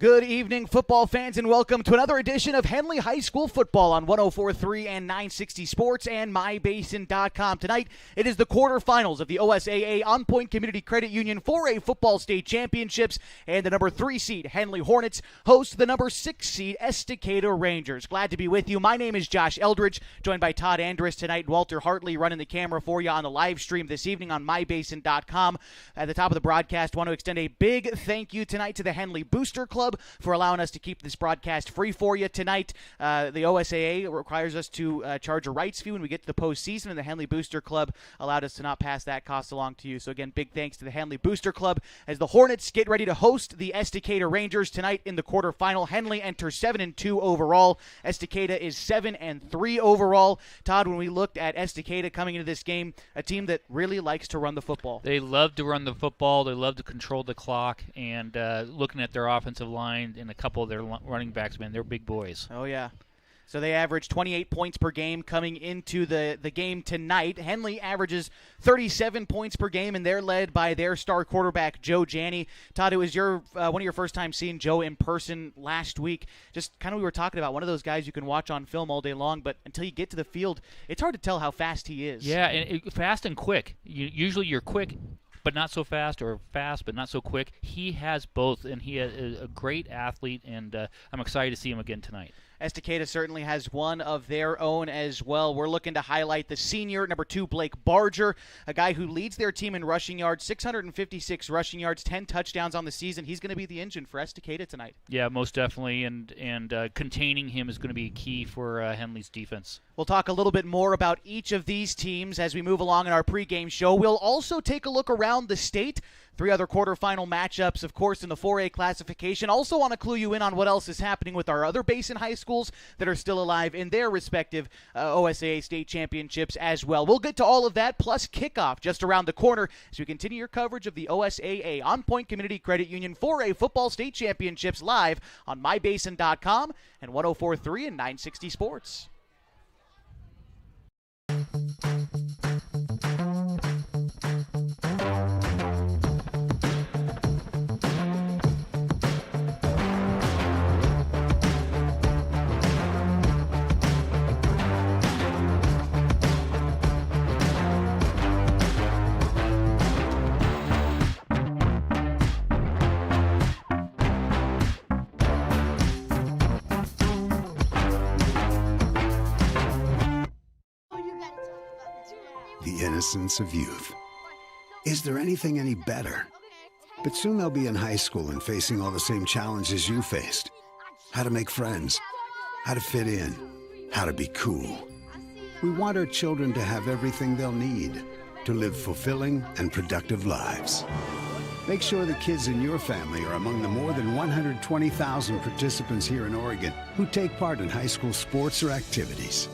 Good evening, football fans, and welcome to another edition of Henley High School Football on 104.3 and 960 Sports and MyBasin.com. Tonight, it is the quarterfinals of the OSAA On Point Community Credit Union 4A Football State Championships, and the number 3 seed Henley Hornets host the number 6 seed Estacada Rangers. Glad to be with you. My name is Josh Eldridge, joined by Todd Andrus tonight and Walter Hartley running the camera for you on the live stream this evening on MyBasin.com. At the top of the broadcast, want to extend a big thank you tonight to the Henley Booster Club for allowing us to keep this broadcast free for you tonight. The OSAA requires us to charge a rights fee when we get to the postseason, and the Henley Booster Club allowed us to not pass that cost along to you. So again, big thanks to the Henley Booster Club as the Hornets get ready to host the Estacada Rangers tonight in the quarterfinal. Henley enters 7-2 overall. Estacada is 7-3 overall. Todd, when we looked at Estacada coming into this game, a team that really likes to run the football. They love to run the football. They love to control the clock, and looking at their offensive line and a couple of their running backs, man, they're big boys. Oh, yeah. So they average 28 points per game coming into the game tonight. Henley averages 37 points per game, and they're led by their star quarterback, Joe Janney. Todd, it was one of your first time seeing Joe in person last week. Just kind of we were talking about, one of those guys you can watch on film all day long, but until you get to the field, it's hard to tell how fast he is. Yeah, and fast and quick. Usually you're quick, but not so fast, or fast but not so quick. He has both, and he is a great athlete, and I'm excited to see him again tonight. Estacada certainly has one of their own as well. We're looking to highlight the senior, number 2, Blake Barger, a guy who leads their team in rushing yards, 656 rushing yards, 10 touchdowns on the season. He's going to be the engine for Estacada tonight. Yeah, most definitely, and containing him is going to be key for Henley's defense. We'll talk a little bit more about each of these teams as we move along in our pregame show. We'll also take a look around the state. 3 other quarterfinal matchups, of course, in the 4A classification. Also want to clue you in on what else is happening with our other Basin high schools that are still alive in their respective OSAA state championships as well. We'll get to all of that, plus kickoff just around the corner as we continue your coverage of the OSAA On Point Community Credit Union 4A Football State Championships live on MyBasin.com and 104.3 and 960 Sports. The innocence of youth. Is there anything any better? But soon they'll be in high school and facing all the same challenges you faced. How to make friends, how to fit in, how to be cool. We want our children to have everything they'll need to live fulfilling and productive lives. Make sure the kids in your family are among the more than 120,000 participants here in Oregon who take part in high school sports or activities.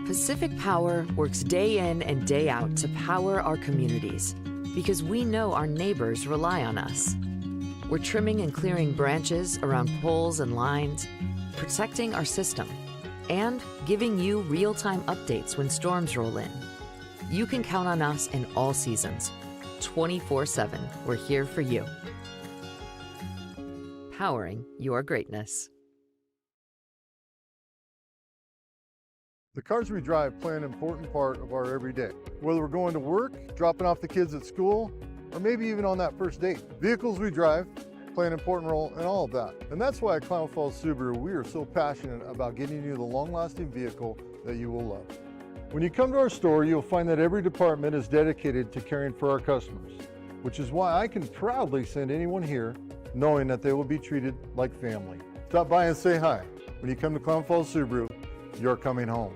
Pacific Power works day in and day out to power our communities because we know our neighbors rely on us. We're trimming and clearing branches around poles and lines, protecting our system, and giving you real-time updates when storms roll in. You can count on us in all seasons. 24/7, we're here for you. Powering your greatness. The cars we drive play an important part of our everyday. Whether we're going to work, dropping off the kids at school, or maybe even on that first date. Vehicles we drive play an important role in all of that. And that's why at Klamath Falls Subaru, we are so passionate about getting you the long-lasting vehicle that you will love. When you come to our store, you'll find that every department is dedicated to caring for our customers, which is why I can proudly send anyone here knowing that they will be treated like family. Stop by and say hi. When you come to Klamath Falls Subaru, you're coming home.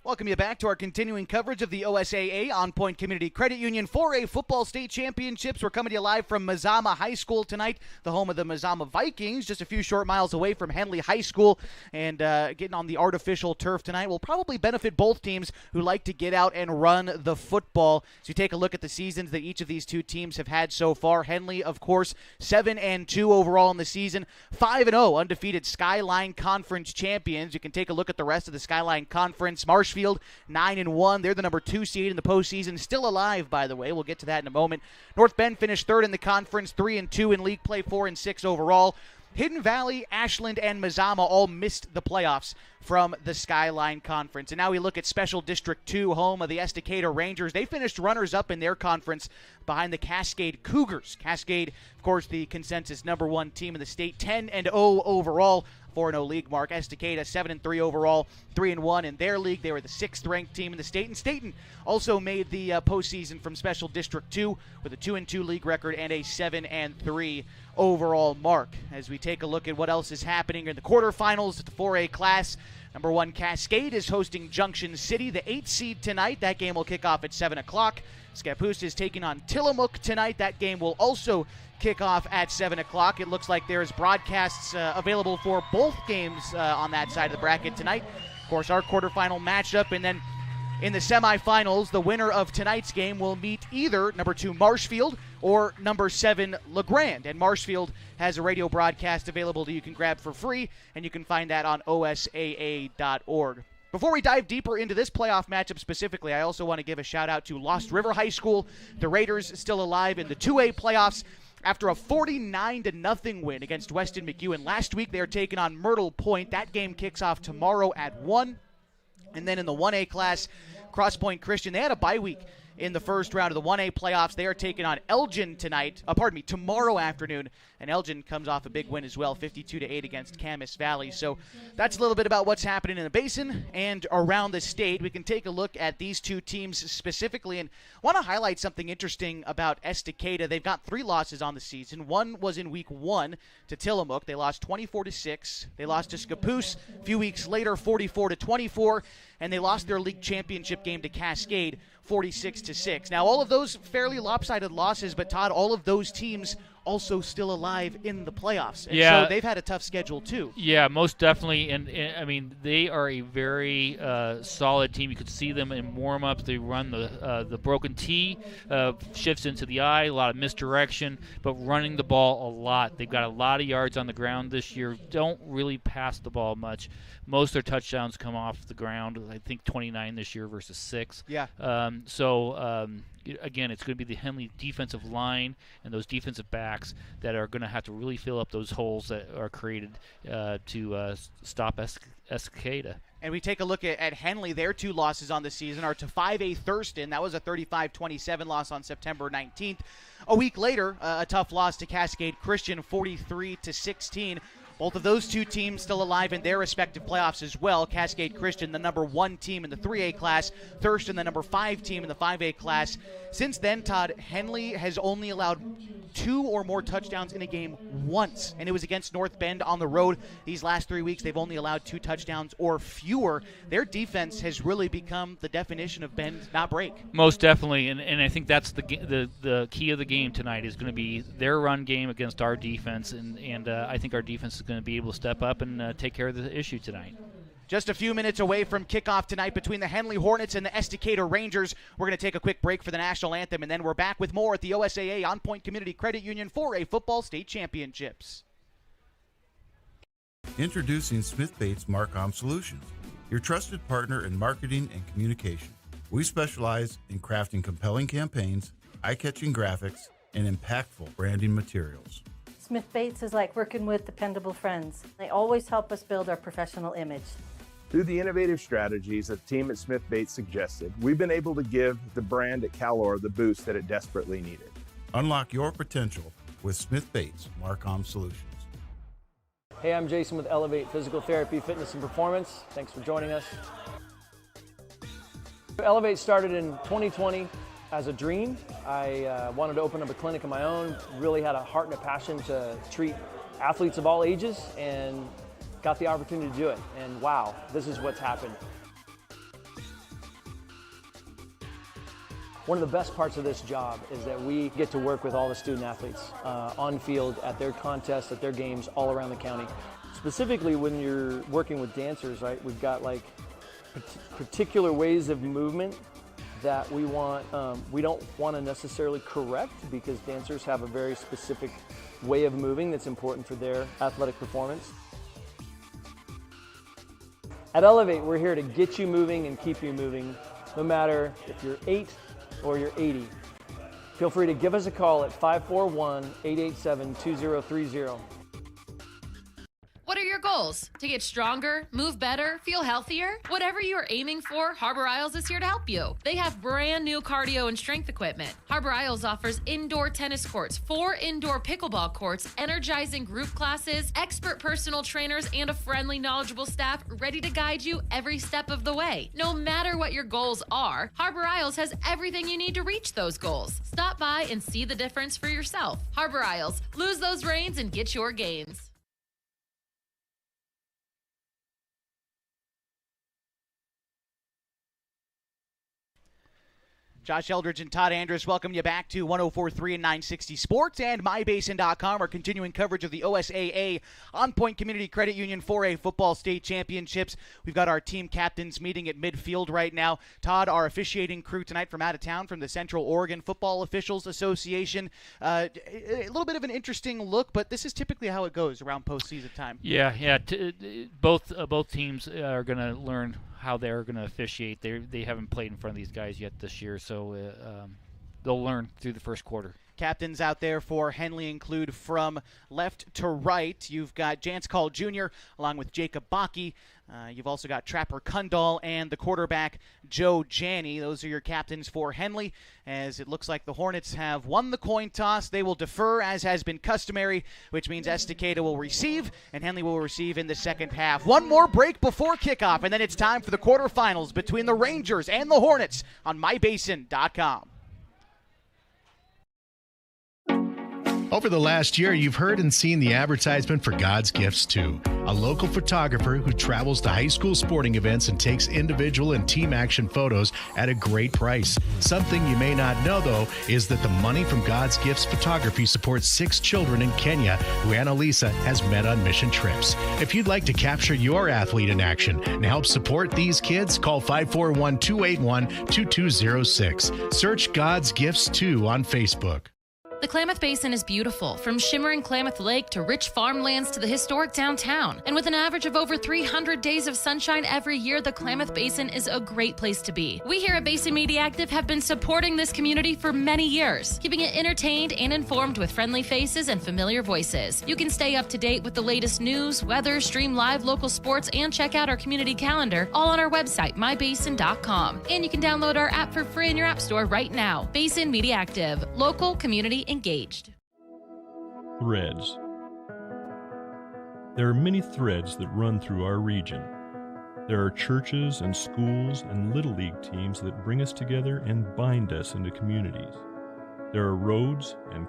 Welcome you back to our continuing coverage of the OSAA On Point Community Credit Union 4A Football State Championships. We're coming to you live from Mazama High School tonight, the home of the Mazama Vikings, just a few short miles away from Henley High School. And getting on the artificial turf tonight will probably benefit both teams who like to get out and run the football. So you take a look at the seasons that each of these two teams have had so far. Henley, of course, 7-2 overall in the season, 5-0 undefeated Skyline Conference champions. You can take a look at the rest of the Skyline Conference. Marshfield Marshfield, 9-1. They're the number 2 seed in the postseason, still alive, by the way. We'll get to that in a moment. North Bend finished 3rd in the conference, 3-2 in league play, 4-6 overall. Hidden Valley, Ashland, and Mazama all missed the playoffs from the Skyline Conference. And now we look at Special District 2, home of the Estacada Rangers. They finished runners-up in their conference behind the Cascade Cougars. Cascade, of course, the consensus number 1 team in the state, 10-0 overall, 4-0 league mark. Estacada 7-3 overall, 3-1 in their league. They were the 6th-ranked team in the state. And Staten also made the postseason from Special District 2 with a 2-2 league record and a 7-3 overall mark. As we take a look at what else is happening in the quarterfinals at the 4A class, number 1 Cascade is hosting Junction City, the 8th seed tonight. That game will kick off at 7 o'clock. Scappoose is taking on Tillamook tonight. That game will also kick off at 7 o'clock. It looks like there's broadcasts available for both games on that side of the bracket tonight. Of course, our quarterfinal matchup, and then in the semifinals, the winner of tonight's game will meet either number 2 Marshfield or number 7 LeGrand. And Marshfield has a radio broadcast available that you can grab for free, and you can find that on osaa.org. Before we dive deeper into this playoff matchup specifically, I also want to give a shout-out to Lost River High School. The Raiders still alive in the 2A playoffs after a 49-0 win against Weston McEwen. Last week, they are taking on Myrtle Point. That game kicks off tomorrow at 1. And then in the 1A class, Cross Point Christian, they had a bye week in the first round of the 1A playoffs. They are taking on Elgin tomorrow afternoon. And Elgin comes off a big win as well, 52-8 against Camas Valley. So that's a little bit about what's happening in the basin and around the state. We can take a look at these two teams specifically and want to highlight something interesting about Estacada. They've got 3 losses on the season. One was in week 1 to Tillamook. They lost 24-6. They lost to Scappoose a few weeks later, 44-24. And they lost their league championship game to Cascade, 46-6. Now, all of those fairly lopsided losses, but Todd, all of those teams also still alive in the playoffs. And so they've had a tough schedule too. Yeah, most definitely. And I mean, they are a very solid team. You could see them in warm-ups. They run the broken tee, shifts into the eye, a lot of misdirection, but running the ball a lot. They've got a lot of yards on the ground this year. Don't really pass the ball much. Most of their touchdowns come off the ground. I think 29 this year versus 6. Yeah. Again, it's going to be the Henley defensive line and those defensive backs that are going to have to really fill up those holes that are created to stop Estacada. And we take a look at Henley. Their 2 losses on the season are to 5A Thurston. That was a 35-27 loss on September 19th. A week later, a tough loss to Cascade Christian, 43-16. Both of those 2 teams still alive in their respective playoffs as well. Cascade Christian, the number 1 team in the 3A class. Thurston, the number 5 team in the 5A class. Since then, Todd, Henley has only allowed 2 or more touchdowns in a game once, and it was against North Bend on the road. These last 3 weeks, they've only allowed 2 touchdowns or fewer. Their defense has really become the definition of bend, not break. Most definitely, and I think that's the key of the game tonight is going to be their run game against our defense, and I think our defense is going to be able to step up and take care of the issue tonight. Just a few minutes away from kickoff tonight between the Henley Hornets and the Estacada Rangers. We're going to take a quick break for the national anthem, and then we're back with more at the OSAA On Point Community Credit Union 4A Football State Championships. Introducing Smith Bates Marcom Solutions, your trusted partner in marketing and communication. We specialize in crafting compelling campaigns, eye-catching graphics, and impactful branding materials. Smith Bates is like working with dependable friends. They always help us build our professional image. Through the innovative strategies that the team at Smith Bates suggested, we've been able to give the brand at Calor the boost that it desperately needed. Unlock your potential with Smith Bates Marcom Solutions. Hey, I'm Jason with Elevate Physical Therapy, Fitness and Performance. Thanks for joining us. Elevate started in 2020 as a dream. I wanted to open up a clinic of my own, really had a heart and a passion to treat athletes of all ages, and got the opportunity to do it. And wow, this is what's happened. One of the best parts of this job is that we get to work with all the student athletes on field, at their contests, at their games all around the county. Specifically when you're working with dancers, right? We've got like particular ways of movement that we don't want to necessarily correct, because dancers have a very specific way of moving that's important for their athletic performance. At Elevate, we're here to get you moving and keep you moving, no matter if you're 8 or you're 80. Feel free to give us a call at 541-887-2030. What are your goals? To get stronger, move better, feel healthier? Whatever you are aiming for, Harbor Isles is here to help you. They have brand new cardio and strength equipment. Harbor Isles offers indoor tennis courts, 4 indoor pickleball courts, energizing group classes, expert personal trainers, and a friendly, knowledgeable staff ready to guide you every step of the way. No matter what your goals are, Harbor Isles has everything you need to reach those goals. Stop by and see the difference for yourself. Harbor Isles, lose those reins and get your gains. Josh Eldridge and Todd Andrus welcome you back to 104.3 and 960 Sports and MyBasin.com. Our continuing coverage of the OSAA On Point Community Credit Union 4A Football State Championships. We've got our team captains meeting at midfield right now. Todd, our officiating crew tonight from out of town from the Central Oregon Football Officials Association. A little bit of an interesting look, but this is typically how it goes around postseason time. Yeah. Both teams are going to learn how they're going to officiate. They haven't played in front of these guys yet this year, so they'll learn through the first quarter. Captains out there for Henley include from left to right. You've got Jance Call Jr. along with Jacob Bakke. You've also got Trapper Kundal and the quarterback Joe Janney. Those are your captains for Henley, as it looks like the Hornets have won the coin toss. They will defer, as has been customary, which means Estacada will receive and Henley will receive in the second half. One more break before kickoff, and then it's time for the quarterfinals between the Rangers and the Hornets on MyBasin.com. Over the last year, you've heard and seen the advertisement for God's Gifts 2, a local photographer who travels to high school sporting events and takes individual and team action photos at a great price. Something you may not know, though, is that the money from God's Gifts Photography supports 6 children in Kenya who Annalisa has met on mission trips. If you'd like to capture your athlete in action and help support these kids, call 541-281-2206. Search God's Gifts 2 on Facebook. The Klamath Basin is beautiful, from shimmering Klamath Lake to rich farmlands to the historic downtown. And with an average of over 300 days of sunshine every year, the Klamath Basin is a great place to be. We here at Basin Media Active have been supporting this community for many years, keeping it entertained and informed with friendly faces and familiar voices. You can stay up to date with the latest news, weather, stream live local sports, and check out our community calendar, all on our website, mybasin.com. And you can download our app for free in your app store right now. Basin Media Active, local community engaged. Threads. There are many threads that run through our region. There are churches and schools and Little League teams that bring us together and bind us into communities. There are roads and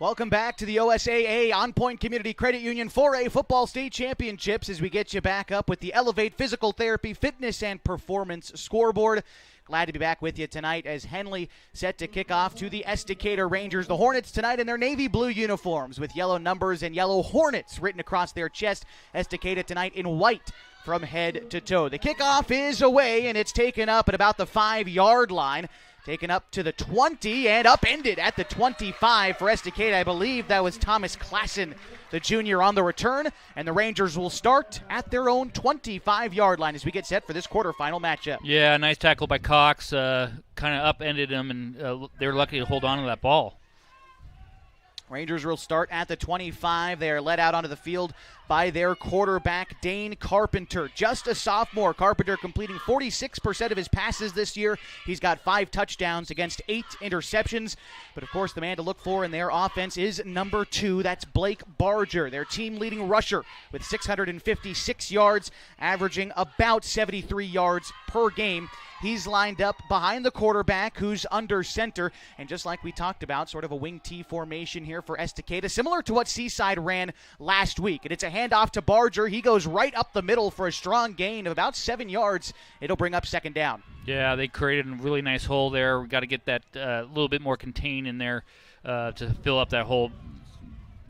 Welcome back to the OSAA On Point Community Credit Union 4A Football State Championships as we get you back up with the Elevate Physical Therapy, Fitness, and Performance Scoreboard. Glad to be back with you tonight as Henley set to kick off to the Estacada Rangers. The Hornets tonight in their navy blue uniforms with yellow numbers and yellow Hornets written across their chest. Estacada tonight in white from head to toe. The kickoff is away, and it's taken up at about the 5-yard line. Taken up to the 20 and upended at the 25 for Estacada. I believe that was Thomas Klassen, the junior, on the return. And the Rangers will start at their own 25-yard line as we get set for this quarterfinal matchup. Yeah, nice tackle by Cox. Kind of upended him, and they were lucky to hold on to that ball. Rangers will start at the 25. They are led out onto the field by their quarterback, Dane Carpenter. Just a sophomore. Carpenter completing 46% of his passes this year. He's got 5 touchdowns against 8 interceptions. But, of course, the man to look for in their offense is number 2. That's Blake Barger, their team-leading rusher with 656 yards, averaging about 73 yards per game. He's lined up behind the quarterback, who's under center. And just like we talked about, sort of a wing T formation here for Estacada, similar to what Seaside ran last week. And it's a handoff to Barger. He goes right up the middle for a strong gain of about 7 yards. It'll bring up second down. Yeah, they created a really nice hole there. We've got to get that little bit more contained in there to fill up that hole.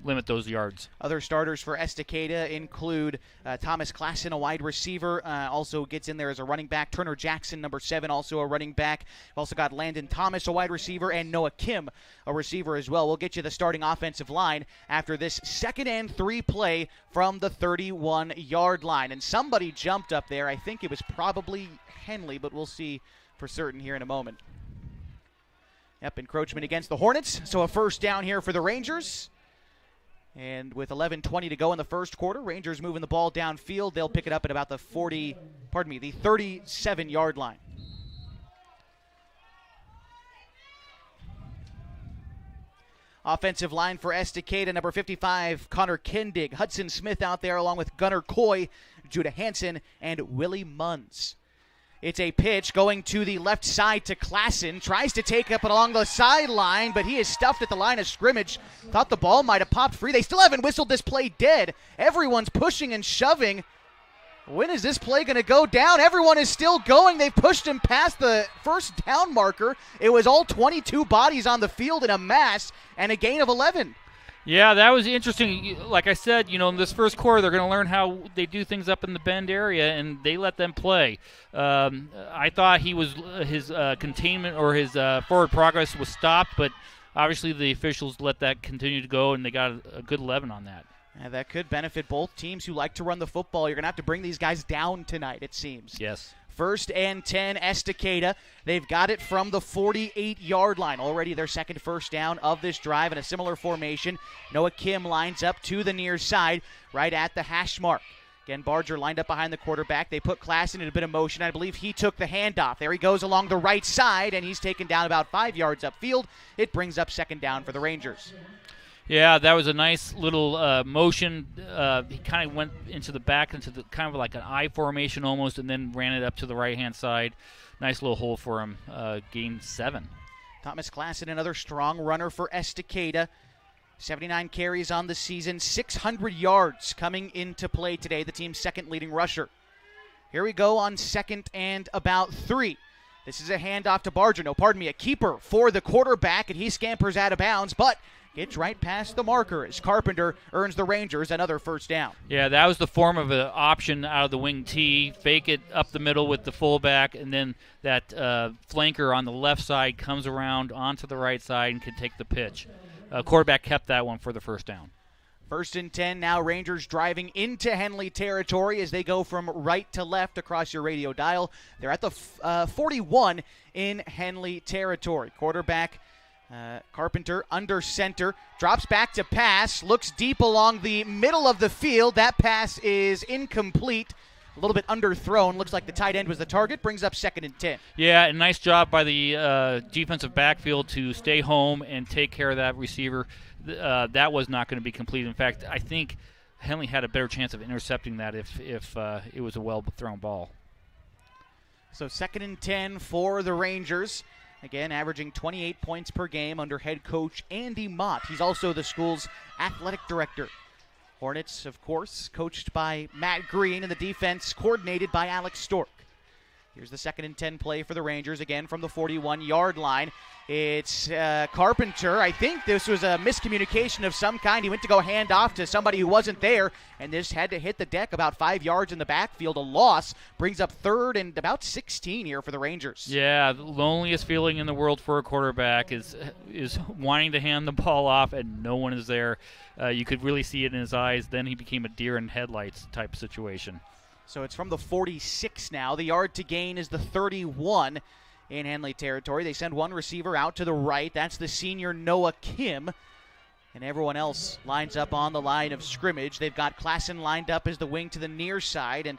limit those yards. Other starters for Estacada include Thomas Klassen, a wide receiver, also gets in there as a running back. Turner Jackson, number 7, also a running back. We've also got Landon Thomas, a wide receiver, and Noah Kim, a receiver as well. We'll get you the starting offensive line after this 2nd and 3 play from the 31-yard line. And somebody jumped up there. I think it was probably Henley, but we'll see for certain here in a moment. Yep, encroachment against the Hornets, so a first down here for the Rangers. And with 11:20 to go in the first quarter, Rangers moving the ball downfield. They'll pick it up at about the 37-yard line. Offensive line for Estacada, number 55, Connor Kendig. Hudson Smith out there along with Gunnar Coy, Judah Hansen, and Willie Munns. It's a pitch going to the left side to Klassen. Tries to take up it along the sideline, but he is stuffed at the line of scrimmage. Thought the ball might have popped free. They still haven't whistled this play dead. Everyone's pushing and shoving. When is this play going to go down? Everyone is still going. They've pushed him past the first down marker. It was all 22 bodies on the field in a mass and a gain of 11. Yeah, that was interesting. Like I said, in this first quarter, they're going to learn how they do things up in the Bend area, and they let them play. I thought his containment or his forward progress was stopped, but obviously the officials let that continue to go, and they got a good 11 on that. Yeah, that could benefit both teams who like to run the football. You're going to have to bring these guys down tonight, it seems. Yes. 1st and 10, Estacada. They've got it from the 48-yard line. Already their second first down of this drive in a similar formation. Noah Kim lines up to the near side right at the hash mark. Again, Barger lined up behind the quarterback. They put Klassen in a bit of motion. I believe he took the handoff. There he goes along the right side, and he's taken down about 5 yards upfield. It brings up 2nd down for the Rangers. Yeah, that was a nice little motion. He kind of went into the back, into the kind of like an I formation almost, and then ran it up to the right-hand side. Nice little hole for him. Gain 7. Thomas Klassen, another strong runner for Estacada. 79 carries on the season, 600 yards coming into play today, the team's 2nd leading rusher. Here we go on 2nd and about 3. This is a handoff to Barger. A keeper for the quarterback, and he scampers out of bounds, but gets right past the marker as Carpenter earns the Rangers another first down. Yeah, that was the form of an option out of the wing T. Fake it up the middle with the fullback, and then that flanker on the left side comes around onto the right side and can take the pitch. Quarterback kept that one for the first down. 1st and 10, now Rangers driving into Henley territory as they go from right to left across your radio dial. They're at the 41 in Henley territory. Quarterback Carpenter under center, drops back to pass, looks deep along the middle of the field. That pass is incomplete, a little bit underthrown. Looks like the tight end was the target, brings up 2nd and 10. Yeah, and nice job by the defensive backfield to stay home and take care of that receiver. That was not going to be complete. In fact, I think Henley had a better chance of intercepting that if it was a well-thrown ball. So 2nd and 10 for the Rangers. Again, averaging 28 points per game under head coach Andy Mott. He's also the school's athletic director. Hornets, of course, coached by Matt Green, and the defense coordinated by Alex Stork. Here's the 2nd and 10 play for the Rangers, again from the 41-yard line. It's Carpenter. I think this was a miscommunication of some kind. He went to go hand off to somebody who wasn't there, and this had to hit the deck about 5 yards in the backfield. A loss brings up 3rd and about 16 here for the Rangers. Yeah, the loneliest feeling in the world for a quarterback is wanting to hand the ball off, and no one is there. You could really see it in his eyes. Then he became a deer in headlights type situation. So it's from the 46 now. The yard to gain is the 31 in Henley territory. They send one receiver out to the right. That's the senior Noah Kim. And everyone else lines up on the line of scrimmage. They've got Klassen lined up as the wing to the near side. And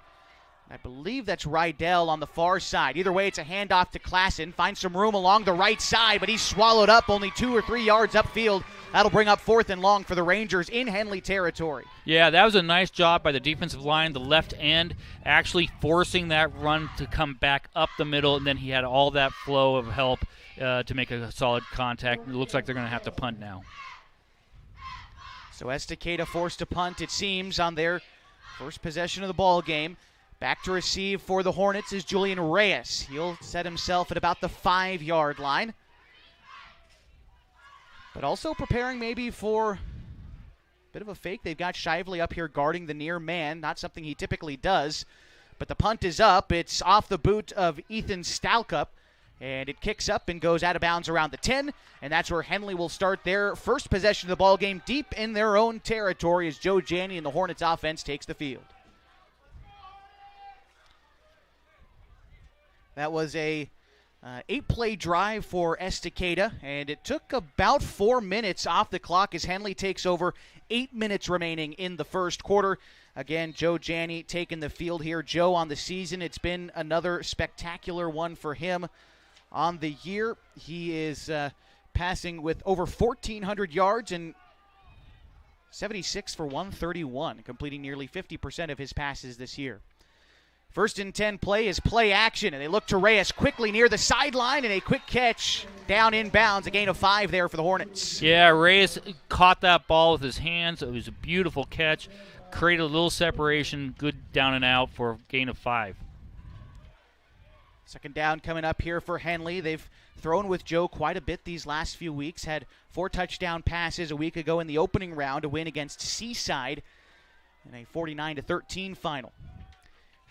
I believe that's Rydell on the far side. Either way, it's a handoff to Klassen. Finds some room along the right side, but he's swallowed up only 2 or 3 yards upfield. That'll bring up 4th and long for the Rangers in Henley territory. Yeah, that was a nice job by the defensive line, the left end, actually forcing that run to come back up the middle, and then he had all that flow of help to make a solid contact. It looks like they're going to have to punt now. So Estacada forced to punt, it seems, on their first possession of the ball game. Back to receive for the Hornets is Julian Reyes. He'll set himself at about the 5-yard line. But also preparing maybe for Bit of a fake. They've got Shively up here guarding the near man, not something he typically does. But the punt is up. It's off the boot of Ethan Stalcup, and it kicks up and goes out of bounds around the 10, and that's where Henley will start their first possession of the ball game deep in their own territory as Joe Janney and the Hornets offense takes the field. That was a 8-play drive for Estacada, and it took about 4 minutes off the clock as Henley takes over. 8 minutes remaining in the first quarter. Again, Joe Janney taking the field here. Joe, on the season, it's been another spectacular one for him. On the year, he is passing with over 1,400 yards and 76 for 131, completing nearly 50% of his passes this year. First and 10 play is play action, and they look to Reyes quickly near the sideline, and a quick catch down in bounds, a gain of 5 there for the Hornets. Yeah, Reyes caught that ball with his hands. It was a beautiful catch. Created a little separation, good down and out for a gain of 5. Second down coming up here for Henley. They've thrown with Joe quite a bit these last few weeks. Had 4 touchdown passes a week ago in the opening round, a win against Seaside in a 49-13 final.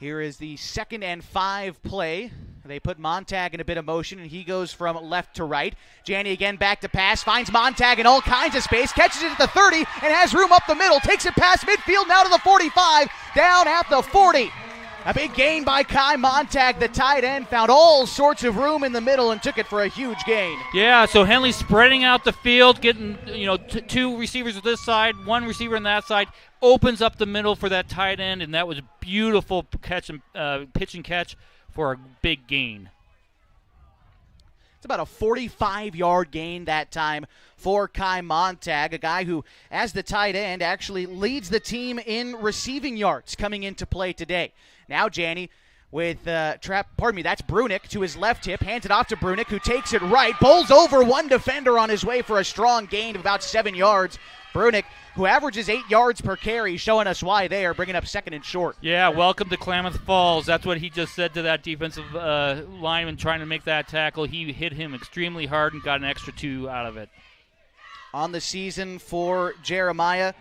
Here is the 2nd and 5 play. They put Montag in a bit of motion, and he goes from left to right. Janney again back to pass, finds Montag in all kinds of space, catches it at the 30, and has room up the middle, takes it past midfield, now to the 45, down at the 40. A big gain by Kai Montag, the tight end, found all sorts of room in the middle and took it for a huge gain. Yeah, so Henley spreading out the field, getting 2 receivers on this side, 1 receiver on that side, opens up the middle for that tight end, and that was a beautiful catch and pitch and catch for a big gain. It's about a 45-yard gain that time for Kai Montag, a guy who, as the tight end, actually leads the team in receiving yards coming into play today. Now Janney with that's Brunick to his left hip, hands it off to Brunick, who takes it right, bowls over one defender on his way for a strong gain of about 7 yards. Brunick, who averages 8 yards per carry, showing us why they are bringing up 2nd and short. Yeah, welcome to Klamath Falls. That's what he just said to that defensive lineman trying to make that tackle. He hit him extremely hard and got an extra 2 out of it. On the season for Jeremiah,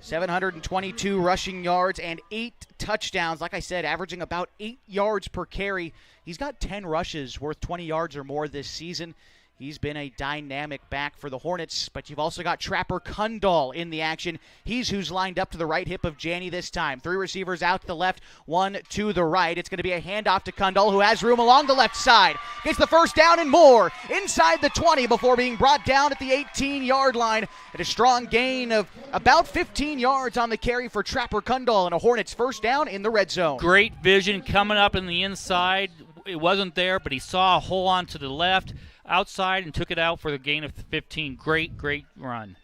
722 rushing yards and 8 touchdowns. Like I said, averaging about 8 yards per carry. He's got 10 rushes worth 20 yards or more this season. He's been a dynamic back for the Hornets, but you've also got Trapper Kundal in the action. He's who's lined up to the right hip of Janney this time. 3 receivers out to the left, 1 to the right. It's going to be a handoff to Kundal, who has room along the left side. Gets the first down and more inside the 20 before being brought down at the 18-yard line at a strong gain of about 15 yards on the carry for Trapper Kundal, and a Hornets first down in the red zone. Great vision coming up in the inside. It wasn't there, but he saw a hole on to the left, outside, and took it out for the gain of 15. Great run.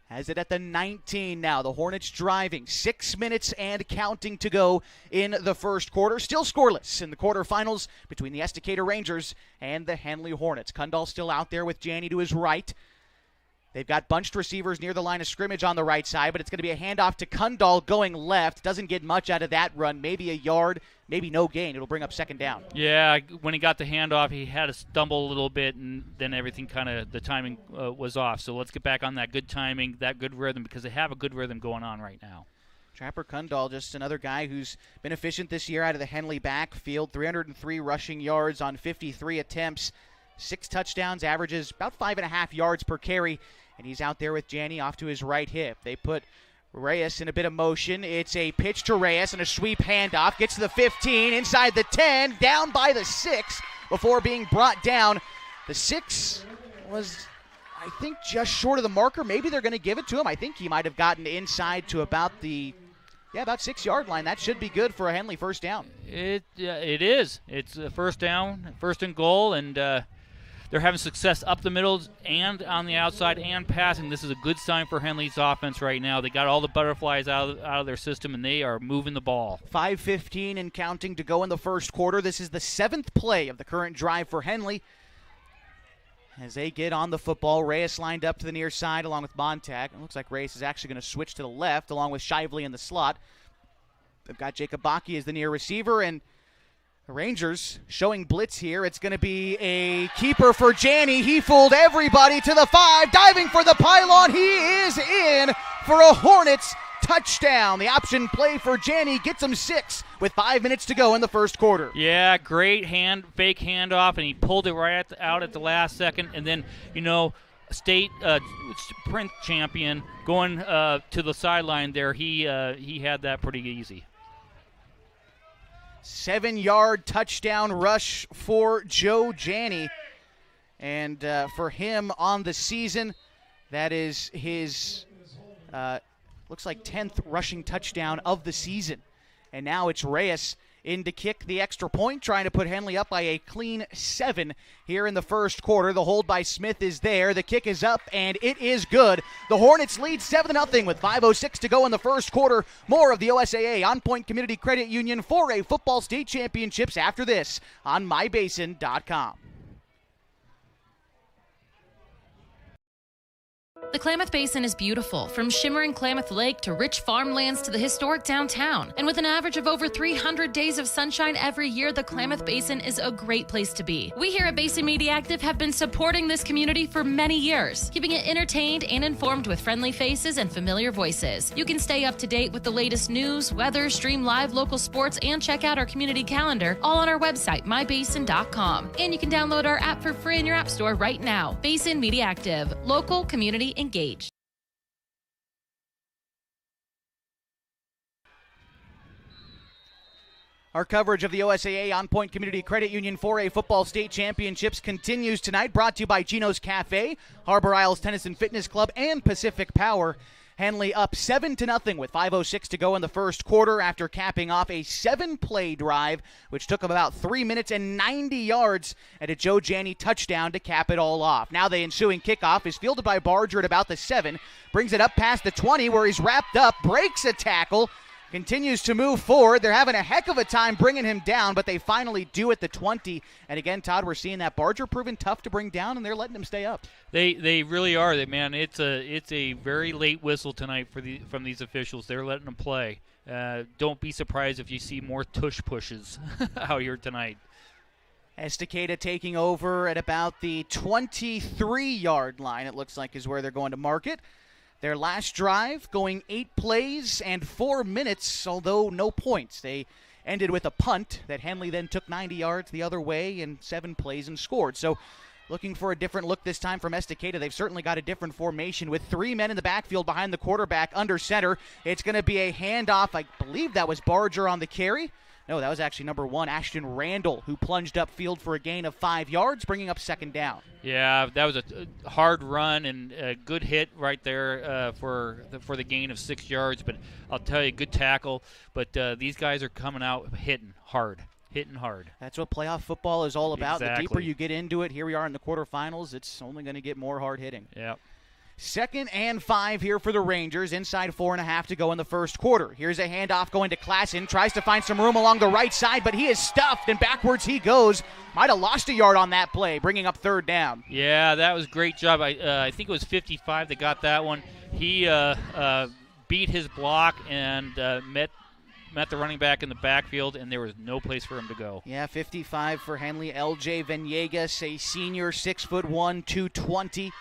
Has it at the 19 now. The Hornets driving. 6 minutes and counting to go in the first quarter. Still scoreless in the quarterfinals between the Estacada Rangers and the Henley Hornets. Kundal still out there with Janney to his right. They've got bunched receivers near the line of scrimmage on the right side, but it's going to be a handoff to Kundal going left. Doesn't get much out of that run. Maybe a yard, maybe no gain. It'll bring up 2nd down. Yeah, when he got the handoff, he had to stumble a little bit, and then everything the timing was off. So let's get back on that good timing, that good rhythm, because they have a good rhythm going on right now. Trapper Kundal, just another guy who's been efficient this year out of the Henley backfield. 303 rushing yards on 53 attempts. 6 touchdowns, averages about 5.5 yards per carry, and he's out there with Janney off to his right hip. They put Reyes in a bit of motion. It's a pitch to Reyes and a sweep handoff. Gets to the 15, inside the 10, down by the 6 before being brought down. The 6 was, I think, just short of the marker. Maybe they're going to give it to him. I think he might have gotten inside to about the about 6-yard line. That should be good for a Henley first down. It is. It's a first down, first and goal, and they're having success up the middle and on the outside and passing. This is a good sign for Henley's offense right now. They got all the butterflies out of their system, and they are moving the ball. 5:15 and counting to go in the first quarter. This is the 7th play of the current drive for Henley. As they get on the football, Reyes lined up to the near side along with Montag. It looks like Reyes is actually going to switch to the left along with Shively in the slot. They've got Jacob Baki as the near receiver, and the Rangers showing blitz here. It's going to be a keeper for Janney. He fooled everybody to the 5, diving for the pylon. He is in. for a Hornets touchdown. The option play for Janney gets him 6 with 5 minutes to go in the first quarter. Yeah, great fake handoff, and he pulled it right out at the last second. And then, state sprint champion going to the sideline there, he had that pretty easy. 7-yard touchdown rush for Joe Janney. And for him on the season, that is his, looks like 10th rushing touchdown of the season. And now it's Reyes in to kick the extra point, trying to put Henley up by a clean 7 here in the first quarter. The hold by Smith is there. The kick is up, and it is good. The Hornets lead 7-0 with 5:06 to go in the first quarter. More of the OSAA On Point Community Credit Union 4A Football State Championships after this on mybasin.com. The Klamath Basin is beautiful, from shimmering Klamath Lake to rich farmlands to the historic downtown. And with an average of over 300 days of sunshine every year, the Klamath Basin is a great place to be. We here at Basin Media Active have been supporting this community for many years, keeping it entertained and informed with friendly faces and familiar voices. You can stay up to date with the latest news, weather, stream live local sports, and check out our community calendar, all on our website, mybasin.com. And you can download our app for free in your app store right now. Basin Media Active, local community engaged. Our coverage of the OSAA On Point Community Credit Union 4A Football State Championships continues tonight, brought to you by Gino's Cafe, Harbor Isles Tennis and Fitness Club, and Pacific Power. Henley up 7-0 with 5:06 to go in the first quarter after capping off a 7-play drive, which took them about 3 minutes and 90 yards, and a Joe Janney touchdown to cap it all off. Now the ensuing kickoff is fielded by Barger at about the 7, brings it up past the 20 where he's wrapped up, breaks a tackle, continues to move forward. They're having a heck of a time bringing him down, but they finally do at the 20. And again, Todd, we're seeing that Barger proving tough to bring down, and they're letting him stay up. They really are. Man, it's a very late whistle tonight from these officials. They're letting them play. Don't be surprised if you see more tush pushes out here tonight. Estacada taking over at about the 23-yard line, it looks like, is where they're going to mark it. Their last drive going 8 plays and 4 minutes, although no points. They ended with a punt that Henley then took 90 yards the other way in 7 plays and scored. So looking for a different look this time from Estacada. They've certainly got a different formation with 3 men in the backfield behind the quarterback under center. It's going to be a handoff. I believe that was Barger on the carry. No, that was actually number 1, Ashton Randall, who plunged upfield for a gain of 5 yards, bringing up second down. Yeah, that was a hard run and a good hit right there for the gain of 6 yards. But I'll tell you, good tackle. But these guys are coming out hitting hard. That's what playoff football is all about. Exactly. The deeper you get into it, here we are in the quarterfinals, it's only going to get more hard hitting. Yeah. 2nd and 5 here for the Rangers. Inside 4.5 to go in the first quarter. Here's a handoff going to Klassen. Tries to find some room along the right side, but he is stuffed, and backwards he goes. Might have lost a yard on that play, bringing up 3rd down. Yeah, that was a great job. I think it was 55 that got that one. He beat his block and met the running back in the backfield, and there was no place for him to go. Yeah, 55 for Henley. L.J. Venegas, a senior, 6'1", 220.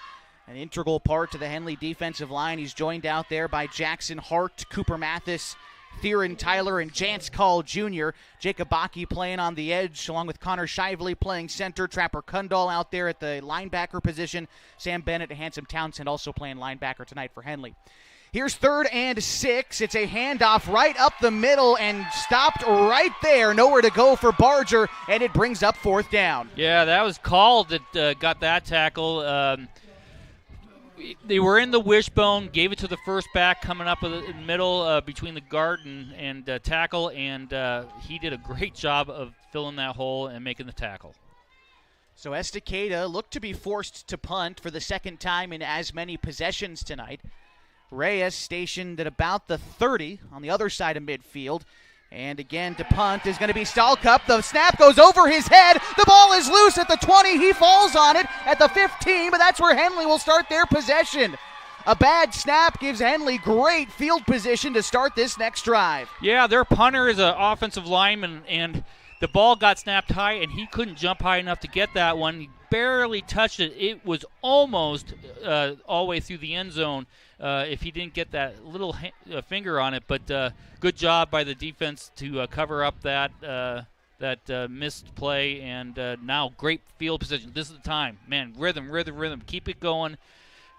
An integral part to the Henley defensive line. He's joined out there by Jackson Hart, Cooper Mathis, Theron Tyler, and Jance Call Jr. Jacob Bakke playing on the edge, along with Connor Shively playing center. Trapper Kundal out there at the linebacker position. Sam Bennett and Handsome Townsend also playing linebacker tonight for Henley. Here's 3rd and 6. It's a handoff right up the middle and stopped right there. Nowhere to go for Barger, and it brings up 4th down. Yeah, that was called that got that tackle. They were in the wishbone, gave it to the first back coming up in the middle between the guard and tackle, and he did a great job of filling that hole and making the tackle. So Estacada looked to be forced to punt for the 2nd time in as many possessions tonight. Reyes stationed at about the 30 on the other side of midfield. And again, to punt is going to be Stahlcup. The snap goes over his head. The ball is loose at the 20. He falls on it at the 15, but that's where Henley will start their possession. A bad snap gives Henley great field position to start this next drive. Yeah, their punter is an offensive lineman, and the ball got snapped high, and he couldn't jump high enough to get that one. He barely touched it. It was almost all the way through the end zone if he didn't get that little finger on it. But good job by the defense to cover up that missed play, and now great field position. This is the time. Man, rhythm. Keep it going.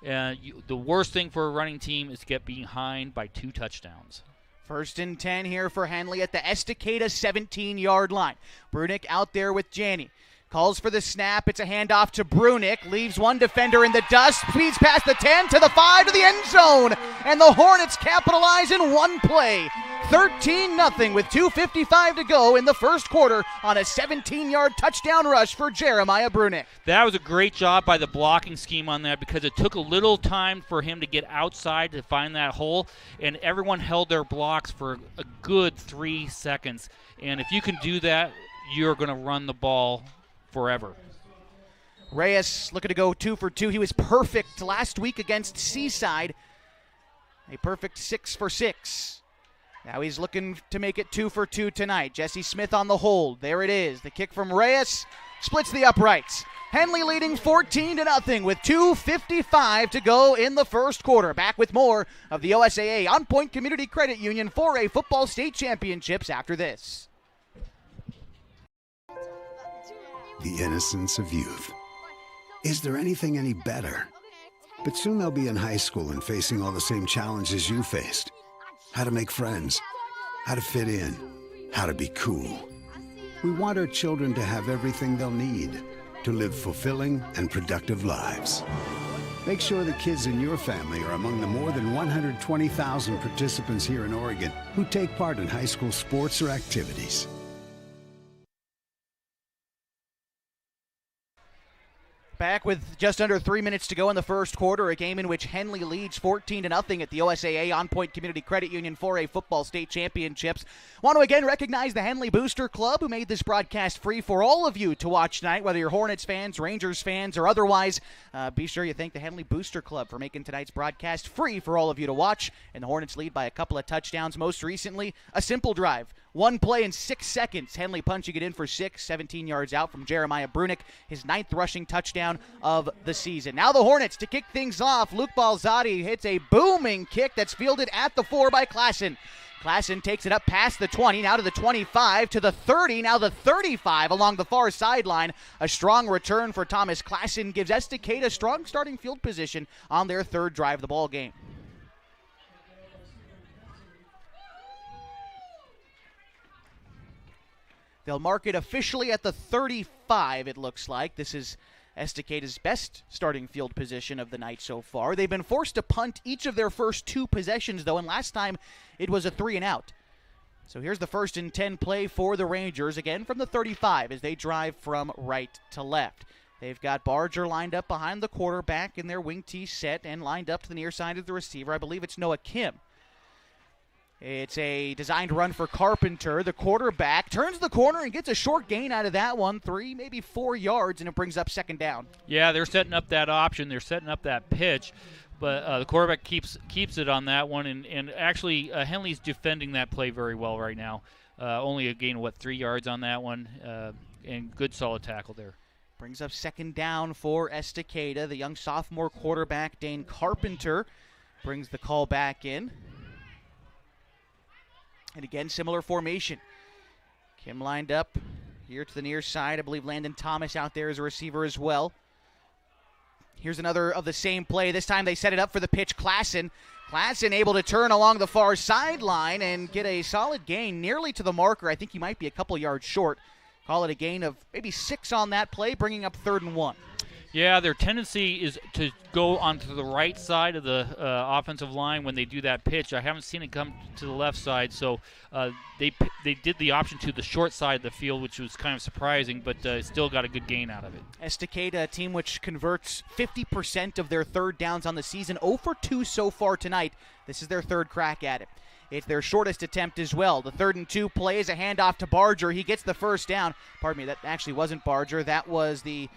The worst thing for a running team is to get behind by 2 touchdowns. 1st and 10 here for Henley at the Estacada 17-yard line. Brunick out there with Janney. Calls for the snap. It's a handoff to Brunick. Leaves one defender in the dust. Speeds past the 10 to the 5 to the end zone. And the Hornets capitalize in one play. 13-0 with 2:55 to go in the first quarter on a 17-yard touchdown rush for Jeremiah Brunick. That was a great job by the blocking scheme on that, because it took a little time for him to get outside to find that hole, and everyone held their blocks for a good 3 seconds. And if you can do that, you're going to run the ball forever. Reyes looking to go 2 for 2. He was perfect last week against Seaside. A perfect 6 for 6. Now he's looking to make it 2 for 2 tonight. Jesse Smith on the hold. There it is. The kick from Reyes splits the uprights. Henley leading 14-0 with 2:55 to go in the first quarter. Back with more of the OSAA On Point Community Credit Union 4A Football State Championships after this. The innocence of youth. Is there anything any better? But soon they'll be in high school and facing all the same challenges you faced. How to make friends, how to fit in, how to be cool. We want our children to have everything they'll need to live fulfilling and productive lives. Make sure the kids in your family are among the more than 120,000 participants here in Oregon who take part in high school sports or activities. Back with just under 3 minutes to go in the first quarter, a game in which Henley leads 14-0 at the OSAA On Point Community Credit Union 4A Football State Championships. Want to again recognize the Henley Booster Club, who made this broadcast free for all of you to watch tonight, whether you're Hornets fans, Rangers fans, or otherwise. Be sure you thank the Henley Booster Club for making tonight's broadcast free for all of you to watch. And the Hornets lead by a couple of touchdowns, most recently a simple drive. One play in 6 seconds. Henley punching it in for 6, 17 yards out from Jeremiah Brunick, his 9th rushing touchdown of the season. Now the Hornets to kick things off. Luke Balzati hits a booming kick that's fielded at the 4 by Klassen. Klassen takes it up past the 20, now to the 25, to the 30, now the 35 along the far sideline. A strong return for Thomas Klassen gives Estacada strong starting field position on their 3rd drive of the ball game. They'll mark it officially at the 35, it looks like. This is Estacada's best starting field position of the night so far. They've been forced to punt each of their first 2 possessions, though, and last time it was a 3-and-out. So here's the 1st and 10 play for the Rangers, again from the 35 as they drive from right to left. They've got Barger lined up behind the quarterback in their wing tee set and lined up to the near side of the receiver. I believe it's Noah Kim. It's a designed run for Carpenter. The quarterback turns the corner and gets a short gain out of that one, 3, maybe 4 yards, and it brings up 2nd down. Yeah, they're setting up that option. They're setting up that pitch, but the quarterback keeps it on that one. And actually, Henley's defending that play very well right now. Only a gain of, 3 yards on that one, and good solid tackle there. Brings up 2nd down for Estacada. The young sophomore quarterback, Dane Carpenter, brings the call back in. And again, similar formation. Kim lined up here to the near side. I believe Landon Thomas out there as a receiver as well. Here's another of the same play. This time they set it up for the pitch. Klassen able to turn along the far sideline and get a solid gain nearly to the marker. I think he might be a couple yards short. Call it a gain of maybe 6 on that play, bringing up 3rd and 1. Yeah, their tendency is to go onto the right side of the offensive line when they do that pitch. I haven't seen it come to the left side, so they did the option to the short side of the field, which was kind of surprising, but still got a good gain out of it. Estacada, a team which converts 50% of their 3rd downs on the season, 0 for 2 so far tonight. This is their 3rd crack at it. It's their shortest attempt as well. The 3rd and 2 play is a handoff to Barger. He gets the 1st down. Pardon me, that actually wasn't Barger. That was the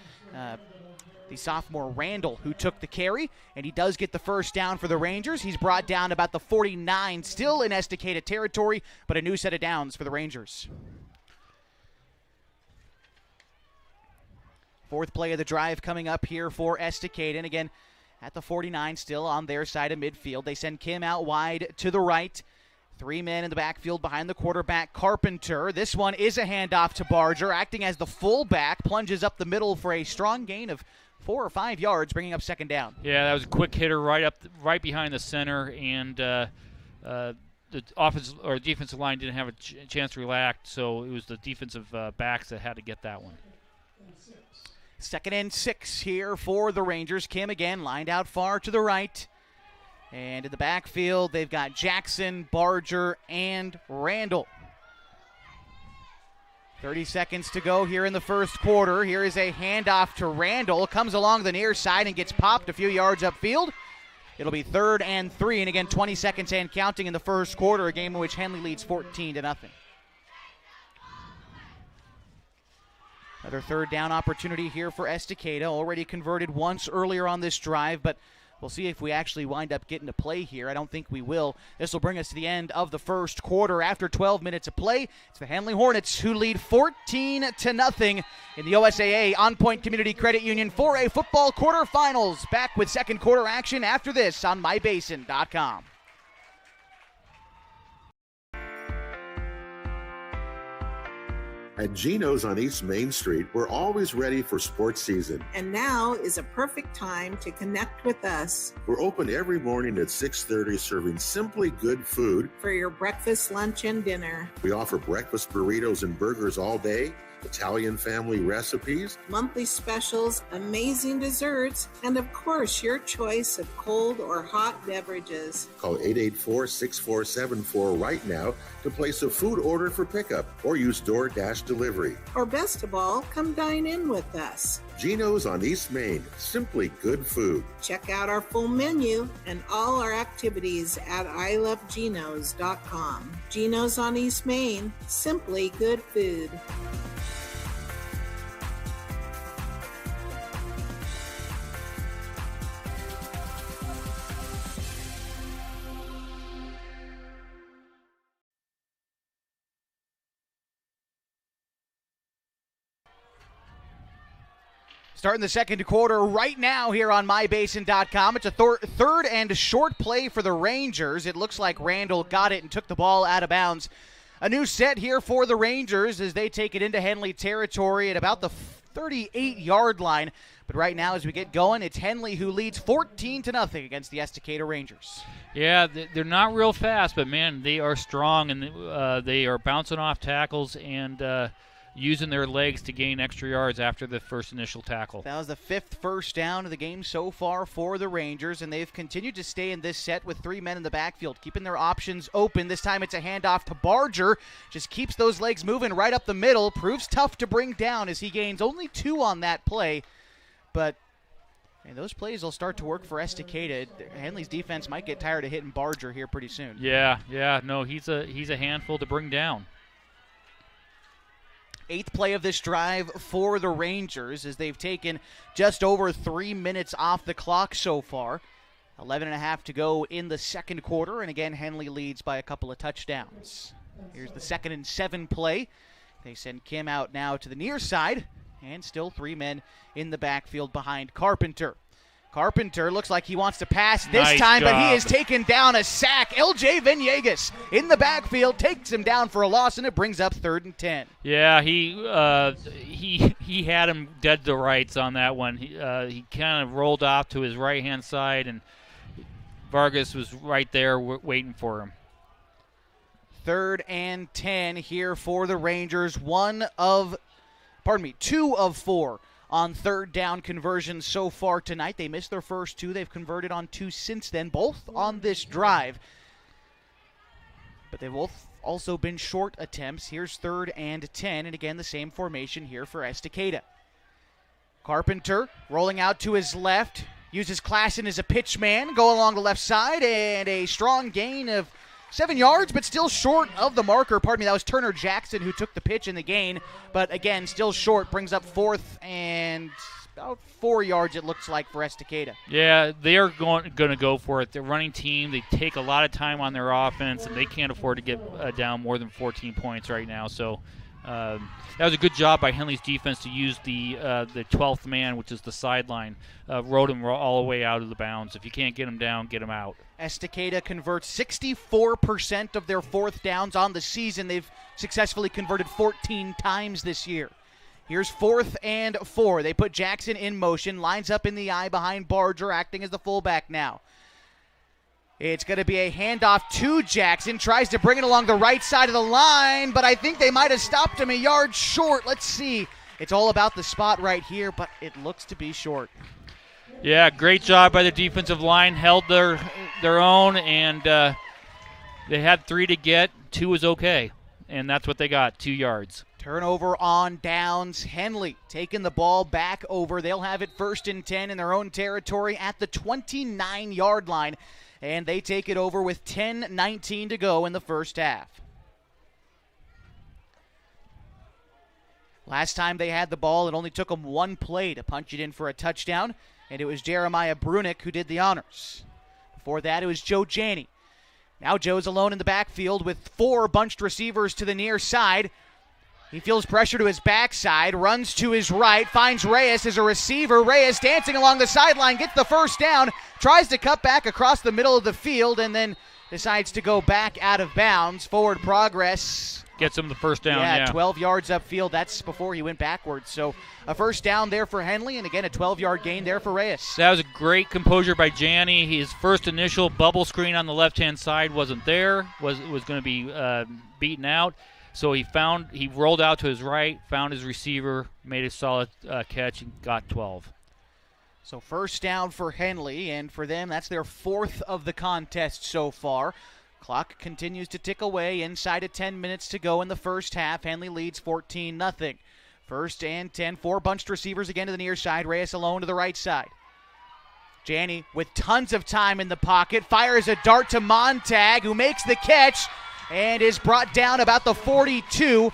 sophomore Randall who took the carry, and he does get the 1st down for the Rangers. He's brought down about the 49, still in Estacada territory, but a new set of downs for the Rangers. Fourth play of the drive coming up here for Estacada. And again, at the 49, still on their side of midfield. They send Kim out wide to the right. 3 men in the backfield behind the quarterback, Carpenter. This one is a handoff to Barger, acting as the fullback, plunges up the middle for a strong gain of 4 or 5 yards, bringing up second down. Yeah, that was a quick hitter right behind the center, and the offensive or defensive line didn't have a chance to react, so it was the defensive backs that had to get that one. 2nd and 6 here for the Rangers. Kim again lined out far to the right. And in the backfield, they've got Jackson, Barger, and Randall. 30 seconds to go here in the first quarter. Here is a handoff to Randall. Comes along the near side and gets popped a few yards upfield. It'll be 3rd and 3. And again, 20 seconds and counting in the first quarter, a game in which Henley leads 14-0. Another 3rd down opportunity here for Estacada. Already converted once earlier on this drive, but we'll see if we actually wind up getting to play here. I don't think we will. This will bring us to the end of the first quarter. After 12 minutes of play, it's the Henley Hornets who lead 14-0 in the OSAA On Point Community Credit Union 4A football quarterfinals. Back with second quarter action after this on mybasin.com. At Geno's on East Main Street, we're always ready for sports season. And now is a perfect time to connect with us. We're open every morning at 6:30, serving simply good food for your breakfast, lunch, and dinner. We offer breakfast burritos and burgers all day, Italian family recipes, monthly specials, amazing desserts, and of course, your choice of cold or hot beverages. Call 884-6474 right now to place a food order for pickup or use DoorDash delivery. Or best of all, come dine in with us. Geno's on East Main, simply good food. Check out our full menu and all our activities at ilovegenos.com. Geno's on East Main, simply good food. Starting the second quarter right now here on mybasin.com. It's a third and short play for the Rangers. It looks like Randall got it and took the ball out of bounds. A new set here for the Rangers as they take it into Henley territory at about the 38-yard line. But right now as we get going, it's Henley who leads 14-0 against the Estacada Rangers. Yeah, they're not real fast, but, man, they are strong, and they are bouncing off tackles and using their legs to gain extra yards after the first initial tackle. That was the 5th first down of the game so far for the Rangers, and they've continued to stay in this set with 3 men in the backfield, keeping their options open. This time it's a handoff to Barger. Just keeps those legs moving right up the middle. Proves tough to bring down as he gains only 2 on that play. But those plays will start to work for Estacada. Henley's defense might get tired of hitting Barger here pretty soon. Yeah, no, he's a handful to bring down. 8th play of this drive for the Rangers as they've taken just over 3 minutes off the clock so far. 11.5 to go in the second quarter, and again, Henley leads by a couple of touchdowns. Here's the 2nd and 7 play. They send Kim out now to the near side, and still 3 men in the backfield behind Carpenter. Carpenter looks like he wants to pass this time, but he is taken down a sack. LJ Venegas in the backfield takes him down for a loss, and it brings up 3rd and 10. Yeah, he had him dead to rights on that one. He kind of rolled off to his right-hand side, and Vargas was right there waiting for him. 3rd and 10 here for the Rangers. 2 of 4 on 3rd down conversions so far tonight. They missed their first 2. They've converted on 2 since then, both on this drive. But they've both also been short attempts. Here's 3rd and 10, and again the same formation here for Estacada. Carpenter rolling out to his left, uses Klassen as a pitch man, go along the left side, and a strong gain of 7 yards, but still short of the marker. Pardon me, that was Turner Jackson who took the pitch in the gain. But again, still short, brings up 4th and about 4 yards it looks like for Estacada. Yeah, they are going to go for it. They're running team. They take a lot of time on their offense, and they can't afford to get down more than 14 points right now. So That was a good job by Henley's defense to use the 12th man, which is the sideline, rode him all the way out of the bounds. If you can't get him down, get him out. Estacada converts 64% of their fourth downs on the season. They've successfully converted 14 times this year. Here's 4th and 4. They put Jackson in motion, lines up in the eye behind Barger, acting as the fullback now. It's going to be a handoff to Jackson. Tries to bring it along the right side of the line, but I think they might have stopped him a yard short. Let's see. It's all about the spot right here, but it looks to be short. Yeah, great job by the defensive line. Held their own, and they had 3 to get. 2 was okay, and that's what they got, 2 yards. Turnover on downs. Henley taking the ball back over. They'll have it 1st and 10 in their own territory at the 29-yard line. And they take it over with 10:19 to go in the first half. Last time they had the ball, it only took them 1 play to punch it in for a touchdown, and it was Jeremiah Brunick who did the honors. Before that, it was Joe Janney. Now Joe's alone in the backfield with 4 bunched receivers to the near side. He feels pressure to his backside, runs to his right, finds Reyes as a receiver. Reyes dancing along the sideline, gets the first down, tries to cut back across the middle of the field, and then decides to go back out of bounds. Forward progress. Gets him the first down, yeah. 12 yards upfield. That's before he went backwards. So a first down there for Henley, and again a 12-yard gain there for Reyes. That was a great composure by Janney. His first initial bubble screen on the left-hand side wasn't there, was going to be beaten out. So he rolled out to his right, found his receiver, made a solid catch, and got 12. So first down for Henley, and for them, that's their 4th of the contest so far. Clock continues to tick away, inside of 10 minutes to go in the first half. Henley leads 14-0. 1st and 10, 4 bunched receivers again to the near side. Reyes alone to the right side. Janney, with tons of time in the pocket, fires a dart to Montag, who makes the catch and is brought down about the 42.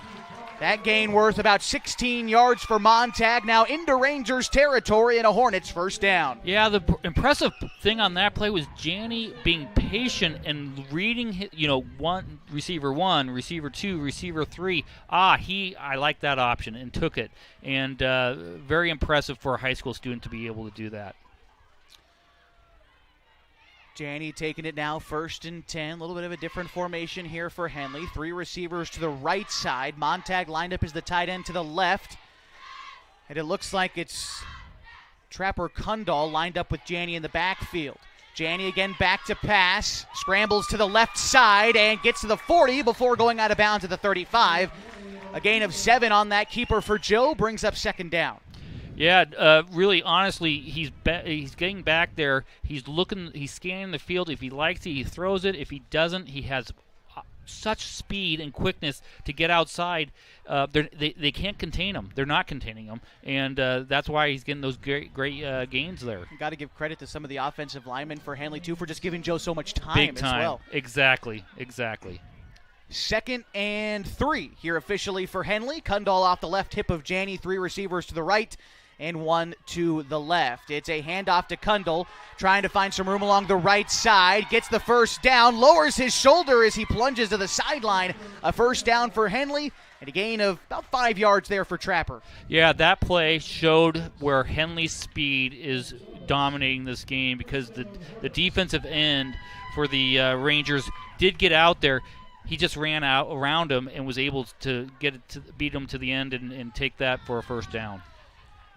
That gain worth about 16 yards for Montag, now into Rangers territory and a Hornets first down. Yeah, the impressive thing on that play was Janney being patient and reading, receiver 1, receiver 2, receiver 3. I like that option and took it. And very impressive for a high school student to be able to do that. Janney taking it now 1st and 10. A little bit of a different formation here for Henley. 3 receivers to the right side. Montag lined up as the tight end to the left. And it looks like it's Trapper Kundal lined up with Janney in the backfield. Janney again back to pass. Scrambles to the left side and gets to the 40 before going out of bounds at the 35. A gain of 7 on that keeper for Joe brings up 2nd down. Yeah, really, honestly, he's getting back there. He's scanning the field. If he likes it, he throws it. If he doesn't, he has such speed and quickness to get outside. They can't contain him. They're not containing him, and that's why he's getting those great gains there. You got to give credit to some of the offensive linemen for Henley, too, for just giving Joe so much time. Big time. As well. Exactly. 2nd and 3 here officially for Henley. Kundal off the left hip of Janney, 3 receivers to the right and 1 to the left. It's a handoff to Kundal, trying to find some room along the right side. Gets the first down, lowers his shoulder as he plunges to the sideline. A first down for Henley, and a gain of about 5 yards there for Trapper. Yeah, that play showed where Henley's speed is dominating this game, because the defensive end for the Rangers did get out there. He just ran out around him and was able to beat him to the end and take that for a first down.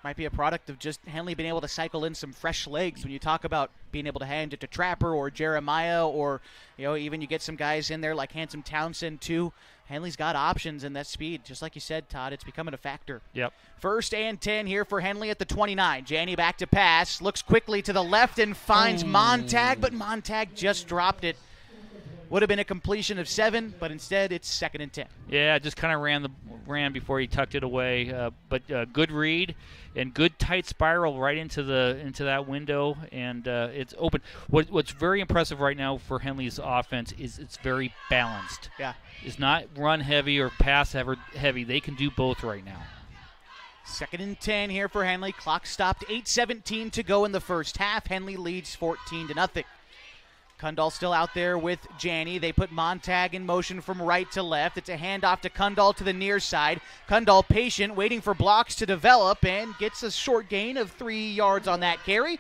Might be a product of just Henley being able to cycle in some fresh legs. When you talk about being able to hand it to Trapper or Jeremiah, or even you get some guys in there like Handsome Townsend too. Henley's got options and that speed. Just like you said, Todd, it's becoming a factor. Yep. 1st and 10 here for Henley at the 29. Janney back to pass, looks quickly to the left and finds Montag, but Montag just dropped it. Would have been a completion of 7, but instead it's 2nd and 10. Yeah, just kind of ran before he tucked it away. But good read and good tight spiral right into that window, and it's open. What's very impressive right now for Henley's offense is it's very balanced. Yeah, it's not run heavy or pass heavy. They can do both right now. 2nd and 10 here for Henley. Clock stopped. 8:17 to go in the first half. Henley leads 14-0. Kundal still out there with Janney. They put Montag in motion from right to left. It's a handoff to Kundal to the near side. Kundal patient, waiting for blocks to develop, and gets a short gain of 3 yards on that carry.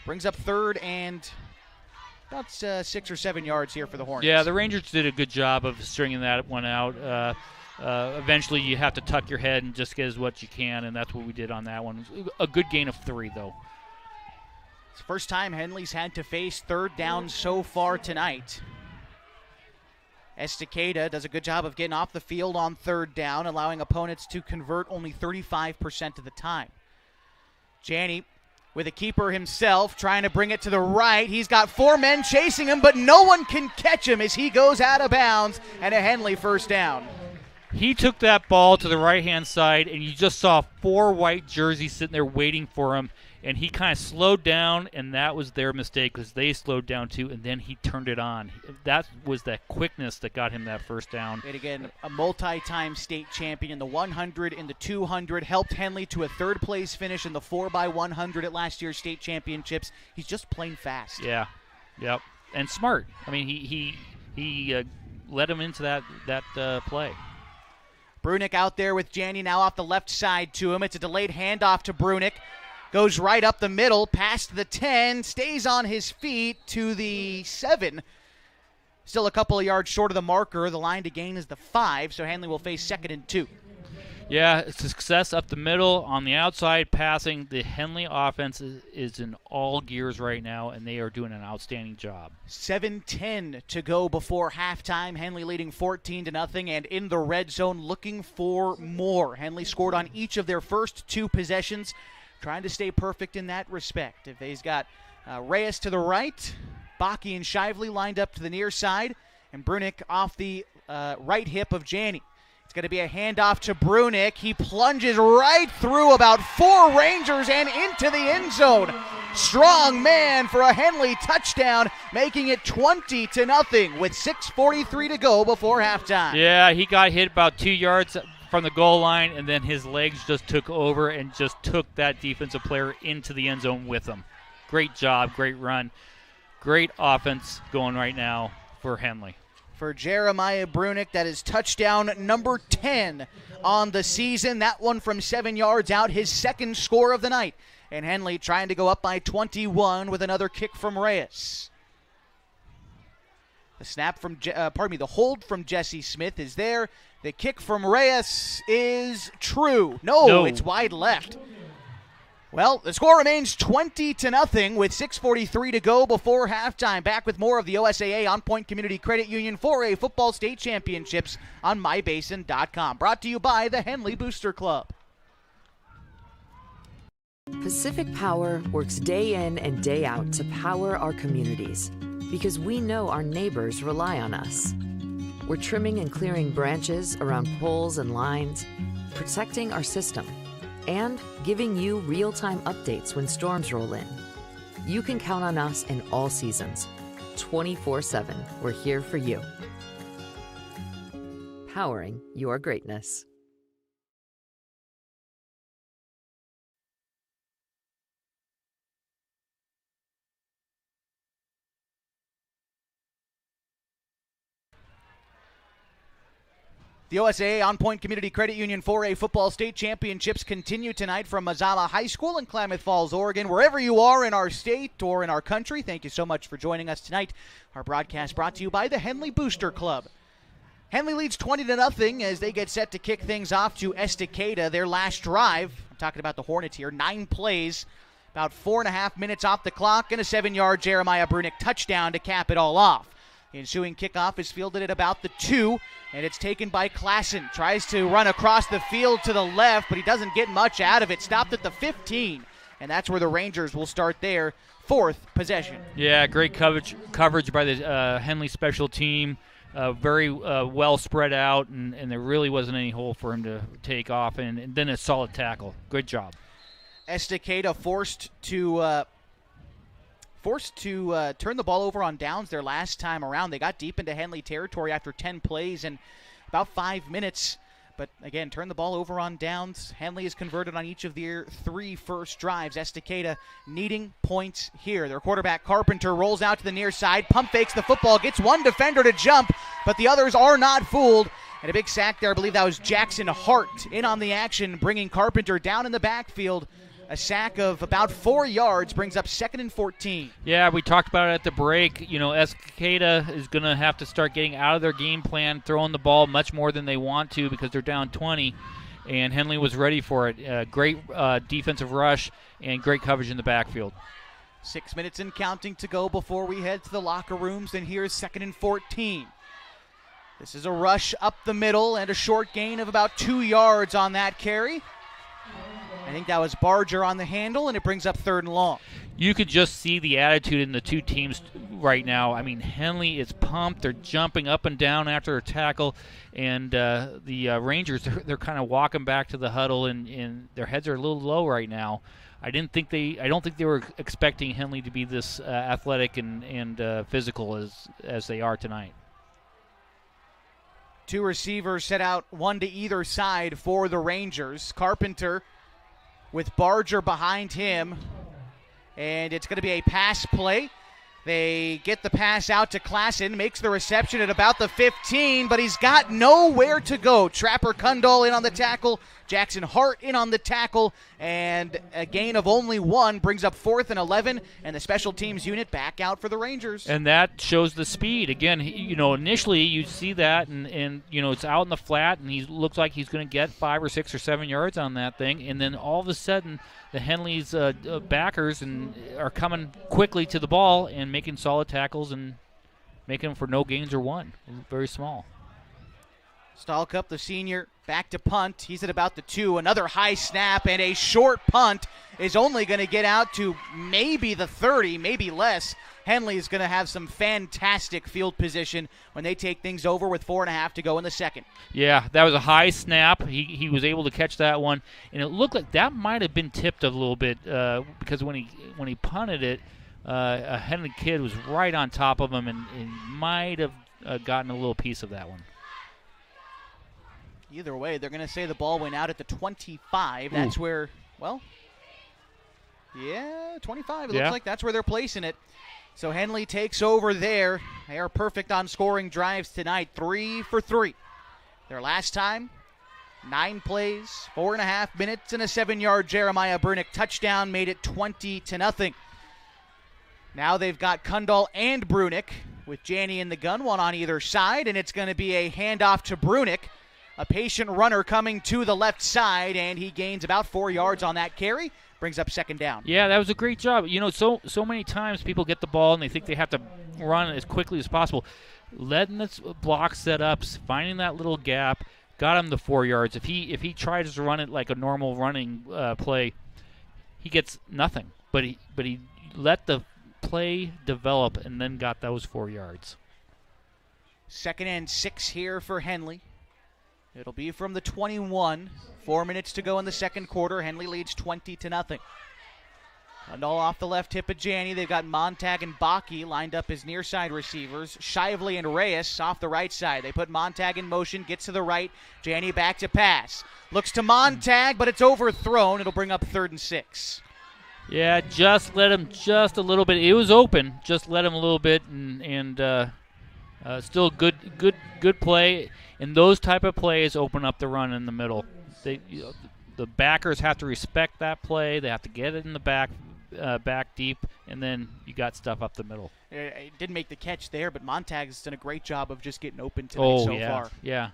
Brings up third and about 6 or 7 yards here for the Hornets. Yeah, the Rangers did a good job of stringing that one out. Eventually you have to tuck your head and just get as what you can, and that's what we did on that one. A good gain of 3, though. It's the first time Henley's had to face third down so far tonight. Estacada does a good job of getting off the field on third down, allowing opponents to convert only 35% of the time. Janney with a keeper himself, trying to bring it to the right. He's got 4 men chasing him, but no one can catch him as he goes out of bounds, and a Henley first down. He took that ball to the right-hand side, and you just saw 4 white jerseys sitting there waiting for him, and he kind of slowed down, and that was their mistake because they slowed down too, and then he turned it on. That was that quickness that got him that first down. And again, a multi-time state champion in the 100 and the 200, helped Henley to a third-place finish in the 4x100 at last year's state championships. He's just plain fast. Yeah, yep, and smart. I mean, he led him into that play. Brunick out there with Janney now off the left side to him. It's a delayed handoff to Brunick. Goes right up the middle, past the 10, stays on his feet to the 7. Still a couple of yards short of the marker. The line to gain is the 5, so Henley will face 2nd and 2. Yeah, it's a success up the middle. On the outside passing, the Henley offense is in all gears right now, and they are doing an outstanding job. 7:10 to go before halftime. Henley leading 14-0, and in the red zone looking for more. Henley scored on each of their first 2 possessions, trying to stay perfect in that respect. If he's got Reyes to the right, Bakke and Shively lined up to the near side, and Brunick off the right hip of Janney. It's going to be a handoff to Brunick. He plunges right through about 4 Rangers and into the end zone. Strong man for a Henley touchdown, making it 20-0 with 6:43 to go before halftime. Yeah, he got hit about 2 yards from the goal line, and then his legs just took over and just took that defensive player into the end zone with him. Great job, great run. Great offense going right now for Henley. For Jeremiah Brunick, that is touchdown number 10 on the season. That one from 7 yards out, his 2nd score of the night. And Henley trying to go up by 21 with another kick from Reyes. The snap from, the hold from Jesse Smith is there. The kick from Reyes is true. No, it's wide left. Well, the score remains 20-0 with 6:43 to go before halftime. Back with more of the OSAA On Point Community Credit Union 4A Football State Championships on mybasin.com. Brought to you by the Henley Booster Club. Pacific Power works day in and day out to power our communities because we know our neighbors rely on us. We're trimming and clearing branches around poles and lines, protecting our system, and giving you real-time updates when storms roll in. You can count on us in all seasons. 24/7, we're here for you. Powering your greatness. The OSAA On Point Community Credit Union 4A Football State Championships continue tonight from Mazama High School in Klamath Falls, Oregon. Wherever you are in our state or in our country, thank you so much for joining us tonight. Our broadcast brought to you by the Henley Booster Club. Henley leads 20-0 as they get set to kick things off to Estacada, their last drive. I'm talking about the Hornets here. 9 plays, about 4.5 minutes off the clock, and a 7-yard Jeremiah Brunick touchdown to cap it all off. The ensuing kickoff is fielded at about the 2, and it's taken by Klassen. Tries to run across the field to the left, but he doesn't get much out of it. Stopped at the 15, and that's where the Rangers will start their 4th possession. Yeah, great coverage by the Henley special team. Very well spread out, and there really wasn't any hole for him to take off, and then a solid tackle. Good job. Estacada forced to turn the ball over on downs their last time around. They got deep into Henley territory after 10 plays and about 5 minutes, but again, turn the ball over on downs. Henley has converted on each of their 3 first drives. Estacada needing points here. Their quarterback, Carpenter, rolls out to the near side, pump fakes the football, gets one defender to jump, but the others are not fooled. And a big sack there. I believe that was Jackson Hart in on the action, bringing Carpenter down in the backfield. A sack of about 4 yards brings up 2nd and 14. Yeah, we talked about it at the break. You know, Estacada is going to have to start getting out of their game plan, throwing the ball much more than they want to because they're down 20, and Henley was ready for it. Great defensive rush and great coverage in the backfield. 6 minutes and counting to go before we head to the locker rooms, and here's 2nd and 14. This is a rush up the middle and a short gain of about 2 yards on that carry. I think that was Barger on the handle, and it brings up 3rd and long. You could just see the attitude in the two teams right now. I mean, Henley is pumped. They're jumping up and down after a tackle, and the Rangers, they're kind of walking back to the huddle, and their heads are a little low right now. I don't think they were expecting Henley to be this athletic and physical as they are tonight. 2 receivers set out, 1 to either side for the Rangers. Carpenter with Barger behind him, and it's going to be a pass play. They get the pass out to Klassen, makes the reception at about the 15, but he's got nowhere to go. Trapper Kundal in on the tackle, Jackson Hart in on the tackle, and a gain of only 1 brings up 4th and 11, and the special teams unit back out for the Rangers. And that shows the speed. Again, initially you see that, and it's out in the flat, and he looks like he's going to get 5 or 6 or 7 yards on that thing, and then all of a sudden the Henley's backers are coming quickly to the ball and making solid tackles and making them for no gains or 1. Very small. Stahlcup, the senior, back to punt. He's at about the 2. Another high snap, and a short punt is only going to get out to maybe the 30, maybe less. Henley is going to have some fantastic field position when they take things over with 4.5 to go in the second. Yeah, that was a high snap. He was able to catch that one, and it looked like that might have been tipped a little bit because when he punted it, a Henley kid was right on top of him and might have gotten a little piece of that one. Either way, they're going to say the ball went out at the 25. That's where, 25. It looks like that's where they're placing it. So Henley takes over there. They are perfect on scoring drives tonight, 3 for 3. Their last time, 9 plays, 4.5 minutes, and a 7-yard Jeremiah Brunick touchdown made it 20-0. Now they've got Kundal and Brunick with Janney in the gun, one on either side, and it's going to be a handoff to Brunick. A patient runner coming to the left side, and he gains about 4 yards on that carry. Brings up 2nd down. Yeah, that was a great job. So many times people get the ball and they think they have to run as quickly as possible. Letting the block set up, finding that little gap, got him the 4 yards. If he tries to run it like a normal running play, he gets nothing. But he let the play develop and then got those 4 yards. 2nd and 6 here for Henley. It'll be from the 21. 4 minutes to go in the second quarter. Henley leads 20-0. Kundal off the left hip of Janney. They've got Montag and Baki lined up as near side receivers. Shively and Reyes off the right side. They put Montag in motion, gets to the right. Janney back to pass. Looks to Montag, but it's overthrown. It'll bring up 3rd and 6. Yeah, just let him just a little bit. It was open. Just let him a little bit, and still good play. And those type of plays open up the run in the middle. The backers have to respect that play. They have to get it in the back deep, and then you got stuff up the middle. It didn't make the catch there, but Montag's done a great job of just getting open tonight so far. Yeah.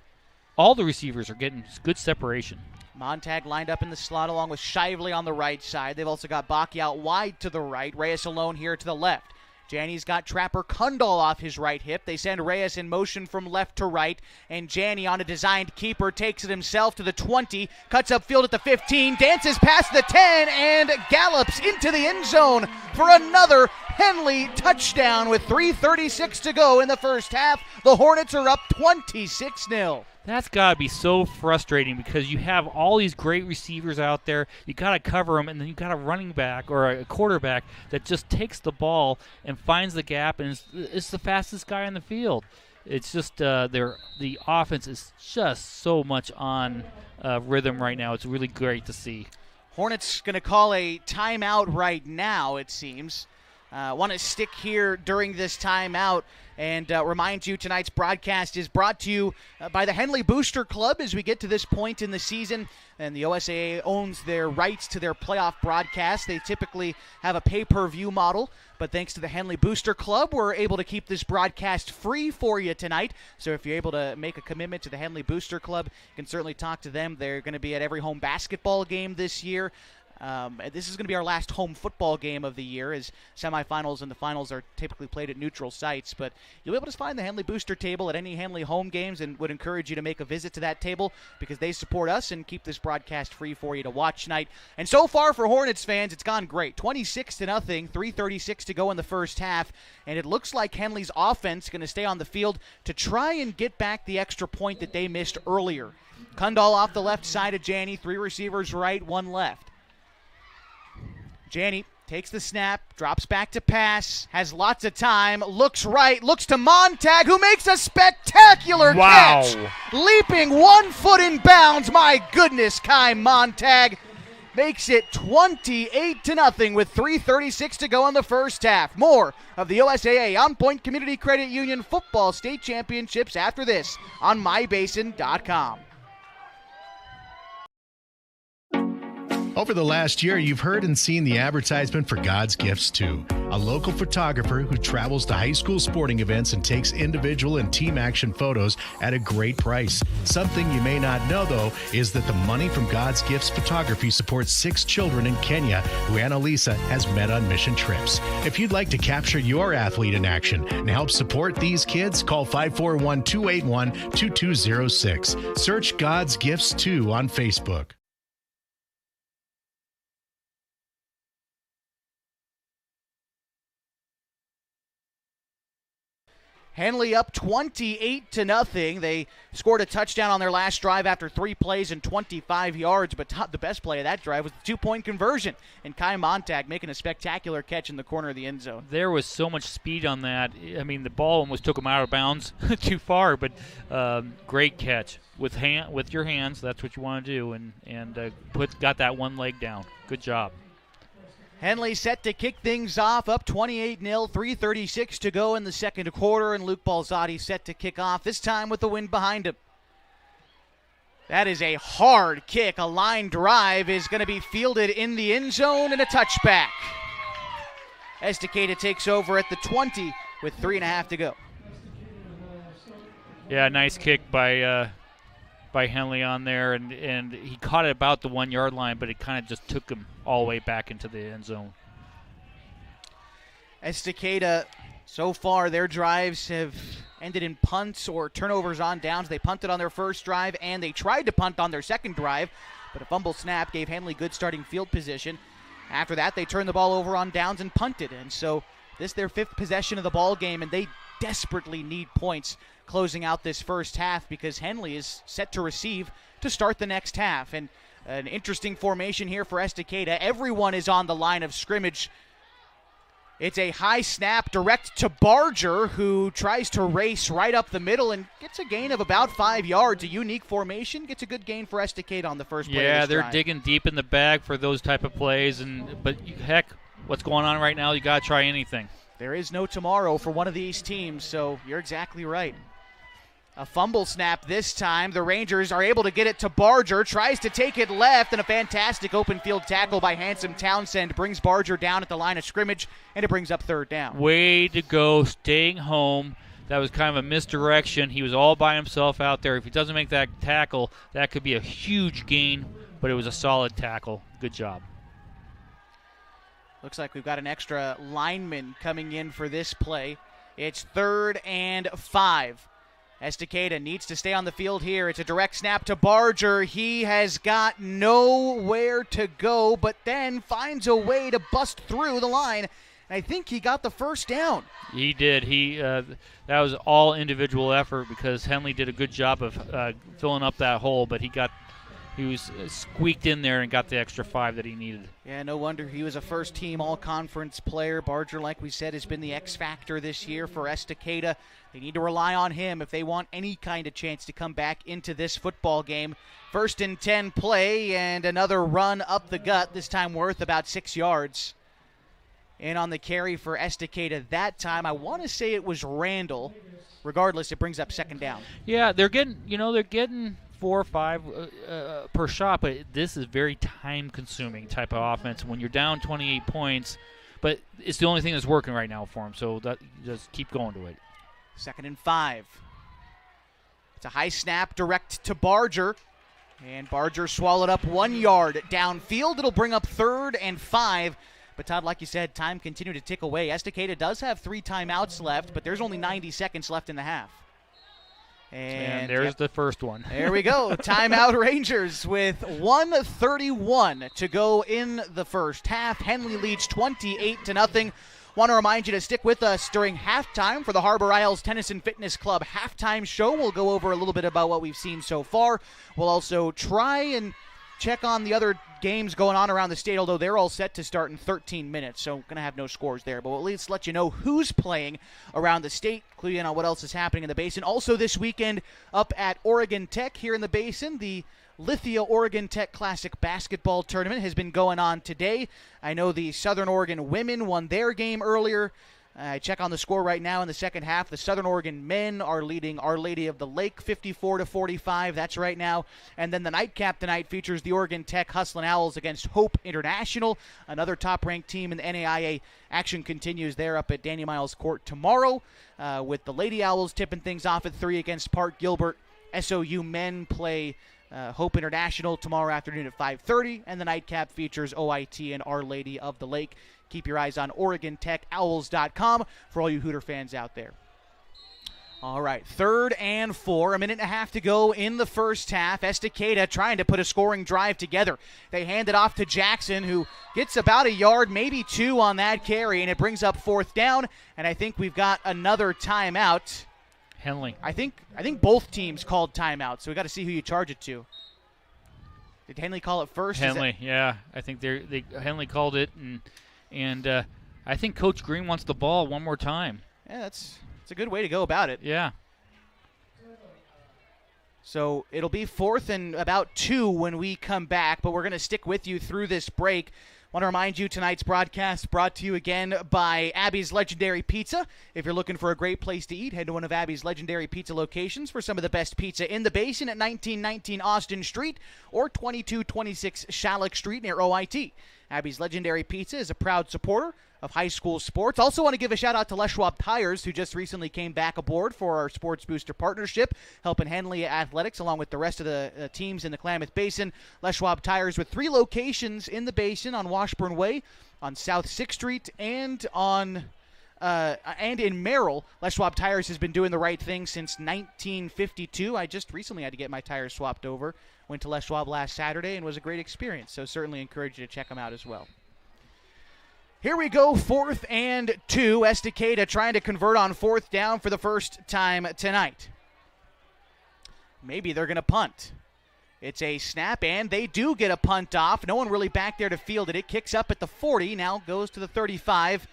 All the receivers are getting good separation. Montag lined up in the slot along with Shively on the right side. They've also got Baki out wide to the right. Reyes alone here to the left. Janney's got Trapper Kundal off his right hip. They send Reyes in motion from left to right, and Janney on a designed keeper takes it himself to the 20, cuts upfield at the 15, dances past the 10, and gallops into the end zone for another Henley touchdown with 3:36 to go in the first half. The Hornets are up 26-0. That's got to be so frustrating because you have all these great receivers out there. You got to cover them, and then you got a running back or a quarterback that just takes the ball and finds the gap and is the fastest guy on the field. it's just the offense is just so much on rhythm right now. It's really great to see. Hornets going to call a timeout right now, it seems. Want to stick here during this timeout and remind you tonight's broadcast is brought to you by the Henley Booster Club as we get to this point in the season. And the OSAA owns their rights to their playoff broadcast. They typically have a pay-per-view model, but thanks to the Henley Booster Club, we're able to keep this broadcast free for you tonight. So if you're able to make a commitment to the Henley Booster Club, you can certainly talk to them. They're going to be at every home basketball game this year. This is going to be our last home football game of the year, as semifinals and the finals are typically played at neutral sites. But you'll be able to find the Henley Booster table at any Henley home games, and would encourage you to make a visit to that table because they support us and keep this broadcast free for you to watch tonight. And so far for Hornets fans, it's gone great. 26-0, 3:36 to go in the first half, and it looks like Henley's offense is going to stay on the field to try and get back the extra point that they missed earlier. Kundal off the left side of Janney, 3 receivers right, 1 left. Janney takes the snap, drops back to pass, has lots of time, looks right, looks to Montag, who makes a spectacular catch. Leaping 1 foot in bounds. My goodness, Kai Montag makes it 28-0 with 3:36 to go in the first half. More of the OSAA On Point Community Credit Union Football State Championships after this on mybasin.com. Over the last year, you've heard and seen the advertisement for God's Gifts 2, a local photographer who travels to high school sporting events and takes individual and team action photos at a great price. Something you may not know, though, is that the money from God's Gifts Photography supports 6 children in Kenya who Annalisa has met on mission trips. If you'd like to capture your athlete in action and help support these kids, call 541-281-2206. Search God's Gifts 2 on Facebook. Henley up 28-0. They scored a touchdown on their last drive after 3 plays and 25 yards, but the best play of that drive was the 2-point conversion, and Kai Montag making a spectacular catch in the corner of the end zone. There was so much speed on that. I mean, the ball almost took him out of bounds too far, but great catch. With your hands, that's what you want to do, and got that one leg down. Good job. Henley set to kick things off, up 28-0, 3:36 to go in the second quarter, and Luke Balzotti set to kick off, this time with the wind behind him. That is a hard kick. A line drive is going to be fielded in the end zone and a touchback. Estacada takes over at the 20 with 3.5 to go. Yeah, nice kick by Henley on there, and he caught it about the 1 yard line, but it kind of just took him all the way back into the end zone. Estacada, so far their drives have ended in punts or turnovers on downs. They punted on their first drive, and they tried to punt on their second drive, but a fumble snap gave Henley good starting field position. After that, they turned the ball over on downs and punted, and so this their 5th possession of the ball game, and they desperately need points closing out this first half because Henley is set to receive to start the next half. And an interesting formation here for Estacada. Everyone is on the line of scrimmage. It's a high snap direct to Barger, who tries to race right up the middle and gets a gain of about 5 yards. A unique formation, gets a good gain for Estacada on the first play. Yeah, of this they're drive. digging deep in the bag for those type of plays, but heck, what's going on right now, you got to try anything. There is no tomorrow for one of these teams, so you're exactly right. A fumble snap this time. The Rangers are able to get it to Barger. Tries to take it left, and a fantastic open field tackle by Handsome Townsend brings Barger down at the line of scrimmage, and it brings up 3rd down. Way to go, staying home. That was kind of a misdirection. He was all by himself out there. If he doesn't make that tackle, that could be a huge gain, but it was a solid tackle. Good job. Looks like we've got an extra lineman coming in for this play. It's 3rd and 5. Estacada needs to stay on the field here. It's a direct snap to Barger. He has got nowhere to go, but then finds a way to bust through the line. And I think he got the first down. He did. That was all individual effort because Henley did a good job of filling up that hole, but he got he was squeaked in there and got the extra 5 that he needed. Yeah, no wonder he was a first-team all-conference player. Barger, like we said, has been the X factor this year for Estacada. They need to rely on him if they want any kind of chance to come back into this football game. 1st and 10 play, and another run up the gut, this time worth about 6 yards. And on the carry for Estacada that time, I want to say it was Randall. Regardless, it brings up 2nd down. Yeah, they're getting 4 or 5 per shot, but this is very time-consuming type of offense when you're down 28 points. But it's the only thing that's working right now for them, so just keep going to it. 2nd and 5. It's a high snap direct to Barger. And Barger swallowed up 1 yard downfield. It'll bring up 3rd and 5. But, Todd, like you said, time continued to tick away. Estacada does have 3 timeouts left, but there's only 90 seconds left in the half. And there's the first one. There we go. Timeout Rangers with 1:31 to go in the first half. Henley leads 28-0. Want to remind you to stick with us during halftime for the Harbor Isles Tennis and Fitness Club halftime show. We'll go over a little bit about what we've seen so far. We'll also try and check on the other games going on around the state, although they're all set to start in 13 minutes, so going to have no scores there. But we'll at least let you know who's playing around the state, including on what else is happening in the Basin. Also this weekend up at Oregon Tech here in the Basin, the Lithia Oregon Tech Classic Basketball Tournament has been going on today. I know the Southern Oregon women won their game earlier. I check on the score right now in the second half. The Southern Oregon men are leading Our Lady of the Lake 54-45. That's right now. And then the nightcap tonight features the Oregon Tech Hustlin' Owls against Hope International, another top-ranked team in the NAIA. Action continues there up at Danny Miles Court tomorrow with the Lady Owls tipping things off at 3 against Park Gilbert. SOU men play Hope International tomorrow afternoon at 5:30, and the nightcap features OIT and Our Lady of the Lake. Keep your eyes on OregonTechOwls.com for all you Hooter fans out there. All right, 3rd and 4, a minute and a half to go in the first half. Estacada trying to put a scoring drive together. They hand it off to Jackson, who gets about a yard, maybe 2 on that carry, and it brings up 4th down, and I think we've got another timeout. Henley. I think both teams called timeout, so we got to see who you charge it to. Did Henley call it first? Henley, yeah. I think Henley called it, and I think Coach Green wants the ball one more time. Yeah, that's a good way to go about it. Yeah. So it'll be 4th and about 2 when we come back, but we're going to stick with you through this break. Want to remind you tonight's broadcast brought to you again by Abby's Legendary Pizza. If you're looking for a great place to eat, head to one of Abby's Legendary Pizza locations for some of the best pizza in the Basin at 1919 Austin Street or 2226 Shalleck Street near OIT. Abby's Legendary Pizza is a proud supporter of high school sports. Also want to give a shout out to Les Schwab Tires, who just recently came back aboard for our Sports Booster partnership, helping Henley Athletics along with the rest of the teams in the Klamath Basin. Les Schwab Tires with 3 locations in the Basin on Washburn Way, on South 6th Street, and in Merrill. Les Schwab Tires has been doing the right thing since 1952. I just recently had to get my tires swapped over. Went to Les Schwab last Saturday and was a great experience, so certainly encourage you to check them out as well. Here we go, 4th and 2. Estacada trying to convert on 4th down for the first time tonight. Maybe they're going to punt. It's a snap, and they do get a punt off. No one really back there to field it. It kicks up at the 40, now goes to the 35.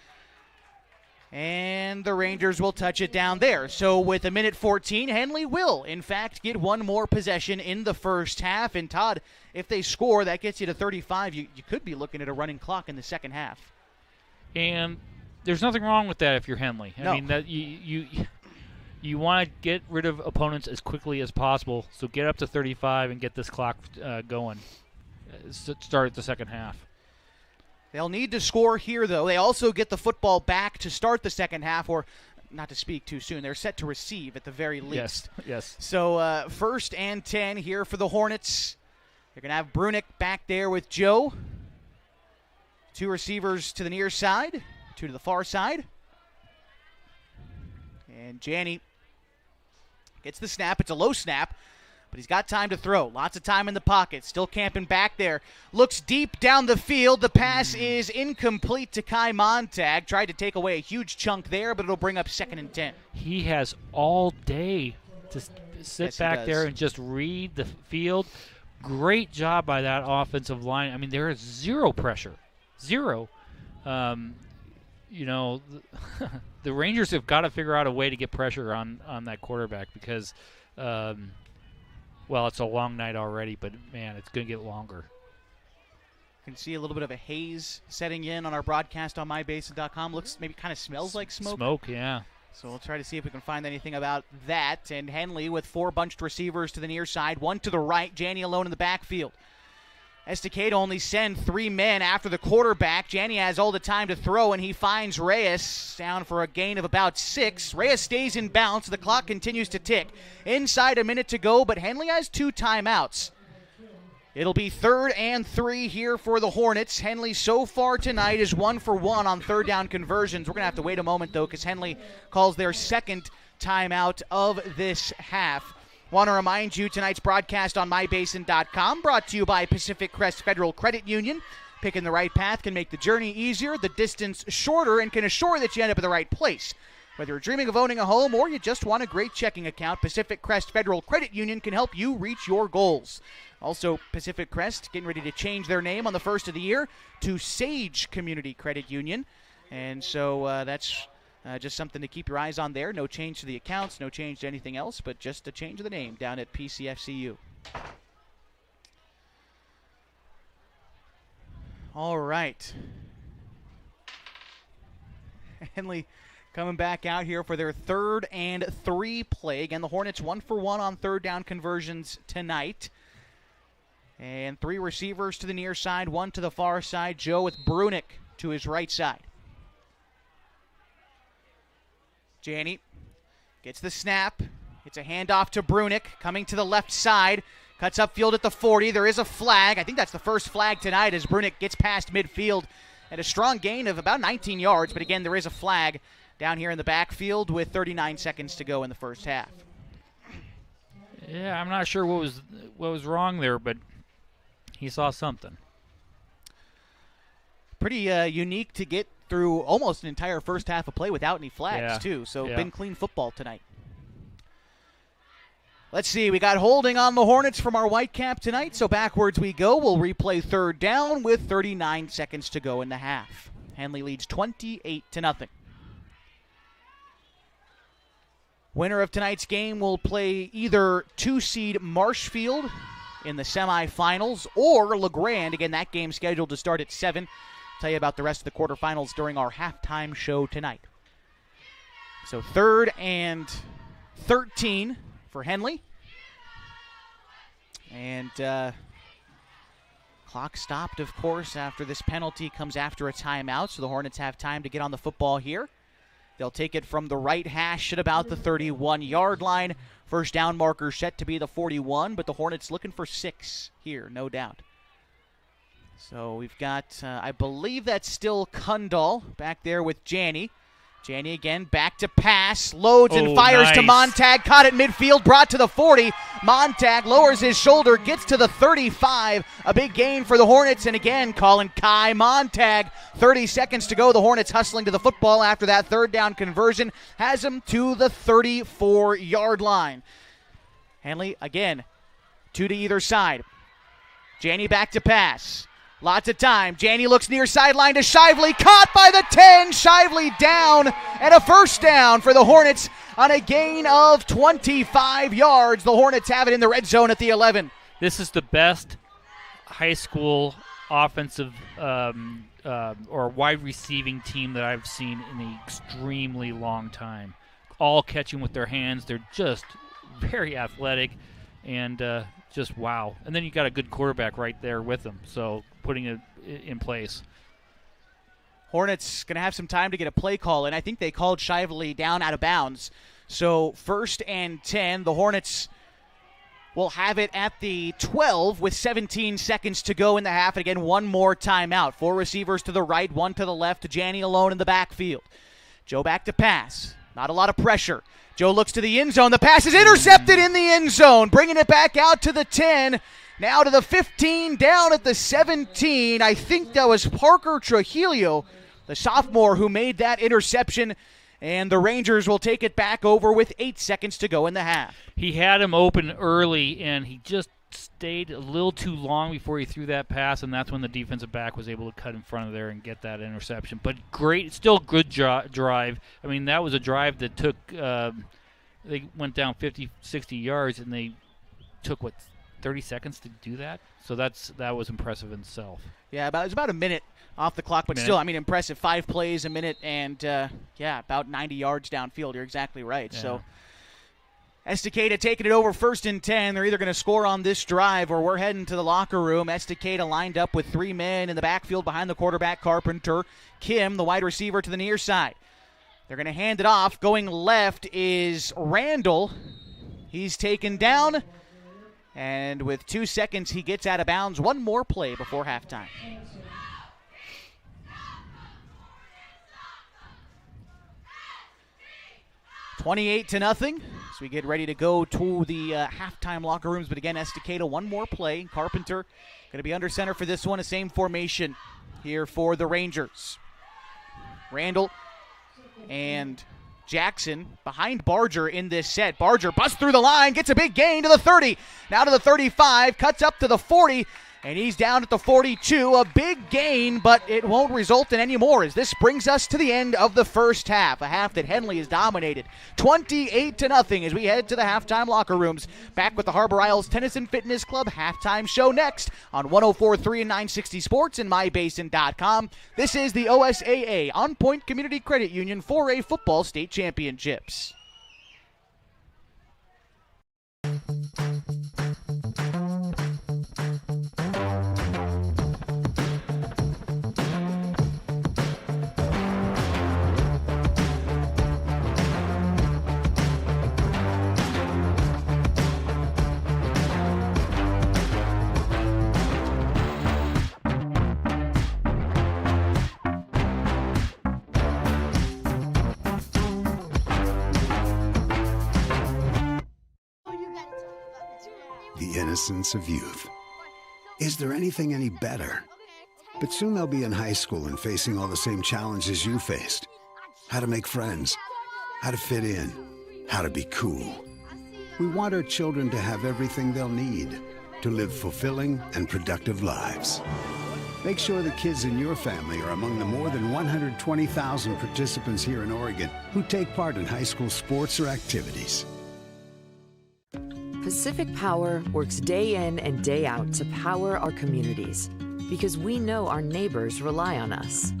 And the Rangers will touch it down there. So with a minute 14, Henley will, in fact, get one more possession in the first half. And Todd, if they score, that gets you to 35. You could be looking at a running clock in the second half. And there's nothing wrong with that if you're Henley. No. I mean, that you want to get rid of opponents as quickly as possible. So get up to 35 and get this clock going. Start at the second half. They'll need to score here, though. They also get the football back to start the second half, or not to speak too soon. They're set to receive at the very least. Yes. So 1st and 10 here for the Hornets. They're going to have Brunick back there with Joe. 2 receivers to the near side, 2 to the far side. And Janney gets the snap. It's a low snap, but he's got time to throw. Lots of time in the pocket. Still camping back there. Looks deep down the field. The pass is incomplete to Kai Montag. Tried to take away a huge chunk there, but it'll bring up 2nd and 10. He has all day to sit back there and just read the field. Great job by that offensive line. I mean, there is zero pressure. Zero. The Rangers have got to figure out a way to get pressure on that quarterback because, it's a long night already, but, man, it's going to get longer. You can see a little bit of a haze setting in on our broadcast on mybasin.com. Looks, maybe kind of smells like smoke. Smoke, yeah. So we'll try to see if we can find anything about that. And Henley with 4 bunched receivers to the near side, 1 to the right. Janney alone in the backfield. Estacada only send 3 men after the quarterback. Janney has all the time to throw, and he finds Reyes down for a gain of about 6. Reyes stays in bounds. The clock continues to tick. Inside a minute to go, but Henley has 2 timeouts. It'll be 3rd and 3 here for the Hornets. Henley so far tonight is 1 for 1 on third down conversions. We're going to have to wait a moment, though, because Henley calls their 2nd timeout of this half. Want to remind you, tonight's broadcast on mybasin.com brought to you by Pacific Crest Federal Credit Union. Picking the right path can make the journey easier, the distance shorter, and can assure that you end up in the right place. Whether you're dreaming of owning a home or you just want a great checking account, Pacific Crest Federal Credit Union can help you reach your goals. Also, Pacific Crest getting ready to change their name on the 1st of the year to Sage Community Credit Union. And so that's just something to keep your eyes on there. No change to the accounts, no change to anything else, but just a change of the name down at PCFCU. All right. Henley coming back out here for their 3rd and 3 play. Again, the Hornets 1 for 1 on third down conversions tonight. And 3 receivers to the near side, 1 to the far side. Joe with Brunick to his right side. Janney gets the snap. It's a handoff to Brunick, coming to the left side. Cuts upfield at the 40. There is a flag. I think that's the first flag tonight as Brunick gets past midfield at a strong gain of about 19 yards. But again, there is a flag down here in the backfield with 39 seconds to go in the first half. Yeah, I'm not sure what was wrong there, but he saw something. Pretty unique to get through almost an entire first half of play without any flags, too. So been clean football tonight. Let's see. We got holding on the Hornets from our Whitecap tonight. So backwards we go. We'll replay 3rd down with 39 seconds to go in the half. Henley leads 28-0. Winner of tonight's game will play either 2-seed Marshfield in the semifinals or LeGrand. Again, that game scheduled to start at 7. Tell you about the rest of the quarterfinals during our halftime show tonight. So 3rd and 13 for Henley. And clock stopped, of course, after this penalty comes after a timeout. So the Hornets have time to get on the football here. They'll take it from the right hash at about the 31-yard line. First down marker set to be the 41, but the Hornets looking for 6 here, no doubt. So we've got, I believe that's still Kundal back there with Janney. Janney again back to pass, loads and fires to Montag. Caught at midfield, brought to the 40. Montag lowers his shoulder, gets to the 35. A big gain for the Hornets, and again calling Kai Montag. 30 seconds to go. The Hornets hustling to the football after that 3rd down conversion. Has him to the 34-yard line. Henley again, 2 to either side. Janney back to pass. Lots of time. Janney looks near sideline to Shively. Caught by the 10. Shively down. And a first down for the Hornets on a gain of 25 yards. The Hornets have it in the red zone at the 11. This is the best high school offensive or wide receiving team that I've seen in an extremely long time. All catching with their hands. They're just very athletic and just wow. And then you got a good quarterback right there with them. So putting it in place. Hornets going to have some time to get a play call, and I think they called Shively down out of bounds. So 1st and 10, the Hornets will have it at the 12 with 17 seconds to go in the half. And again, one more timeout. 4 receivers to the right, 1 to the left. Janney alone in the backfield. Joe back to pass. Not a lot of pressure. Joe looks to the end zone. The pass is intercepted in the end zone. Bringing it back out to the 10. Now to the 15, down at the 17. I think that was Parker Trujillo, the sophomore, who made that interception. And the Rangers will take it back over with 8 seconds to go in the half. He had him open early, and he just stayed a little too long before he threw that pass, and that's when the defensive back was able to cut in front of there and get that interception. But great, still good drive. I mean, that was a drive that took they went down 50, 60 yards, and they took, 30 seconds to do that? So that was impressive in itself. Yeah, it was about a minute off the clock, but still, I mean, impressive. 5 plays a minute and, about 90 yards downfield. You're exactly right. Yeah. So Estacada taking it over 1st and 10. They're either going to score on this drive or we're heading to the locker room. Estacada lined up with 3 men in the backfield behind the quarterback, Carpenter. Kim, the wide receiver, to the near side. They're going to hand it off. Going left is Randall. He's taken down. And with 2 seconds, he gets out of bounds. One more play before halftime. $28-0 as we get ready to go to the halftime locker rooms. But again, Estacada, one more play. Carpenter going to be under center for this one. The same formation here for the Rangers. Randall and Jackson behind Barger in this set. Barger busts through the line, gets a big gain to the 30. Now to the 35, cuts up to the 40, and he's down at the 42. A big gain, but it won't result in any more as this brings us to the end of the first half. A half that Henley has dominated. 28-0 as we head to the halftime locker rooms. Back with the Harbor Isles Tennis and Fitness Club halftime show next on 104.3 and 960 Sports and MyBasin.com. This is the OSAA On Point Community Credit Union 4A Football State Championships. The innocence of youth. Is there anything any better? But soon they'll be in high school and facing all the same challenges you faced. How to make friends, how to fit in, how to be cool. We want our children to have everything they'll need to live fulfilling and productive lives. Make sure the kids in your family are among the more than 120,000 participants here in Oregon who take part in high school sports or activities. Pacific Power works day in and day out to power our communities because we know our neighbors rely on us.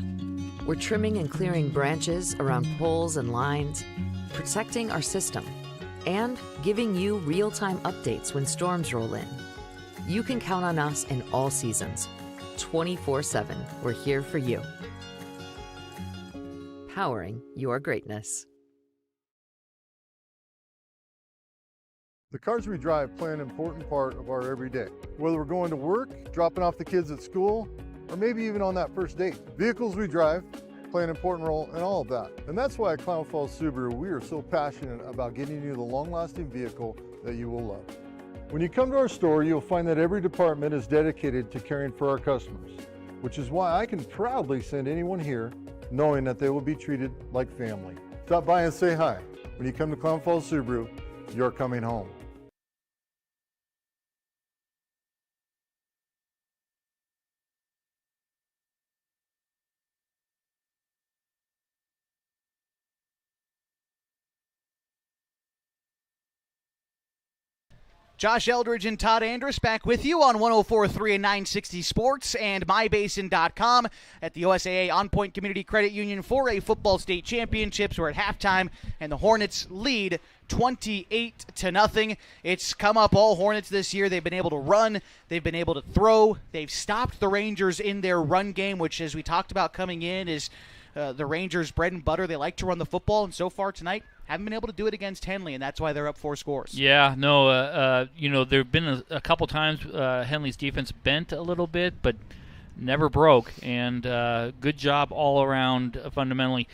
We're trimming and clearing branches around poles and lines, protecting our system, and giving you real-time updates when storms roll in. You can count on us in all seasons. 24/7, we're here for you. Powering your greatness. The cars we drive play an important part of our everyday. Whether we're going to work, dropping off the kids at school, or maybe even on that first date. Vehicles we drive play an important role in all of that. And that's why at Klamath Falls Subaru, we are so passionate about getting you the long-lasting vehicle that you will love. When you come to our store, you'll find that every department is dedicated to caring for our customers, which is why I can proudly send anyone here knowing that they will be treated like family. Stop by and say hi. When you come to Klamath Falls Subaru, you're coming home. Josh Eldridge and Todd Andrus back with you on 104.3 and 960 Sports and MyBasin.com at the OSAA On Point Community Credit Union 4A Football State Championships. We're at halftime, and the Hornets lead 28-0. It's come up all Hornets this year. They've been able to run. They've been able to throw. They've stopped the Rangers in their run game, which, as we talked about coming in, is the Rangers' bread and butter. They like to run the football, and so far tonight, haven't been able to do it against Henley, and that's why they're up 4 scores. Yeah, no, there have been a couple times Henley's defense bent a little bit, but never broke, and good job all around fundamentally.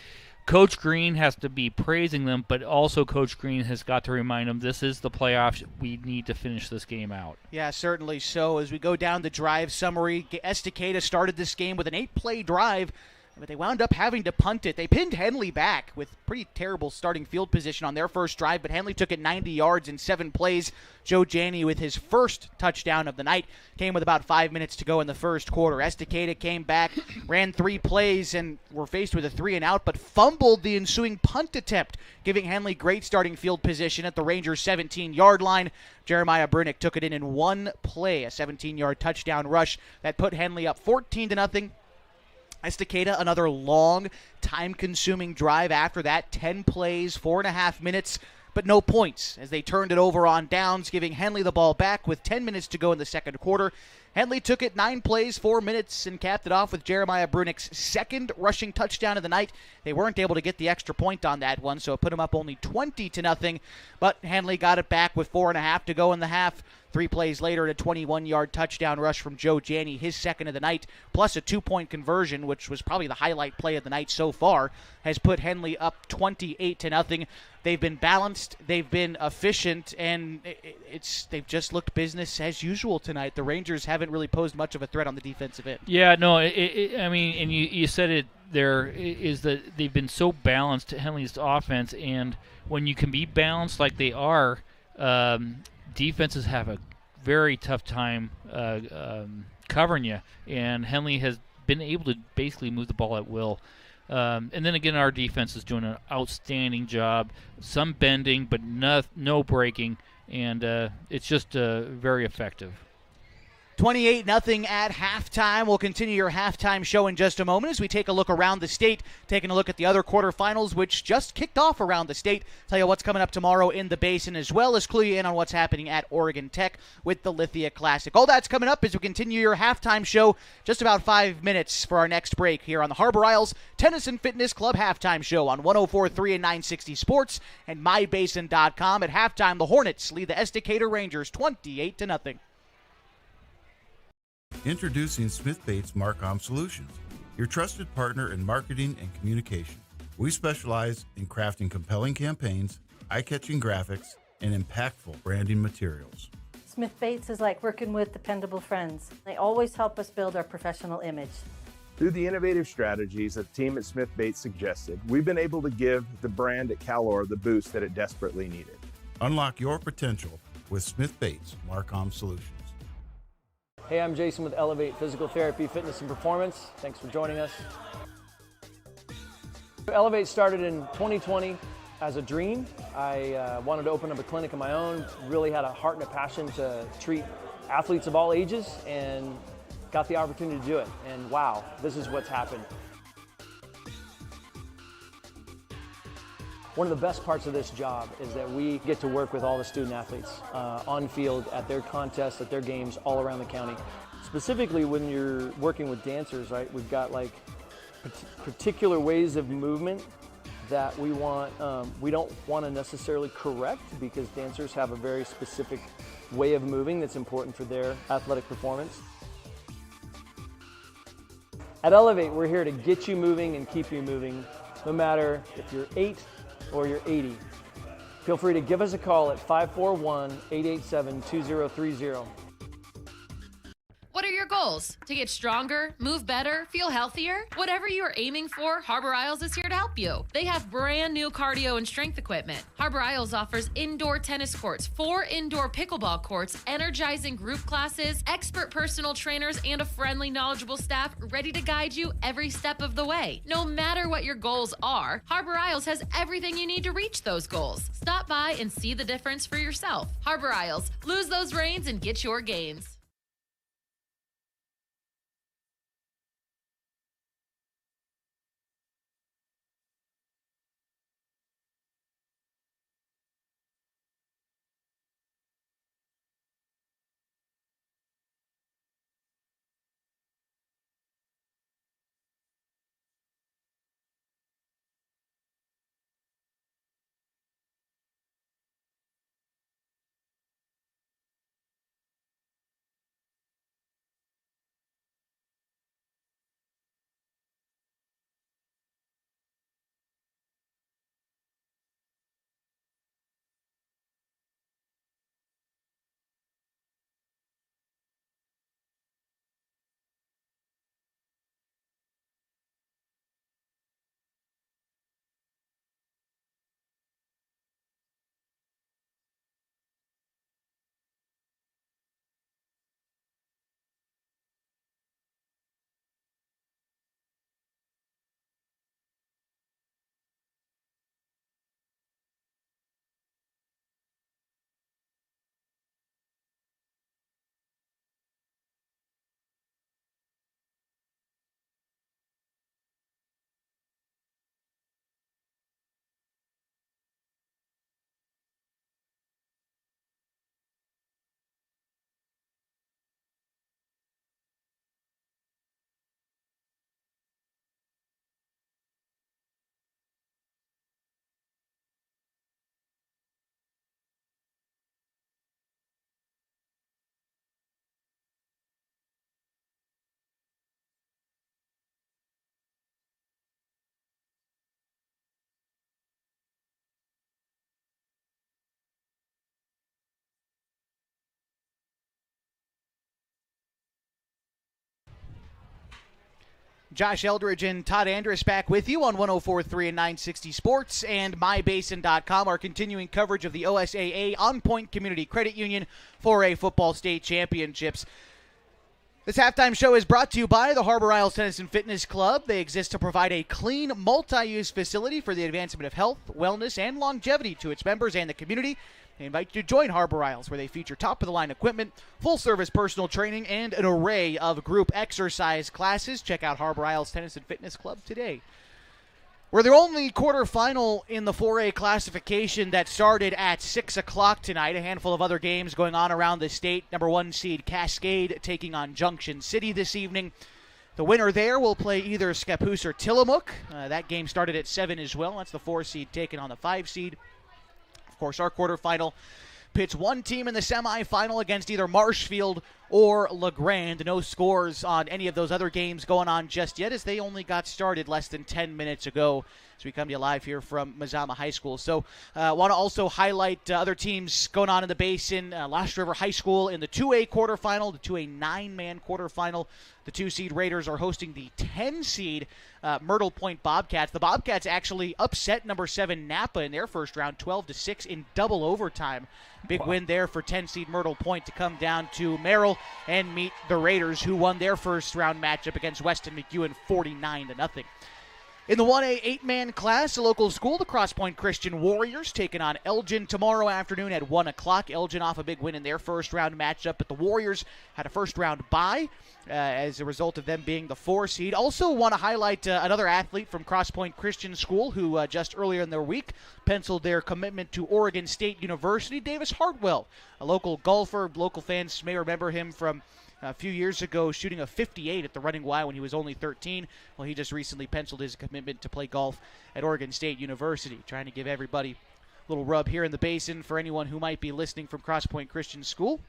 Coach Green has to be praising them, but also Coach Green has got to remind them this is the playoffs. We need to finish this game out. Yeah, certainly so. As we go down the drive summary, Estacada started this game with an 8-play drive but they wound up having to punt it. They pinned Henley back with pretty terrible starting field position on their first drive, but Henley took it 90 yards in 7 plays. Joe Janney with his first touchdown of the night came with about 5 minutes to go in the first quarter. Estacada came back, ran 3 plays, and were faced with a 3-and-out, but fumbled the ensuing punt attempt, giving Henley great starting field position at the Rangers' 17-yard line. Jeremiah Brinick took it in 1 play, a 17-yard touchdown rush that put Henley up 14-0. Estacada, another long, time-consuming drive after that. 10 plays, 4.5 minutes, but no points as they turned it over on downs, giving Henley the ball back with 10 minutes to go in the second quarter. Henley took it 9 plays, 4 minutes, and capped it off with Jeremiah Brunick's second rushing touchdown of the night. They weren't able to get the extra point on that one, so it put them up only 20-0. But Henley got it back with 4.5 to go in the half. 3 plays later, a 21-yard touchdown rush from Joe Janney, his second of the night, plus a 2-point conversion, which was probably the highlight play of the night so far, has put Henley up 28-0. They've been balanced, they've been efficient, and they've just looked business as usual tonight. The Rangers haven't really posed much of a threat on the defensive end. Yeah, no, I mean, and you said it there, is that they've been so balanced, Henley's offense, and when you can be balanced like they are, defenses have a very tough time covering you, and Henley has been able to basically move the ball at will. And then again, our defense is doing an outstanding job. Some bending, but no breaking, and it's just very effective. 28-0 at halftime. We'll continue your halftime show in just a moment as we take a look around the state, taking a look at the other quarterfinals, which just kicked off around the state. Tell you what's coming up tomorrow in the Basin, as well as clue you in on what's happening at Oregon Tech with the Lithia Classic. All that's coming up as we continue your halftime show. Just about 5 minutes for our next break here on the Harbor Isles Tennis and Fitness Club halftime show on 104.3 and 960 Sports and MyBasin.com. At halftime, the Hornets lead the Estacada Rangers 28-0. Introducing Smith Bates Marcom Solutions, your trusted partner in marketing and communication. We specialize in crafting compelling campaigns, eye-catching graphics, and impactful branding materials. Smith Bates is like working with dependable friends. They always help us build our professional image. Through the innovative strategies that the team at Smith Bates suggested, we've been able to give the brand at Calor the boost that it desperately needed. Unlock your potential with Smith Bates Marcom Solutions. Hey, I'm Jason with Elevate Physical Therapy, Fitness and Performance. Thanks for joining us. Elevate started in 2020 as a dream. I wanted to open up a clinic of my own, really had a heart and a passion to treat athletes of all ages, and got the opportunity to do it. And wow, this is what's happened. One of the best parts of this job is that we get to work with all the student athletes on field, at their contests, at their games, all around the county. Specifically, when you're working with dancers, right, we've got like particular ways of movement that we don't want to necessarily correct, because dancers have a very specific way of moving that's important for their athletic performance. At Elevate, we're here to get you moving and keep you moving, no matter if you're 8 or you're 80. Feel free to give us a call at 541-887-2030. What are your goals? To get stronger, move better, feel healthier? Whatever you are aiming for, Harbor Isles is here to help you. They have brand new cardio and strength equipment. Harbor Isles offers indoor tennis courts, 4 indoor pickleball courts, energizing group classes, expert personal trainers, and a friendly, knowledgeable staff ready to guide you every step of the way. No matter what your goals are, Harbor Isles has everything you need to reach those goals. Stop by and see the difference for yourself. Harbor Isles, lose those reins and get your gains. Josh Eldridge and Todd Andrus back with you on 104.3 and 960 Sports and MyBasin.com. Our continuing coverage of the OSAA On Point Community Credit Union 4A Football State Championships. This halftime show is brought to you by the Harbor Isles Tennis and Fitness Club. They exist to provide a clean, multi-use facility for the advancement of health, wellness, and longevity to its members and the community. They invite you to join Harbor Isles, where they feature top-of-the-line equipment, full-service personal training, and an array of group exercise classes. Check out Harbor Isles Tennis and Fitness Club today. We're the only quarterfinal in the 4A classification that started at 6 o'clock tonight. A handful of other games going on around the state. Number 1 seed Cascade taking on Junction City this evening. The winner there will play either Scappoose or Tillamook. That game started at 7 as well. That's the 4 seed taking on the 5 seed. Of course, our quarterfinal pits one team in the semifinal against either Marshfield or LeGrand. No scores on any of those other games going on just yet, as they only got started less than 10 minutes ago as we come to you live here from Mazama High School. So want to also highlight other teams going on in the Basin. Lost River High School in the 2A quarterfinal, the 2A 9-man quarterfinal. The 2-seed Raiders are hosting the 10-seed Myrtle Point Bobcats. The Bobcats actually upset number 7 Napa in their first round, 12-6 in double overtime. Big win there for 10-seed Myrtle Point to come down to Merrill and meet the Raiders, who won their first round matchup against Weston McEwen 49-0. In the 1A 8-man class, the local school, the Cross Point Christian Warriors, taking on Elgin tomorrow afternoon at 1 o'clock. Elgin off a big win in their first-round matchup, but the Warriors had a first-round bye as a result of them being the 4 seed. Also want to highlight another athlete from Cross Point Christian School who just earlier in their week penciled their commitment to Oregon State University, Davis Hartwell, a local golfer. Local fans may remember him from a few years ago shooting a 58 at the Running Y when he was only 13. Well, he just recently penciled his commitment to play golf at Oregon State University, trying to give everybody a little rub here in the Basin for anyone who might be listening from Cross Point Christian School.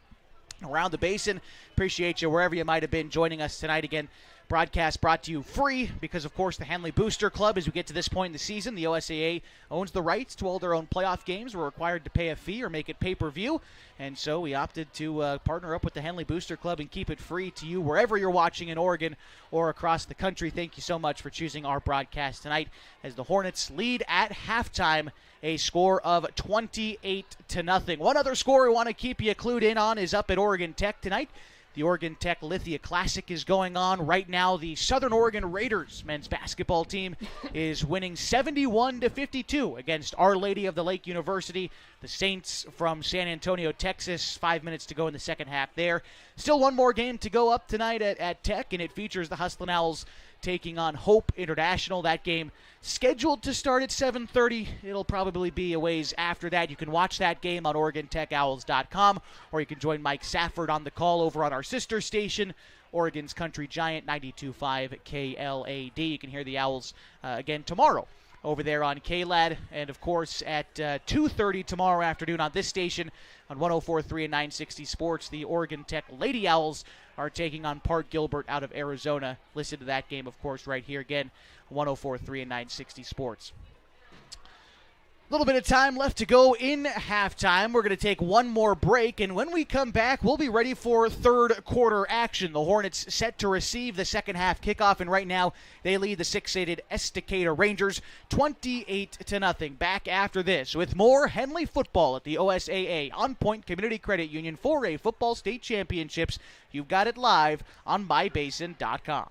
Around the Basin, appreciate you wherever you might have been joining us tonight. Again, broadcast brought to you free because, of course, the Henley Booster Club, as we get to this point in the season, the OSAA owns the rights to all their own playoff games. We're required to pay a fee or make it pay-per-view, and so we opted to partner up with the Henley Booster Club and keep it free to you wherever you're watching in Oregon or across the country. Thank you so much for choosing our broadcast tonight as the Hornets lead at halftime, a score of 28-0. One other score we want to keep you clued in on is up at Oregon Tech tonight. The Oregon Tech Lithia Classic is going on right now. The Southern Oregon Raiders men's basketball team is winning 71-52 against Our Lady of the Lake University. The Saints from San Antonio, Texas, 5 minutes to go in the second half there. Still one more game to go up tonight at Tech, and it features the Hustlin' Owls taking on Hope International. That game scheduled to start at 7:30. It'll probably be a ways after that. You can watch that game on OregonTechOwls.com, or you can join Mike Safford on the call over on our sister station, Oregon's Country Giant 92.5 KLAD. You can hear the Owls again tomorrow over there on KLAD, and of course at 2:30 tomorrow afternoon on this station on 104.3 and 960 Sports, the Oregon Tech Lady Owls are taking on Park Gilbert out of Arizona. Listen to that game, of course, right here again, 104.3 and 960 Sports. A little bit of time left to go in halftime. We're going to take one more break, and when we come back, we'll be ready for third quarter action. The Hornets set to receive the second half kickoff, and right now they lead the 6-seeded Estacada Rangers 28-0. Back after this with more Henley football at the OSAA On Point Community Credit Union 4A Football State Championships. You've got it live on MyBasin.com.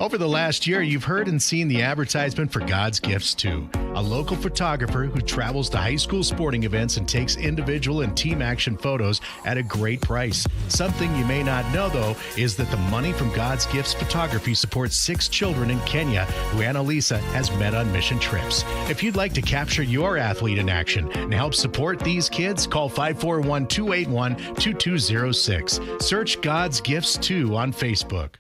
Over the last year, you've heard and seen the advertisement for God's Gifts 2, a local photographer who travels to high school sporting events and takes individual and team action photos at a great price. Something you may not know, though, is that the money from God's Gifts Photography supports 6 children in Kenya who Annalisa has met on mission trips. If you'd like to capture your athlete in action and help support these kids, call 541-281-2206. Search God's Gifts 2 on Facebook.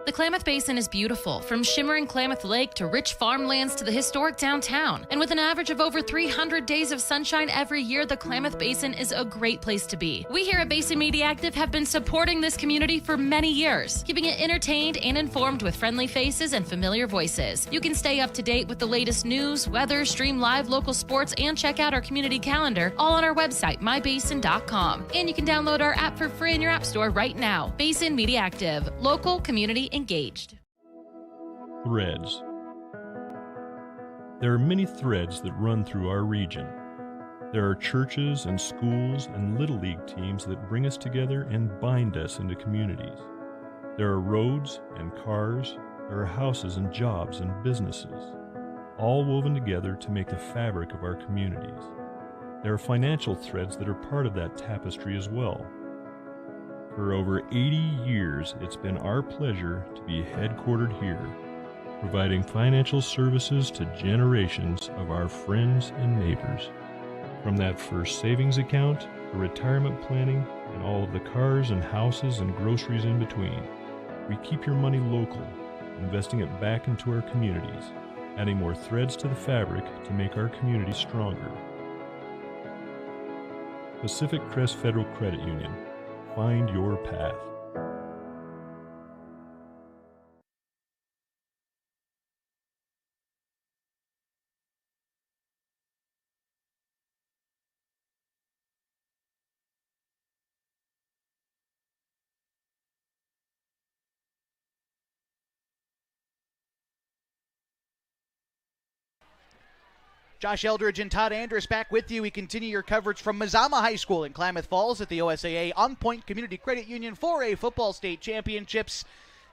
The Klamath Basin is beautiful, from shimmering Klamath Lake to rich farmlands to the historic downtown. And with an average of over 300 days of sunshine every year, the Klamath Basin is a great place to be. We here at Basin Media Active have been supporting this community for many years, keeping it entertained and informed with friendly faces and familiar voices. You can stay up to date with the latest news, weather, stream live local sports, and check out our community calendar, all on our website, mybasin.com. And you can download our app for free in your app store right now. Basin Media Active, local, community engaged. Threads. There are many threads that run through our region. There are churches and schools and Little League teams that bring us together and bind us into communities. There are roads and cars, there are houses and jobs and businesses, all woven together to make the fabric of our communities. There are financial threads that are part of that tapestry as well. For over 80 years, it's been our pleasure to be headquartered here, providing financial services to generations of our friends and neighbors. From that first savings account, to retirement planning, and all of the cars and houses and groceries in between, we keep your money local, investing it back into our communities, adding more threads to the fabric to make our communities stronger. Pacific Crest Federal Credit Union. Find your path. Josh Eldridge and Todd Andrus back with you. We continue your coverage from Mazama High School in Klamath Falls at the OSAA On Point Community Credit Union 4A Football State Championships.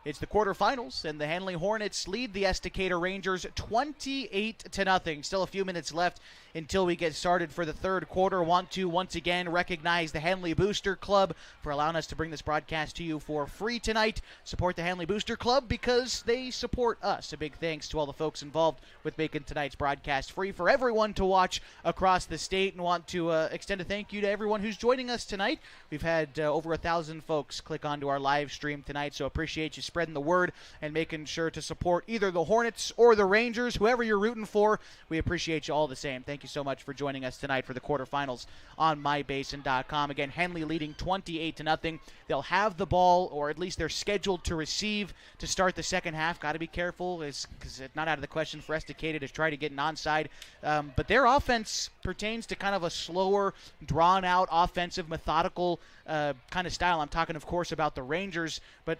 It's the quarterfinals, and the Henley Hornets lead the Estacada Rangers 28-0. Still a few minutes left until we get started for the third quarter. Want to once again recognize the Henley Booster Club for allowing us to bring this broadcast to you for free tonight. Support the Henley Booster Club because they support us. A big thanks to all the folks involved with making tonight's broadcast free for everyone to watch across the state, and want to extend a thank you to everyone who's joining us tonight. We've had over 1,000 folks click onto our live stream tonight, so appreciate you spreading the word and making sure to support either the Hornets or the Rangers, whoever you're rooting for. We appreciate you all the same. Thank you so much for joining us tonight for the quarterfinals on mybasin.com. Again, Henley leading 28-0. They'll have the ball, or at least they're scheduled to receive to start the second half. Got to be careful, because it's not out of the question for Estacada to try to get an onside. But their offense pertains to kind of a slower, drawn-out, offensive, methodical kind of style. I'm talking, of course, about the Rangers, but,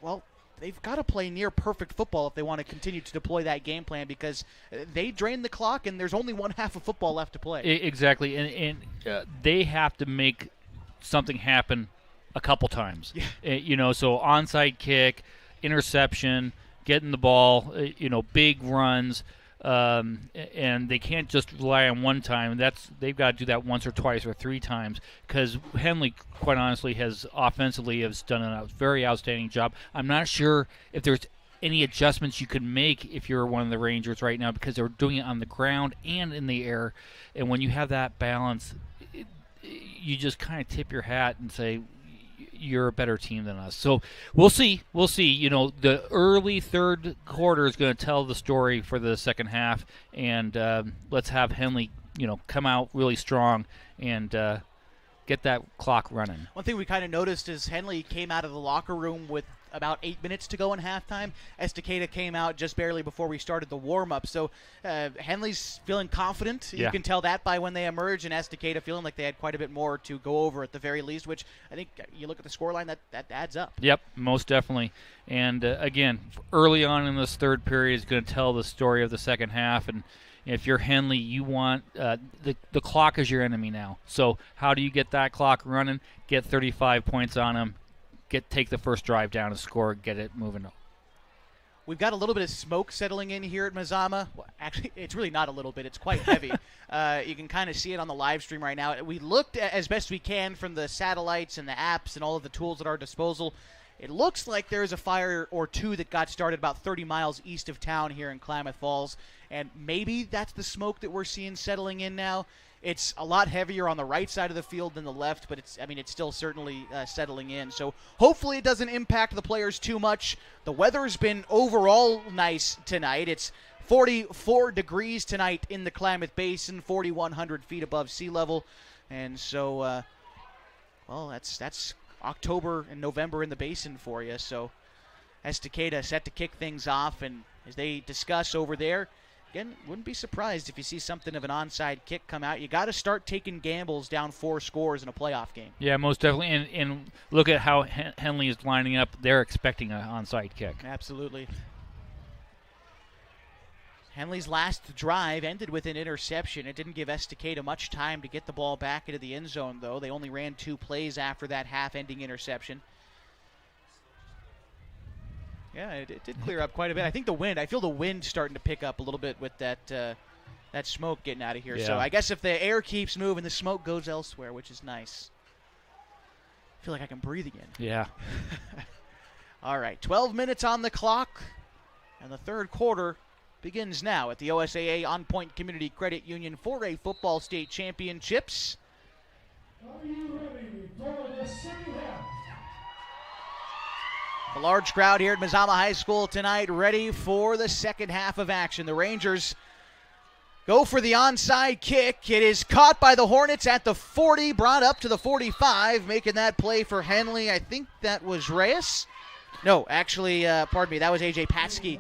well, they've got to play near perfect football if they want to continue to deploy that game plan, because they drain the clock and there's only one half of football left to play. Exactly, and they have to make something happen a couple times. Yeah. So onside kick, interception, getting the ball, big runs. And they can't just rely on one time. They've got to do that once or twice or three times, because Henley, quite honestly, has done a very outstanding job. I'm not sure if there's any adjustments you could make if you're one of the Rangers right now, because they're doing it on the ground and in the air. And when you have that balance, you just kind of tip your hat and say, you're a better team than us. So we'll see. The early third quarter is going to tell the story for the second half, and let's have Henley, come out really strong and get that clock running. One thing we kind of noticed is Henley came out of the locker room with about 8 minutes to go in halftime. Estacada came out just barely before we started the warm-up. So Henley's feeling confident. Yeah. You can tell that by when they emerge, and Estacada feeling like they had quite a bit more to go over at the very least, which I think you look at the scoreline, that adds up. Yep, most definitely. And, again, early on in this third period is going to tell the story of the second half. And if you're Henley, you want the clock is your enemy now. So how do you get that clock running? Get 35 points on them. Take the first drive down and score, get it moving. We've got a little bit of smoke settling in here at Mazama. Well, actually, it's really not a little bit. It's quite heavy. You can kind of see it on the live stream right now. We looked at, as best we can from the satellites and the apps and all of the tools at our disposal. It looks like there's a fire or two that got started about 30 miles east of town here in Klamath Falls, and maybe that's the smoke that we're seeing settling in now. It's a lot heavier on the right side of the field than the left, but it's still certainly settling in. So hopefully it doesn't impact the players too much. The weather's been overall nice tonight. It's 44 degrees tonight in the Klamath Basin, 4,100 feet above sea level. And so, that's October and November in the basin for you. So Estacada set to kick things off, and as they discuss over there, again, wouldn't be surprised if you see something of an onside kick come out. You got to start taking gambles down 4 scores in a playoff game. Yeah, most definitely. And look at how Henley is lining up. They're expecting an onside kick. Absolutely. Henley's last drive ended with an interception. It didn't give Estacada much time to get the ball back into the end zone, though. They only ran 2 plays after that half-ending interception. Yeah, it did clear up quite a bit. I think I feel the wind starting to pick up a little bit with that smoke getting out of here. Yeah. So I guess if the air keeps moving, the smoke goes elsewhere, which is nice. I feel like I can breathe again. Yeah. All right, 12 minutes on the clock, and the third quarter begins now at the OSAA On Point Community Credit Union 4A Football State Championships. Are you ready for the second half? A large crowd here at Mazama High School tonight, ready for the second half of action. The Rangers go for the onside kick. It is caught by the Hornets at the 40, brought up to the 45, making that play for Henley. I think that was Reyes. No, actually, pardon me, that was A.J. Patsky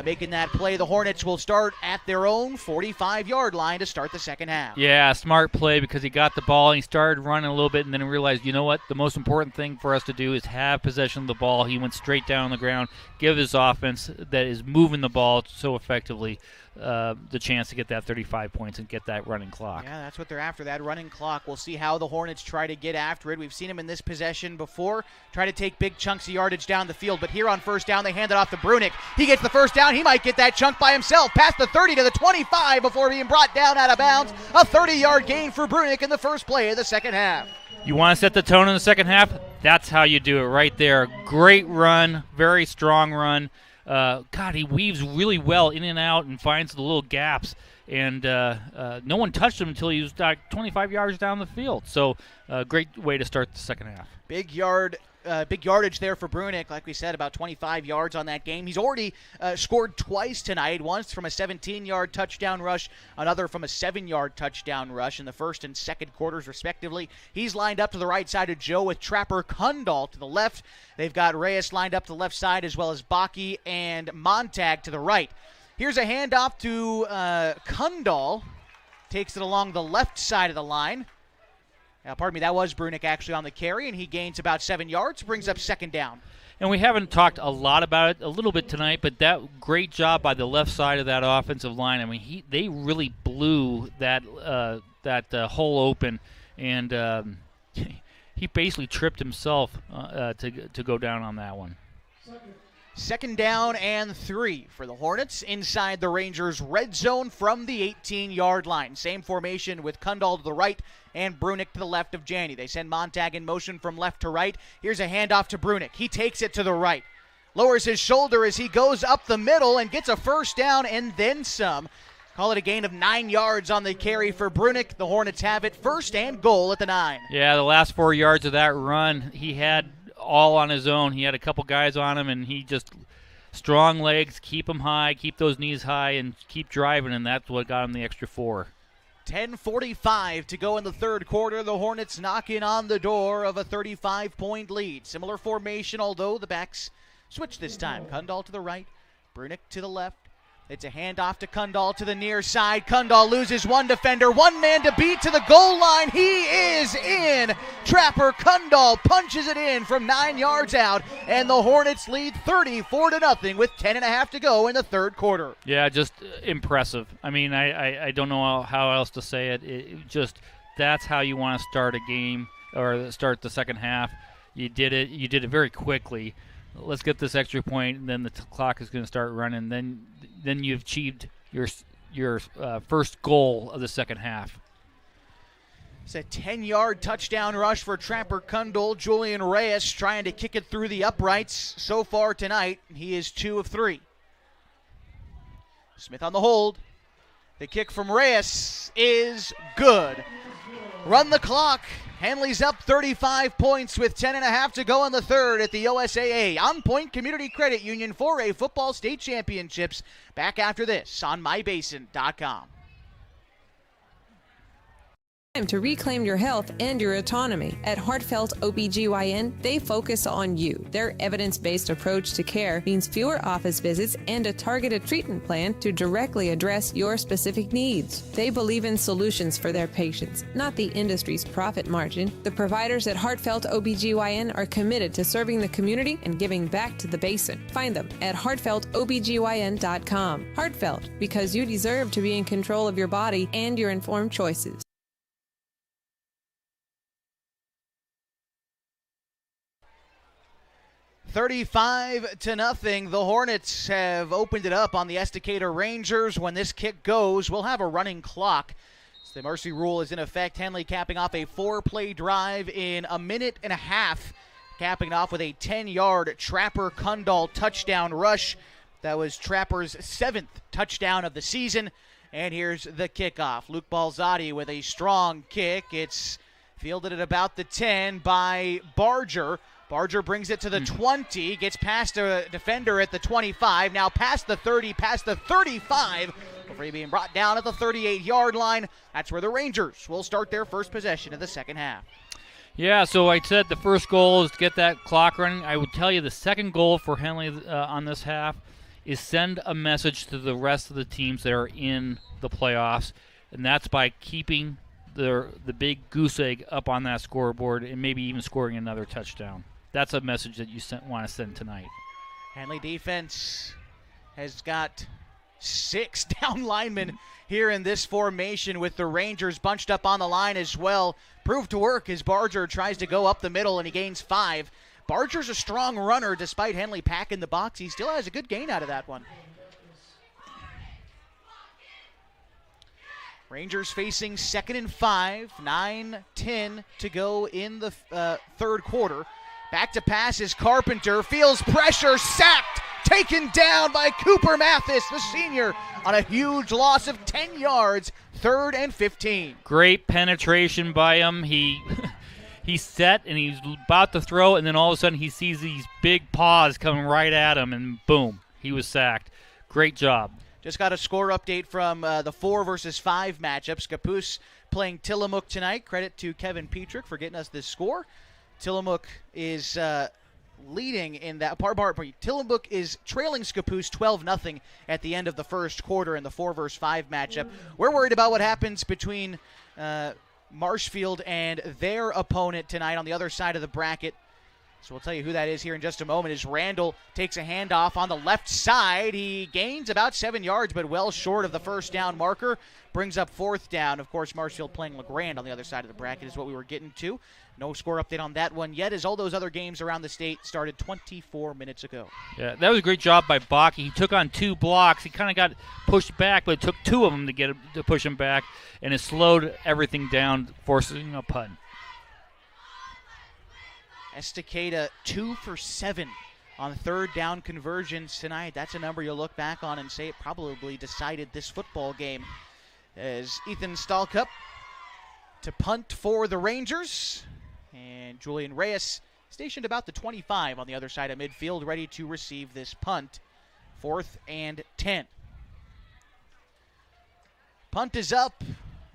making that play. The Hornets will start at their own 45-yard line to start the second half. Yeah, smart play because he got the ball and he started running a little bit and then realized, you know what, the most important thing for us to do is have possession of the ball. He went straight down on the ground, give his offense that is moving the ball so effectively the chance to get that 35 points and get that running clock. Yeah, that's what they're after, that running clock. We'll see how the Hornets try to get after it. We've seen them in this possession before, try to take big chunks of yardage down the field, but here on first down, they hand it off to Brunick. He gets the first down. He might get that chunk by himself, past the 30 to the 25 before being brought down out of bounds. A 30-yard gain for Brunick in the first play of the second half. You want to set the tone in the second half? That's how you do it right there. Great run, very strong run. God, he weaves really well in and out and finds the little gaps. And no one touched him until he was like 25 yards down the field. So great way to start the second half. Big yardage there for Brunick. Like we said, about 25 yards on that game. He's already scored twice tonight, once from a 17-yard touchdown rush, another from a 7-yard touchdown rush in the first and second quarters, respectively. He's lined up to the right side of Joe with Trapper Kundal to the left. They've got Reyes lined up to the left side, as well as Baki and Montag to the right. Here's a handoff to Kundal. Takes it along the left side of the line. Pardon me, that was Brunick actually on the carry, and he gains about 7 yards, brings up second down. And we haven't talked a lot about it, a little bit tonight, but that great job by the left side of that offensive line. I mean, they really blew that hole open, and he basically tripped himself to go down on that one. Second down and 3 for the Hornets inside the Rangers' red zone from the 18-yard line. Same formation with Kundal to the right and Brunick to the left of Janney. They send Montag in motion from left to right. Here's a handoff to Brunick. He takes it to the right. Lowers his shoulder as he goes up the middle and gets a first down and then some. Call it a gain of 9 yards on the carry for Brunick. The Hornets have it first and goal at the 9. Yeah, the last 4 yards of that run, he had all on his own. He had a couple guys on him, and he just strong legs, keep them high, keep those knees high, and keep driving, and that's what got him the extra 4. 10:45 to go in the third quarter. The Hornets knocking on the door of a 35-point lead. Similar formation, although the backs switch this time. Kundal to the right, Brunick to the left. It's a handoff to Kundal to the near side. Kundal loses one defender, one man to beat to the goal line. He is in. Trapper Kundal punches it in from 9 yards out, and the Hornets lead 34-0 with 10.5 to go in the third quarter. Yeah, just impressive. I mean, I don't know how else to say it. It just, that's how you want to start a game or start the second half. You did it. You did it very quickly. Let's get this extra point, and then the clock is going to start running. Then you've achieved your first goal of the second half. It's a 10-yard touchdown rush for Trapper Kundal. Julian Reyes trying to kick it through the uprights so far tonight. He is 2 of 3. Smith on the hold. The kick from Reyes is good. Run the clock. Henley's up 35 points with 10.5 to go in the third at the OSAA On Point Community Credit Union 4A Football State Championships. Back after this on mybasin.com. Time to reclaim your health and your autonomy. At Heartfelt OBGYN, they focus on you. Their evidence-based approach to care means fewer office visits and a targeted treatment plan to directly address your specific needs. They believe in solutions for their patients, not the industry's profit margin. The providers at Heartfelt OBGYN are committed to serving the community and giving back to the basin. Find them at heartfeltobgyn.com. Heartfelt, because you deserve to be in control of your body and your informed choices. 35-0. The Hornets have opened it up on the Estacada Rangers. When this kick goes, we'll have a running clock. So the mercy rule is in effect. Henley capping off a 4-play drive in a minute and a half, capping off with a 10-yard Trapper Kundal touchdown rush. That was Trapper's 7th touchdown of the season. And here's the kickoff. Luke Balzotti with a strong kick. It's fielded at about the 10 by Barger. Barger brings it to the 20, gets past a defender at the 25, now past the 30, past the 35, before being brought down at the 38-yard line. That's where the Rangers will start their first possession of the second half. Yeah, so I said the first goal is to get that clock running. I would tell you the second goal for Henley on this half is send a message to the rest of the teams that are in the playoffs, and that's by keeping the big goose egg up on that scoreboard and maybe even scoring another touchdown. That's a message that you want to send tonight. Henley defense has got 6 down linemen here in this formation with the Rangers bunched up on the line as well. Proved to work as Barger tries to go up the middle and he gains 5. Barger's a strong runner despite Henley packing the box. He still has a good gain out of that one. Rangers facing 2nd and 5, 9-10 to go in the third quarter. Back to pass is Carpenter, feels pressure, sacked, taken down by Cooper Mathis, the senior, on a huge loss of 10 yards, 3rd and 15. Great penetration by him. He's set and he's about to throw, and then all of a sudden he sees these big paws coming right at him, and boom, he was sacked. Great job. Just got a score update from the 4 versus 5 matchup. Scappoose playing Tillamook tonight. Credit to Kevin Petrick for getting us this score. Tillamook is leading in that Tillamook is trailing Scappoose 12-0 at the end of the first quarter in the 4 versus 5 matchup. We're worried about what happens between Marshfield and their opponent tonight on the other side of the bracket. So we'll tell you who that is here in just a moment as Randall takes a handoff on the left side. He gains about 7 yards, but well short of the first down marker. Brings up 4th down. Of course, Marshfield playing LeGrand on the other side of the bracket is what we were getting to. No score update on that one yet, as all those other games around the state started 24 minutes ago. Yeah, that was a great job by Bakke. He took on 2 blocks. He kind of got pushed back, but it took 2 of them to push him back, and it slowed everything down, forcing a punt. Estacada 2 for 7 on 3rd down conversions tonight. That's a number you'll look back on and say it probably decided this football game. As Ethan Stahlkup to punt for the Rangers. And Julian Reyes stationed about the 25 on the other side of midfield, ready to receive this punt. 4th and 10. Punt is up,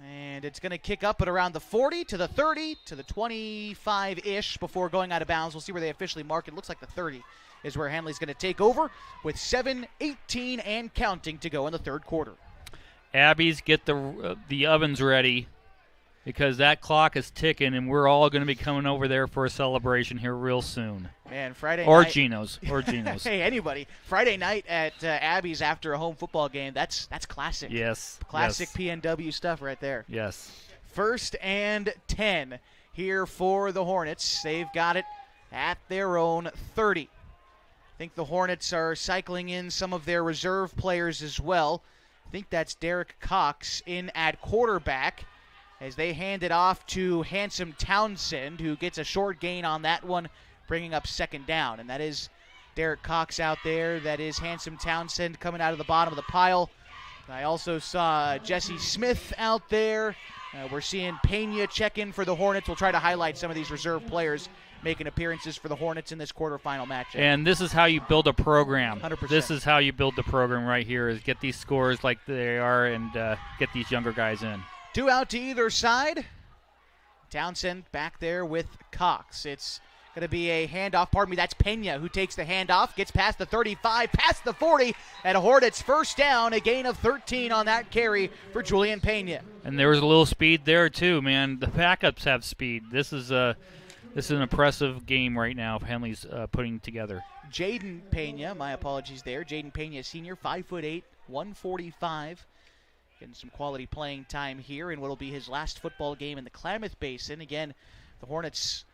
and it's going to kick up at around the 40 to the 30 to the 25-ish before going out of bounds. We'll see where they officially mark it. Looks like the 30 is where Henley's going to take over with 7:18 and counting to go in the third quarter. Abbeys, get the ovens ready because that clock is ticking, and we're all going to be coming over there for a celebration here real soon. Man, Friday or night. Geno's. Hey, anybody. Friday night at Abbeys after a home football game, that's classic. Yes. Classic yes. PNW stuff right there. Yes. 1st and 10 here for the Hornets. They've got it at their own 30. I think the Hornets are cycling in some of their reserve players as well. I think that's Derek Cox in at quarterback as they hand it off to Handsome Townsend, who gets a short gain on that one, bringing up 2nd down. And that is Derek Cox out there. That is Handsome Townsend coming out of the bottom of the pile. I also saw Jesse Smith out there. We're seeing Pena check in for the Hornets. We'll try to highlight some of these reserve players making appearances for the Hornets in this quarterfinal matchup. And this is how you build a program. 100%. This is how you build the program right here, is get these scores like they are and get these younger guys in. 2 out to either side. Townsend back there with Cox. It's going to be a handoff. Pardon me, that's Pena who takes the handoff, gets past the 35, past the 40, and Hornets first down, a gain of 13 on that carry for Julian Pena. And there was a little speed there too, man. The backups have speed. This is an impressive game right now Henley's putting together. Jaden Pena, my apologies there. Jaden Pena, senior, 5'8", 145. Getting some quality playing time here in what will be his last football game in the Klamath Basin. Again, the Hornets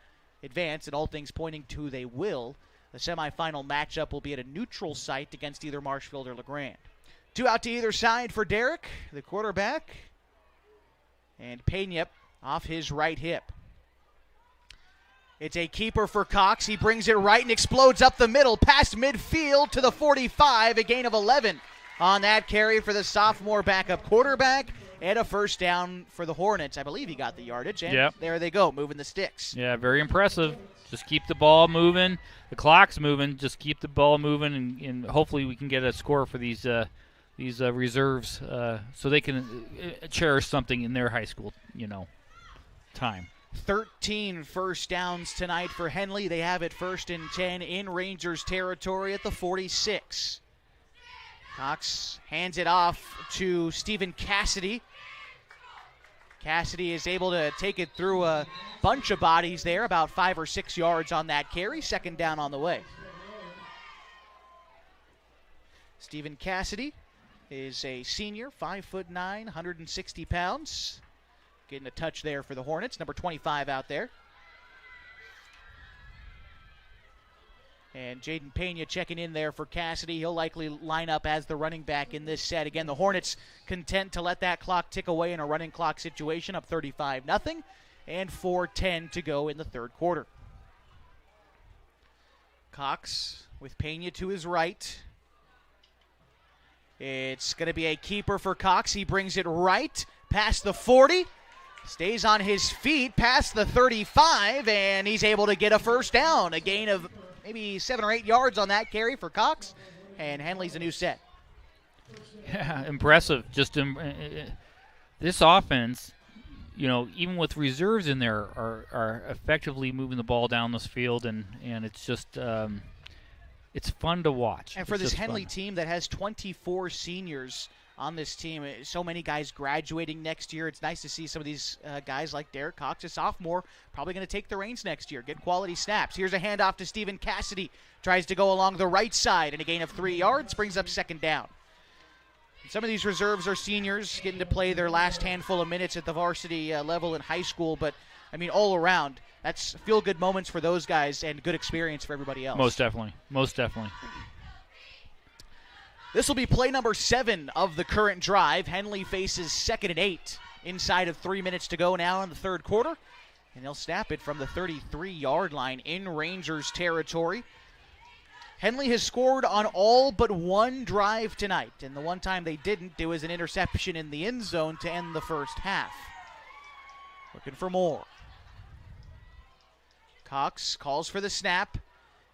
advance, and all things pointing to they will. The semifinal matchup will be at a neutral site against either Marshfield or LeGrand. 2 out to either side for Derek, the quarterback. And Pena off his right hip. It's a keeper for Cox. He brings it right and explodes up the middle, past midfield to the 45, a gain of 11 on that carry for the sophomore backup quarterback, and a first down for the Hornets. I believe he got the yardage, and there they go, moving the sticks. Yeah, very impressive. Just keep the ball moving. The clock's moving. Just keep the ball moving, and hopefully we can get a score for these reserves so they can cherish something in their high school, time. 13 first downs tonight for Henley. They have it 1st and 10 in Rangers territory at the 46. Cox hands it off to Stephen Cassidy. Cassidy is able to take it through a bunch of bodies there, about 5 or 6 yards on that carry. 2nd down on the way. Stephen Cassidy is a senior, 5'9", 160 pounds. Getting a touch there for the Hornets, number 25 out there. And Jaden Pena checking in there for Cassidy. He'll likely line up as the running back in this set. Again, the Hornets content to let that clock tick away in a running clock situation, up 35-0, and 4:10 to go in the third quarter. Cox with Pena to his right. It's going to be a keeper for Cox. He brings it right past the 40. Stays on his feet past the 35, and he's able to get a first down. A gain of maybe 7 or 8 yards on that carry for Cox, and Henley's a new set. Yeah, impressive. Just this offense, even with reserves in there, are effectively moving the ball down this field, and it's just it's fun to watch. And for this Henley team that has 24 seniors on this team, so many guys graduating next year, it's nice to see some of these guys like Derek Cox, a sophomore, probably going to take the reins next year, get quality snaps. Here's a handoff to Stephen Cassidy, tries to go along the right side, and a gain of 3 yards brings up 2nd down. Some of these reserves are seniors getting to play their last handful of minutes at the varsity level in high school, but all around, that's feel-good moments for those guys and good experience for everybody else. Most definitely. This will be play number 7 of the current drive. Henley faces 2nd and 8 inside of 3 minutes to go now in the third quarter. And they'll snap it from the 33-yard line in Rangers territory. Henley has scored on all but one drive tonight. And the one time they didn't, there was an interception in the end zone to end the first half. Looking for more. Cox calls for the snap.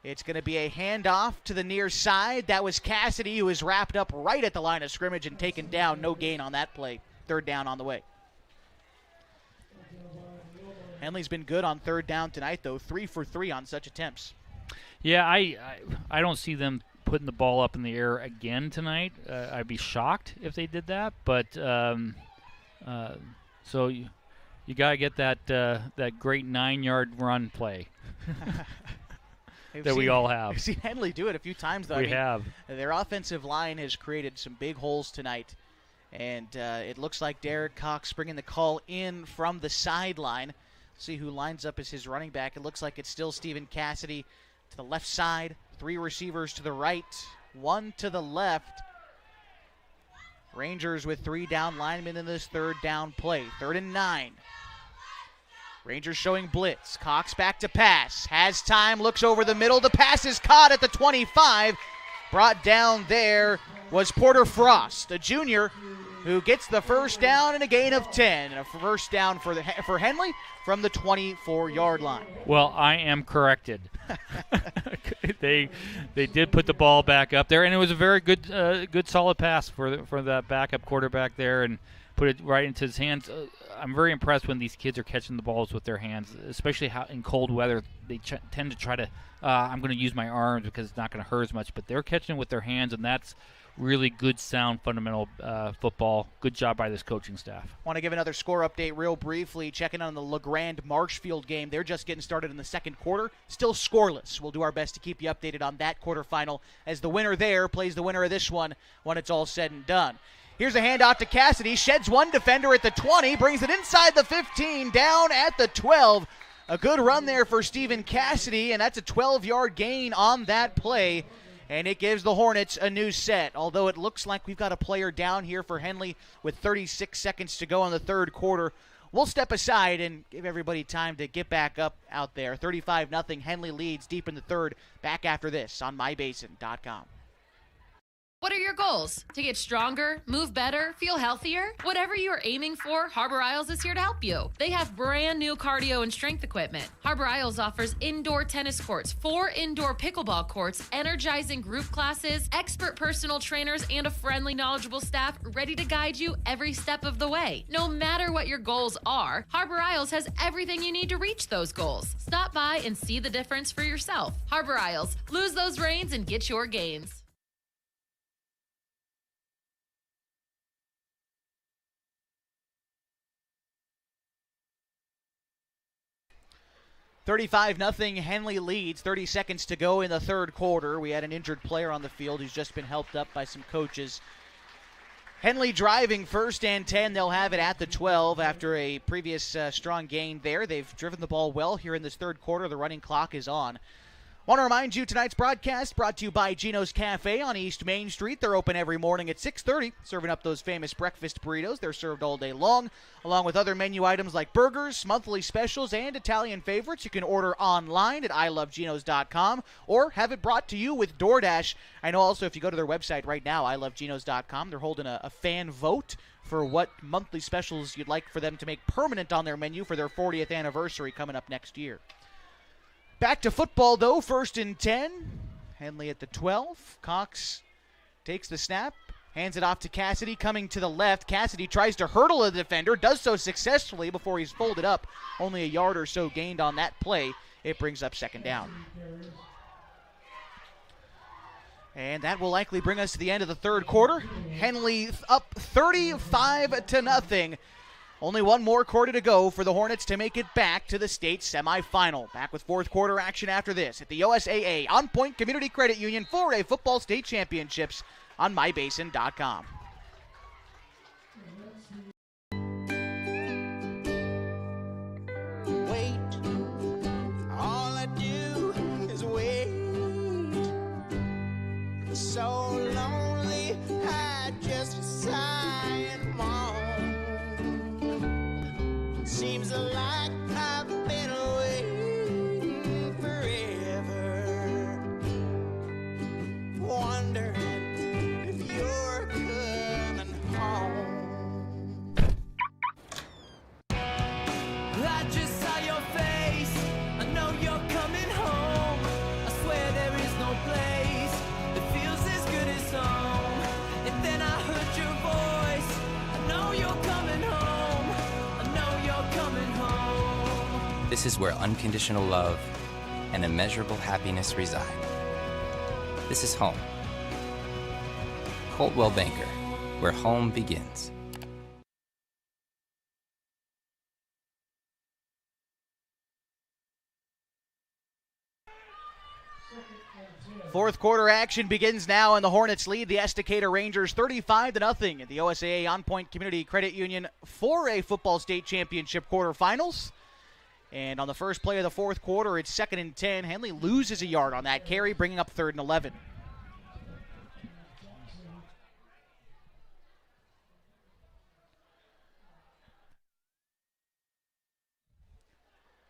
It's going to be a handoff to the near side. That was Cassidy, who was wrapped up right at the line of scrimmage and taken down. No gain on that play. 3rd down on the way. Henley's been good on 3rd down tonight, though. 3 for 3 on such attempts. Yeah, I don't see them putting the ball up in the air again tonight. I'd be shocked if they did that. But so you got to get that great 9-yard run play. That we all have. We've seen Henley do it a few times, though. We have. Their offensive line has created some big holes tonight, and it looks like Derek Cox bringing the call in from the sideline. See who lines up as his running back. It looks like it's still Stephen Cassidy to the left side, 3 receivers to the right, 1 to the left. Rangers with 3 down linemen in this 3rd down play. 3rd and 9. Rangers showing blitz. Cox back to pass. Has time, looks over the middle. The pass is caught at the 25. Brought down there was Porter Frost, a junior who gets the first down and a gain of 10. A first down for Henley from the 24-yard line. Well, I am corrected. They did put the ball back up there, and it was a very good solid pass for that backup quarterback there, and put it right into his hands. I'm very impressed when these kids are catching the balls with their hands, especially in cold weather. They tend to try to, I'm going to use my arms because it's not going to hurt as much, but they're catching with their hands, and that's really good, sound, fundamental football. Good job by this coaching staff. Want to give another score update real briefly. Checking on the LeGrand Marshfield game. They're just getting started in the second quarter. Still scoreless. We'll do our best to keep you updated on that quarterfinal as the winner there plays the winner of this one when it's all said and done. Here's a handoff to Cassidy. Sheds one defender at the 20. Brings it inside the 15, down at the 12. A good run there for Stephen Cassidy, and that's a 12-yard gain on that play. And it gives the Hornets a new set, although it looks like we've got a player down here for Henley with 36 seconds to go in the third quarter. We'll step aside and give everybody time to get back up out there. 35-0, Henley leads deep in the third. Back after this on mybasin.com. What are your goals? To get stronger, move better, feel healthier? Whatever you are aiming for, Harbor Isles is here to help you. They have brand new cardio and strength equipment. Harbor Isles offers indoor tennis courts, 4 indoor pickleball courts, energizing group classes, expert personal trainers, and a friendly, knowledgeable staff ready to guide you every step of the way. No matter what your goals are, Harbor Isles has everything you need to reach those goals. Stop by and see the difference for yourself. Harbor Isles, lose those reins and get your gains. 35-0, Henley leads. 30 seconds to go in the third quarter. We had an injured player on the field who's just been helped up by some coaches. Henley driving first and 10. They'll have it at the 12 after a previous strong gain there. They've driven the ball well here in this third quarter. The running clock is on. Want to remind you, tonight's broadcast brought to you by Gino's Cafe on East Main Street. They're open every morning at 6:30, serving up those famous breakfast burritos. They're served all day long, along with other menu items like burgers, monthly specials, and Italian favorites. You can order online at iloveginos.com or have it brought to you with DoorDash. I know also if you go to their website right now, iloveginos.com, they're holding a fan vote for what monthly specials you'd like for them to make permanent on their menu for their 40th anniversary coming up next year. Back to football, though, first and 10. Henley at the 12. Cox takes the snap, hands it off to Cassidy, coming to the left. Cassidy tries to hurdle a defender, does so successfully before he's folded up. Only a yard or so gained on that play. It brings up second down. And that will likely bring us to the end of the third quarter. Henley up 35-0. Only one more quarter to go for the Hornets to make it back to the state semifinal. Back with fourth quarter action after this at the USAA On Point Community Credit Union 4A Football State Championships on mybasin.com. Wait, all I do is wait. So lonely, I just sigh and moan. Seems like I've been waiting forever, wondering if you're coming home. I just saw your face, I know you're coming home. I swear there is no place that feels as good as home. And then I heard your voice, I know you're coming home. This is where unconditional love and immeasurable happiness reside. This is home. Coltwell Banker, where home begins. Fourth quarter action begins now, and the Hornets lead the Estacada Rangers 35-0 at the OSAA On Point Community Credit Union 4A Football State Championship quarterfinals. And on the first play of the fourth quarter, it's 2nd and 10. Henley loses a yard on that carry, bringing up 3rd and 11.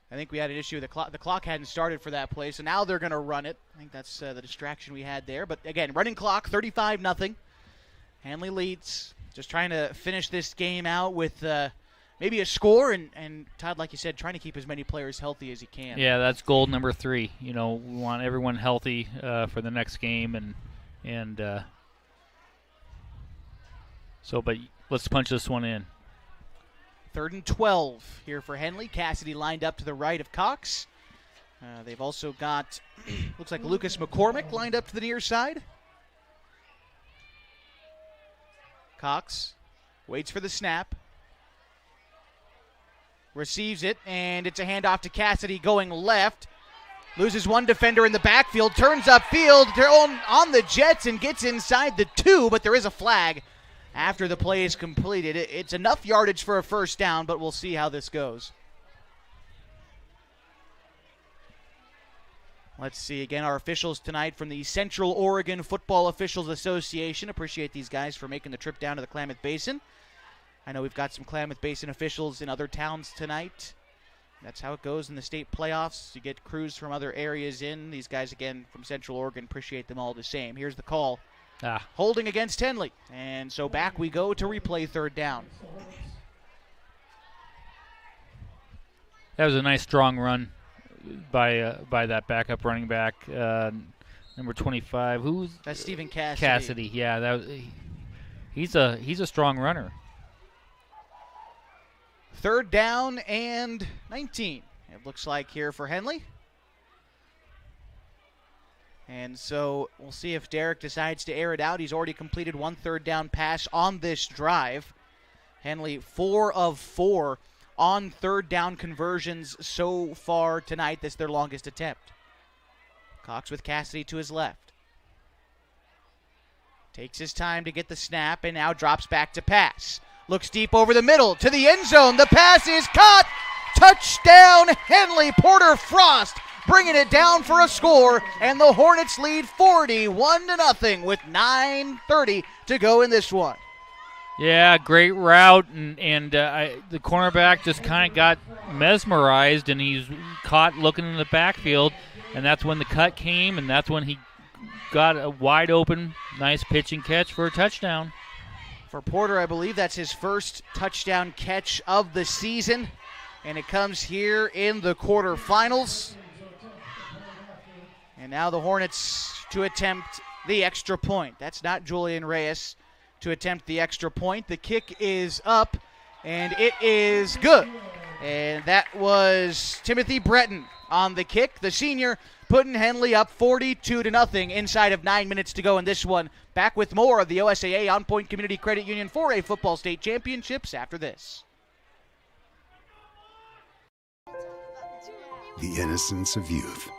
I think we had an issue with the clock. The clock hadn't started for that play, so now they're going to run it. I think that's the distraction we had there. But again, running clock, 35-0. Henley leads. Just trying to finish this game out with maybe a score, and Todd, like you said, trying to keep as many players healthy as he can. Yeah, that's goal number 3. We want everyone healthy for the next game, but let's punch this one in. 3rd and 12 here for Henley. Cassidy lined up to the right of Cox. They've also got, looks like Lucas McCormick lined up to the near side. Cox waits for the snap. Receives it, and it's a handoff to Cassidy going left. Loses one defender in the backfield, turns upfield, on the Jets and gets inside the 2, but there is a flag after the play is completed. It's enough yardage for a first down, but we'll see how this goes. Let's see, again, our officials tonight from the Central Oregon Football Officials Association. Appreciate these guys for making the trip down to the Klamath Basin. I know we've got some Klamath Basin officials in other towns tonight. That's how it goes in the state playoffs. You get crews from other areas in. These guys, again, from Central Oregon, appreciate them all the same. Here's the call. Holding against Henley. And so back we go to replay 3rd down. That was a nice strong run by that backup running back, number 25. Who's that's Stephen Cassidy. Cassidy, yeah, he's a strong runner. 3rd down and 19. It looks like here for Henley. And so we'll see if Derek decides to air it out. He's already completed 1 3rd down pass on this drive. Henley 4 of 4 on 3rd down conversions so far tonight. This is their longest attempt. Cox with Cassidy to his left. Takes his time to get the snap and now drops back to pass. Looks deep over the middle to the end zone. The pass is caught. Touchdown, Henley. Porter Frost bringing it down for a score, and the Hornets lead 41-0 with 9:30 to go in this one. Yeah, great route, and the cornerback just kind of got mesmerized, and he's caught looking in the backfield, and that's when the cut came, and that's when he got a wide open, nice pitch and catch for a touchdown. For Porter, I believe that's his first touchdown catch of the season, and it comes here in the quarterfinals. And now the Hornets to attempt the extra point. That's not Julian Reyes to attempt the extra point. The kick is up, and it is good. And that was Timothy Breton on the kick, the senior, putting Henley up 42-0 inside of 9 minutes to go in this one. Back with more of the OSAA On Point Community Credit Union 4A Football State Championships after this. The innocence of youth.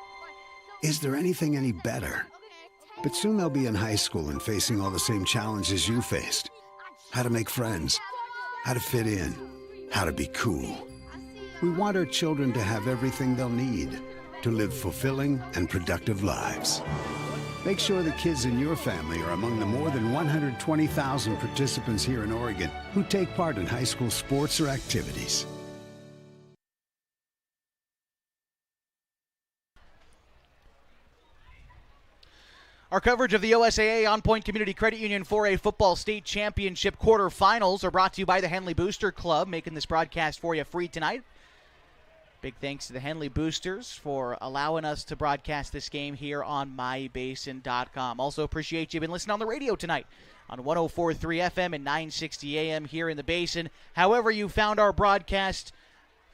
Is there anything any better? But soon they'll be in high school and facing all the same challenges you faced. How to make friends, how to fit in, how to be cool. We want our children to have everything they'll need to live fulfilling and productive lives. Make sure the kids in your family are among the more than 120,000 participants here in Oregon who take part in high school sports or activities. Our coverage of the OSAA On Point Community Credit Union 4A Football State Championship quarterfinals are brought to you by the Henley Booster Club, making this broadcast for you free tonight. Big thanks to the Henley Boosters for allowing us to broadcast this game here on mybasin.com. Also appreciate you've been listening on the radio tonight on 104.3 FM and 960 AM here in the Basin. However you found our broadcast,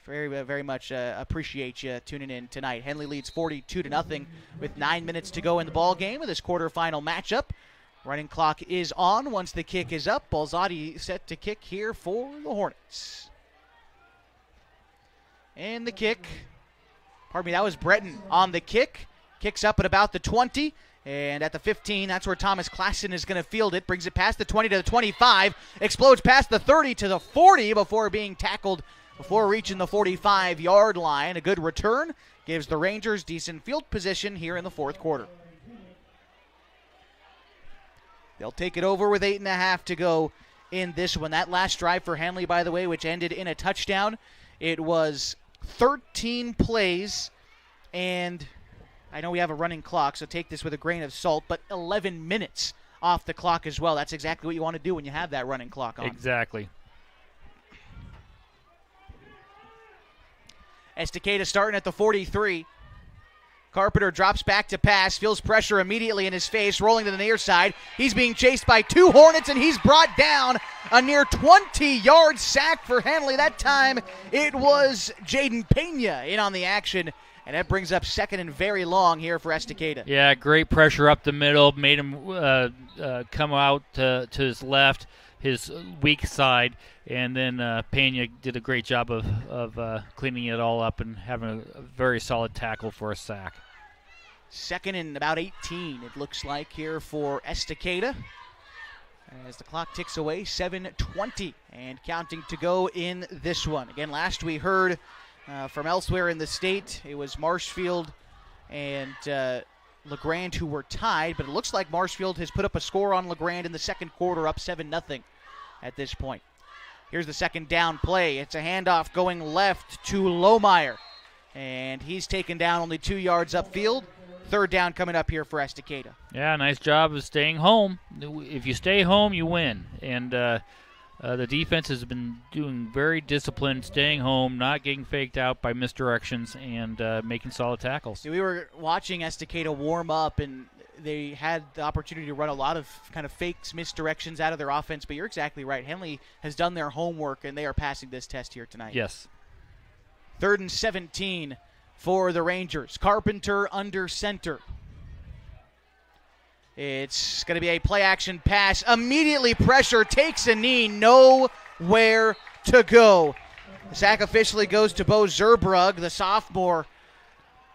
very, very much appreciate you tuning in tonight. Henley leads 42-0 with 9 minutes to go in the ball game of this quarterfinal matchup. Running clock is on once the kick is up. Balzotti set to kick here for the Hornets. And the kick, pardon me, that was Breton on the kick. Kicks up at about the 20, and at the 15, that's where Thomas Klassen is going to field it. Brings it past the 20 to the 25, explodes past the 30 to the 40 before being tackled before reaching the 45-yard line. A good return gives the Rangers decent field position here in the fourth quarter. They'll take it over with 8.5 to go in this one. That last drive for Henley, by the way, which ended in a touchdown, it was 13 plays, and I know we have a running clock, so take this with a grain of salt, but 11 minutes off the clock as well. That's exactly what you want to do when you have that running clock on. Exactly. Estacada starting at the 43. Carpenter drops back to pass, feels pressure immediately in his face, rolling to the near side. He's being chased by 2 Hornets, and he's brought down. A near 20-yard sack for Henley. That time it was Jaden Pena in on the action, and that brings up 2nd and very long here for Estacada. Yeah, great pressure up the middle, made him come out to his left, his weak side, and then Pena did a great job of cleaning it all up and having a very solid tackle for a sack. 2nd and about 18, it looks like, here for Estacada. As the clock ticks away, 7:20 and counting to go in this one. Again, last we heard from elsewhere in the state, it was Marshfield and LeGrand who were tied, but it looks like Marshfield has put up a score on LeGrand in the second quarter, up 7-0 at this point. Here's the second down play. It's a handoff going left to Lohmeyer, and he's taken down only 2 yards upfield. Third down coming up here for Estacada. Yeah, nice job of staying home. If you stay home, you win. And the defense has been doing very disciplined, staying home, not getting faked out by misdirections, and making solid tackles. We were watching Estacada warm up, and they had the opportunity to run a lot of kind of fakes, misdirections out of their offense, but you're exactly right. Henley has done their homework, and they are passing this test here tonight. Yes. 3rd and 17 for the Rangers. Carpenter under center. It's going to be a play-action pass. Immediately pressure, takes a knee, nowhere to go. The sack officially goes to Bo Zerbrug, the sophomore.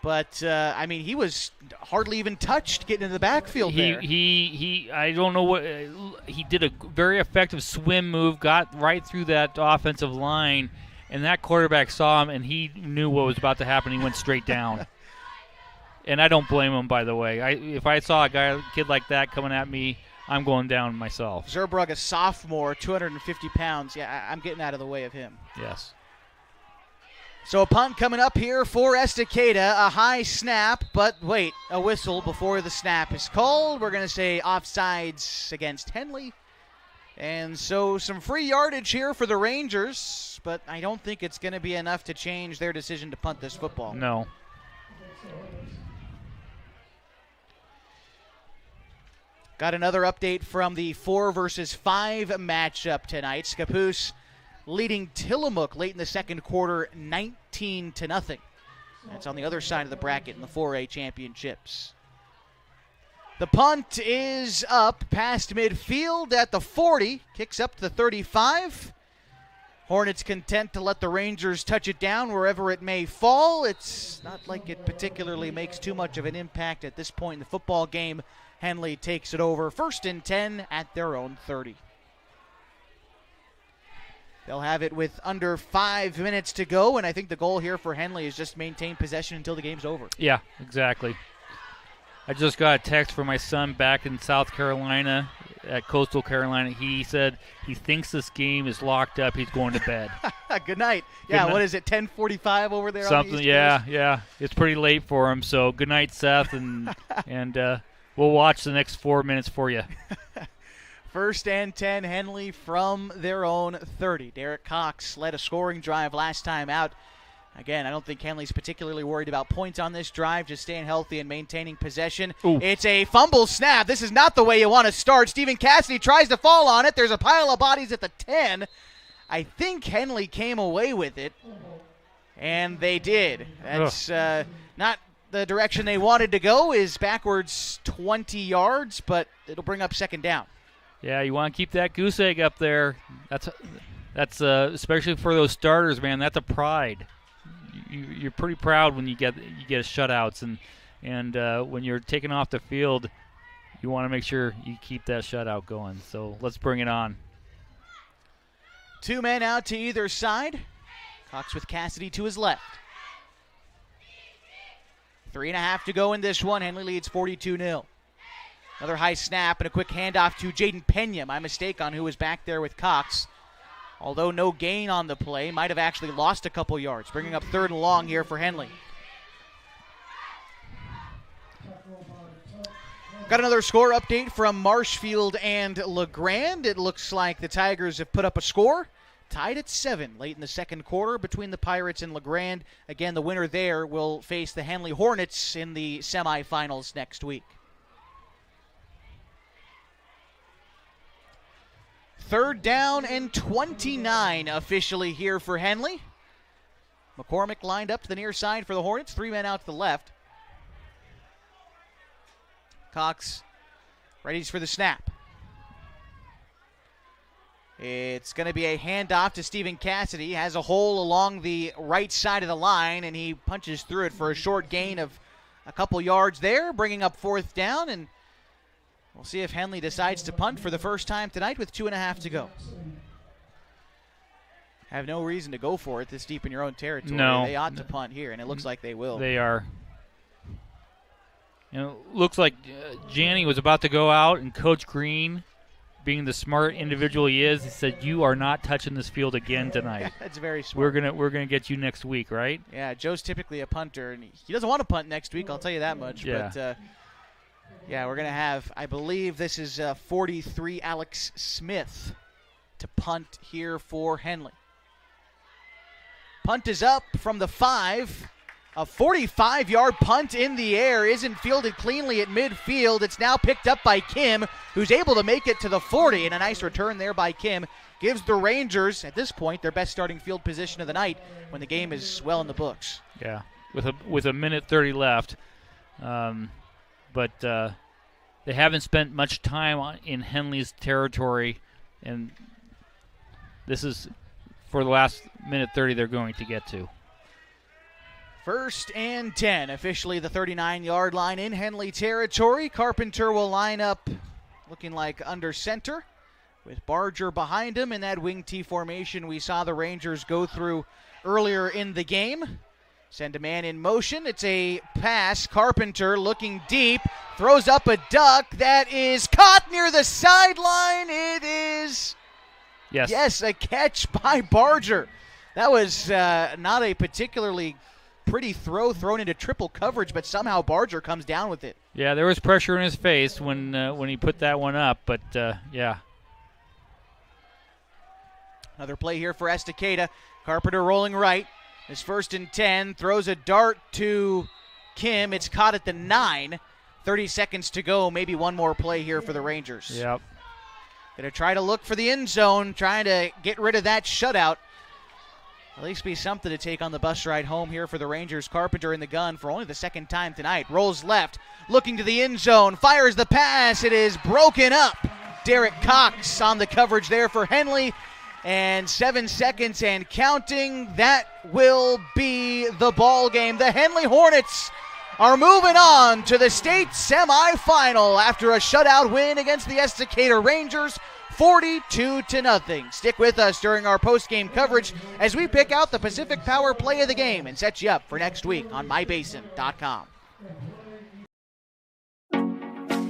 But, I mean, he was hardly even touched getting into the backfield there. I don't know what he did a very effective swim move, got right through that offensive line, and that quarterback saw him, and he knew what was about to happen. He went straight down. And I don't blame him, by the way. If I saw a kid like that coming at me, I'm going down myself. Zerbrug, a sophomore, 250 pounds. Yeah, I'm getting out of the way of him. Yes. So a punt coming up here for Estacada. A high snap, but wait, a whistle before the snap is called. We're going to say offsides against Henley. And so some free yardage here for the Rangers, but I don't think it's going to be enough to change their decision to punt this football. No. Got another update from the 4 versus 5 matchup tonight. Scappoose leading Tillamook late in the second quarter, 19-0. That's on the other side of the bracket in the 4A championships. The punt is up past midfield at the 40, kicks up to the 35. Hornets content to let the Rangers touch it down wherever it may fall. It's not like it particularly makes too much of an impact at this point in the football game. Henley takes it over, 1st and 10 at their own 30. They'll have it with under 5 minutes to go, and I think the goal here for Henley is just maintain possession until the game's over. Yeah, exactly. I just got a text from my son back in South Carolina, at Coastal Carolina. He said he thinks this game is locked up. He's going to bed. Good night. Yeah, what is it, 10:45 over there Something, on the East Coast? Yeah. It's pretty late for him, so good night, Seth, and we'll watch the next 4 minutes for you. 1st and 10, Henley from their own 30. Derek Cox led a scoring drive last time out. Again, I don't think Henley's particularly worried about points on this drive, just staying healthy and maintaining possession. Ooh. It's a fumble snap. This is not the way you want to start. Stephen Cassidy tries to fall on it. There's a pile of bodies at the 10. I think Henley came away with it, and they did. That's not the direction they wanted to go, is backwards 20 yards, but it'll bring up 2nd down. Yeah, you want to keep that goose egg up there. That's especially for those starters, man. That's a pride. You're pretty proud when you get shutouts, and when you're taken off the field, you want to make sure you keep that shutout going. So let's bring it on. 2 men out to either side. Cox with Cassidy to his left. 3.5 to go in this one. Henley leads 42-0. Another high snap and a quick handoff to Jaden Pena. My mistake on who was back there with Cox. Although no gain on the play, might have actually lost a couple yards. Bringing up 3rd and long here for Henley. Got another score update from Marshfield and LeGrand. It looks like the Tigers have put up a score, tied at 7 late in the second quarter between the Pirates and LeGrand. Again, the winner there will face the Henley Hornets in the semifinals next week. Third down and 29 officially here for Henley. McCormick lined up to the near side for the Hornets, 3 men out to the left. Cox readies for the snap. It's going to be a handoff to Stephen Cassidy. Has a hole along the right side of the line, and he punches through it for a short gain of a couple yards there, bringing up 4th down, and we'll see if Henley decides to punt for the first time tonight with 2.5 to go. Have no reason to go for it this deep in your own territory. No. They ought to punt here, and it looks like they will. They are. Looks like Janney was about to go out, and Coach Green, being the smart individual he is, he said, "You are not touching this field again tonight." That's very smart. We're gonna get you next week, right? Yeah, Joe's typically a punter, and he doesn't want to punt next week. I'll tell you that much. Yeah. But yeah, we're gonna have, I believe this is 43 Alex Smith to punt here for Henley. Punt is up from the 5. A 45-yard punt in the air isn't fielded cleanly at midfield. It's now picked up by Kim, who's able to make it to the 40, and a nice return there by Kim gives the Rangers, at this point, their best starting field position of the night when the game is well in the books. Yeah, with a minute 30 left. But they haven't spent much time in Henley's territory, and this is, for the last minute 30, they're going to get to. 1st and 10, officially the 39-yard line in Henley territory. Carpenter will line up looking like under center with Barger behind him in that wing T formation we saw the Rangers go through earlier in the game. Send a man in motion. It's a pass. Carpenter looking deep, throws up a duck that is caught near the sideline. It is, yes, a catch by Barger. That was not a particularly pretty throw thrown into triple coverage, but somehow Barger comes down with it. Yeah, there was pressure in his face when he put that one up, but yeah. Another play here for Estacada. Carpenter rolling right. His 1st and 10, throws a dart to Kim. It's caught at the 9. 30 seconds to go. Maybe one more play here for the Rangers. Yep. Going to try to look for the end zone, trying to get rid of that shutout. At least be something to take on the bus ride home here for the Rangers. Carpenter in the gun for only the 2nd time tonight. Rolls left, looking to the end zone, fires the pass. It is broken up. Derek Cox on the coverage there for Henley. And 7 seconds and counting. That will be the ball game. The Henley Hornets are moving on to the state semifinal after a shutout win against the Estacada Rangers, 42-0. Stick with us during our post-game coverage as we pick out the Pacific Power play of the game and set you up for next week on mybasin.com.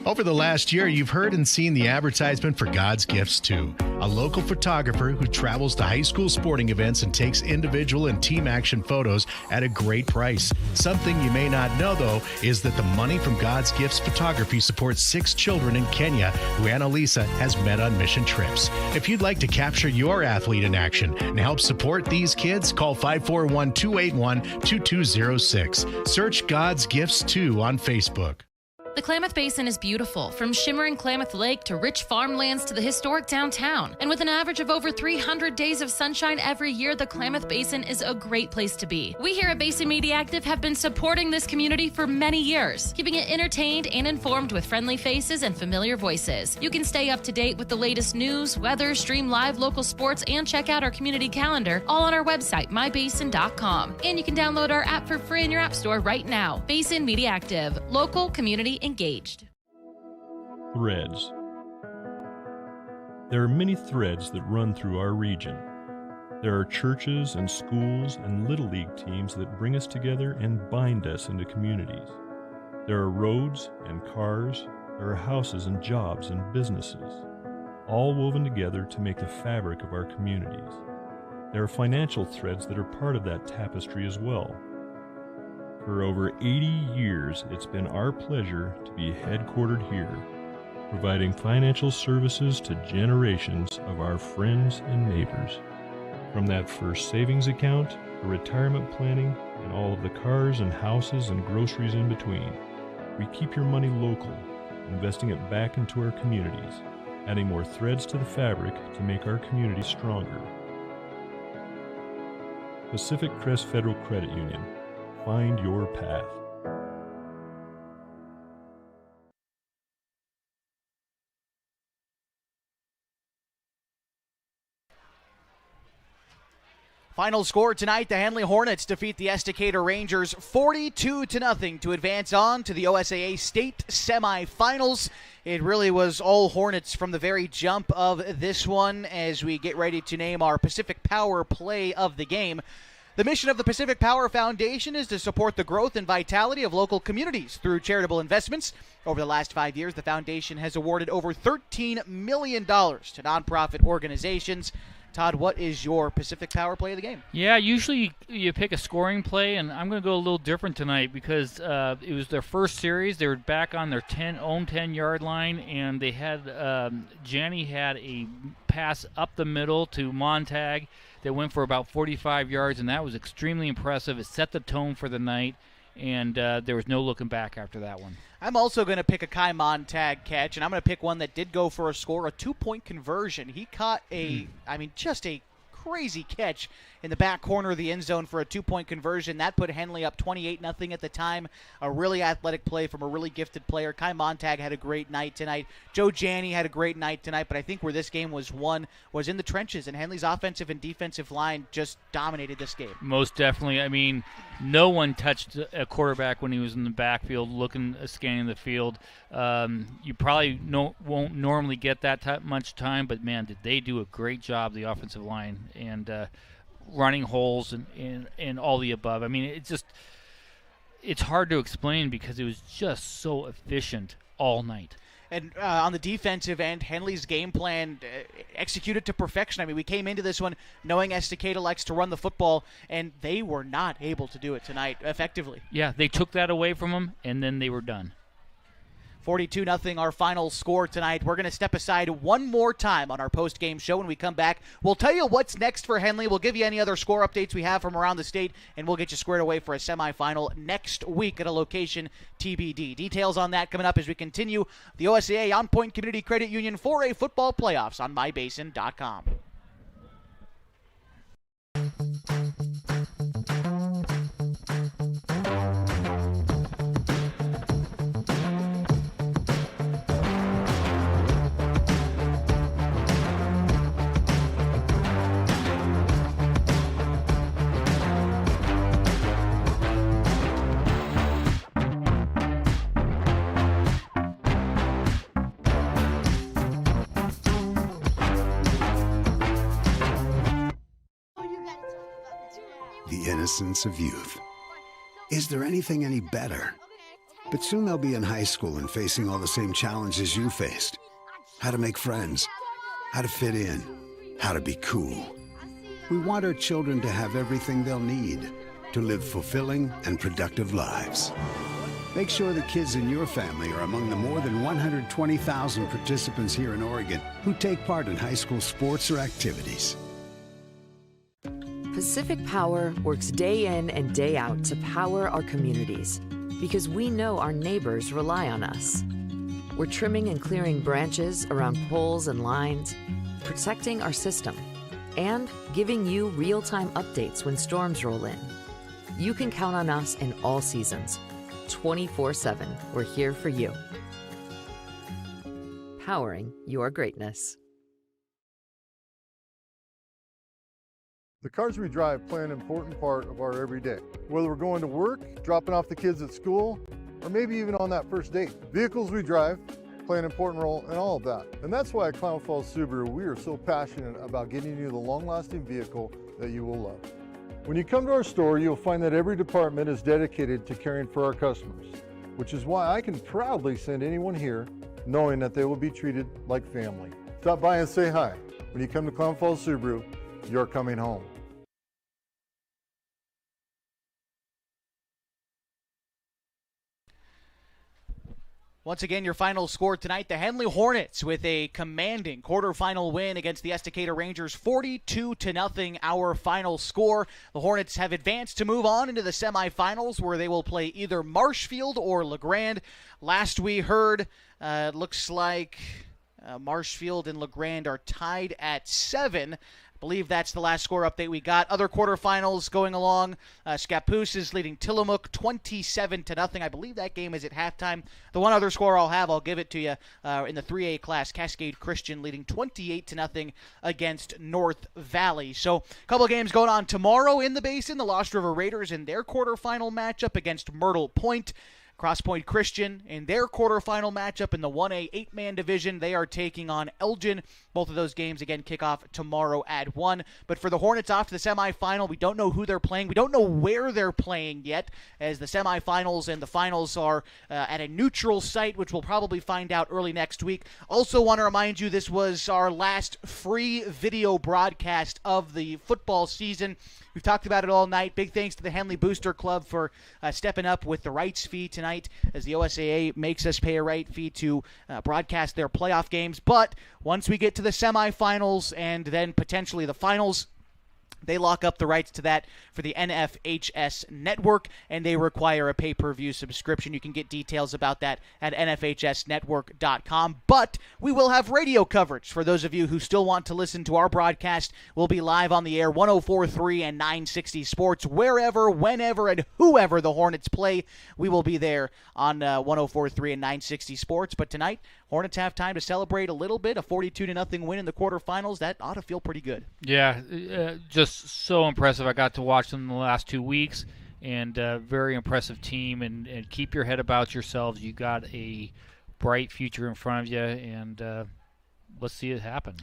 Over the last year, you've heard and seen the advertisement for God's Gifts 2, a local photographer who travels to high school sporting events and takes individual and team action photos at a great price. Something you may not know, though, is that the money from God's Gifts Photography supports 6 children in Kenya who Annalisa has met on mission trips. If you'd like to capture your athlete in action and help support these kids, call 541-281-2206. Search God's Gifts 2 on Facebook. The Klamath Basin is beautiful, from shimmering Klamath Lake to rich farmlands to the historic downtown. And with an average of over 300 days of sunshine every year, the Klamath Basin is a great place to be. We here at Basin Media Active have been supporting this community for many years, keeping it entertained and informed with friendly faces and familiar voices. You can stay up to date with the latest news, weather, stream live local sports, and check out our community calendar, all on our website, mybasin.com. And you can download our app for free in your app store right now. Basin Media Active, local community engaged. Threads. There are many threads that run through our region. There are churches and schools and Little League teams that bring us together and bind us into communities. There are roads and cars. There are houses and jobs and businesses, all woven together to make the fabric of our communities. There are financial threads that are part of that tapestry as well. For over 80 years, it's been our pleasure to be headquartered here, providing financial services to generations of our friends and neighbors. From that first savings account to retirement planning and all of the cars and houses and groceries in between, we keep your money local, investing it back into our communities, adding more threads to the fabric to make our community stronger. Pacific Crest Federal Credit Union. Find your path. Final score tonight, the Henley Hornets defeat the Estacada Rangers 42-0 to advance on to the OSAA state semifinals. It really was all Hornets from the very jump of this one as we get ready to name our Pacific Power play of the game. The mission of the Pacific Power Foundation is to support the growth and vitality of local communities through charitable investments. Over the last 5 years, the foundation has awarded over $13 million to nonprofit organizations. Todd, what is your Pacific Power play of the game? Yeah, usually you pick a scoring play, and I'm going to go a little different tonight because it was their first series. They were back on their own 10-yard line, and they had Janney had a pass up the middle to Montag that went for about 45 yards, and that was extremely impressive. It set the tone for the night, and there was no looking back after that one. I'm also going to pick a Kai Montag catch, and I'm going to pick one that did go for a score, a 2-point conversion. He caught just a crazy catch in the back corner of the end zone for a 2-point conversion. That put Henley up 28-0 at the time. A really athletic play from a really gifted player. Kai Montag had a great night tonight. Joe Janney had a great night tonight, but I think where this game was won was in the trenches, and Henley's offensive and defensive line just dominated this game. Most definitely. I mean, no one touched a quarterback when he was in the backfield scanning the field. You probably won't normally get that much time, but, man, did they do a great job, the offensive line, and running holes and all the above. I mean, it's hard to explain because it was just so efficient all night. And on the defensive end, Henley's game plan executed to perfection. I mean, we came into this one knowing Estacada likes to run the football, and they were not able to do it tonight effectively. Yeah, they took that away from them, and then they were done. 42-0 our final score tonight. We're going to step aside one more time on our post-game show. When we come back, we'll tell you what's next for Henley. We'll give you any other score updates we have from around the state, and we'll get you squared away for a semifinal next week at a location TBD. Details on that coming up as we continue the OSAA On Point Community Credit Union 4A football playoffs on mybasin.com. The innocence of youth. Is there anything any better? But soon they'll be in high school and facing all the same challenges you faced. How to make friends, how to fit in, how to be cool. We want our children to have everything they'll need to live fulfilling and productive lives. Make sure the kids in your family are among the more than 120,000 participants here in Oregon who take part in high school sports or activities. Pacific Power works day in and day out to power our communities because we know our neighbors rely on us. We're trimming and clearing branches around poles and lines, protecting our system, and giving you real-time updates when storms roll in. You can count on us in all seasons. 24/7, we're here for you. Powering your greatness. The cars we drive play an important part of our everyday. Whether we're going to work, dropping off the kids at school, or maybe even on that first date. Vehicles we drive play an important role in all of that. And that's why at Klamath Falls Subaru, we are so passionate about getting you the long-lasting vehicle that you will love. When you come to our store, you'll find that every department is dedicated to caring for our customers, which is why I can proudly send anyone here knowing that they will be treated like family. Stop by and say hi. When you come to Klamath Falls Subaru, you're coming home. Once again, your final score tonight, the Henley Hornets with a commanding quarterfinal win against the Estacada Rangers, 42-0, our final score. The Hornets have advanced to move on into the semifinals, where they will play either Marshfield or LeGrand. Last we heard, it looks like Marshfield and LeGrand are tied at 7. I believe that's the last score update we got. Other quarterfinals going along. Scappoose is leading Tillamook 27-0. I believe that game is at halftime. The one other score I'll give it to you in the 3A class. Cascade Christian leading 28-0 against North Valley. So a couple of games going on tomorrow in the Basin. The Lost River Raiders in their quarterfinal matchup against Myrtle Point. Cross Point Christian in their quarterfinal matchup in the 1A 8-man division. They are taking on Elgin. Both of those games, again, kick off tomorrow at 1. But for the Hornets off to the semifinal, we don't know who they're playing. We don't know where they're playing yet, as the semifinals and the finals are at a neutral site, which we'll probably find out early next week. Also want to remind you, this was our last free video broadcast of the football season. We've talked about it all night. Big thanks to the Henley Booster Club for stepping up with the rights fee tonight, as the OSAA makes us pay a right fee to broadcast their playoff games. But once we get to the semifinals and then potentially the finals, they lock up the rights to that for the NFHS network, and they require a pay-per-view subscription. You can get details about that at nfhsnetwork.com. But we will have radio coverage for those of you who still want to listen to our broadcast. We'll be live on the air, 104.3 and 960 Sports, wherever, whenever, and whoever the Hornets play. We will be there on 104.3 and 960 Sports. But tonight, Hornets have time to celebrate a little bit. A 42-0 win in the quarterfinals. That ought to feel pretty good. Yeah, just so impressive. I got to watch them in the last 2 weeks, and very impressive team. And keep your head about yourselves. You got a bright future in front of you, and let's see it happen.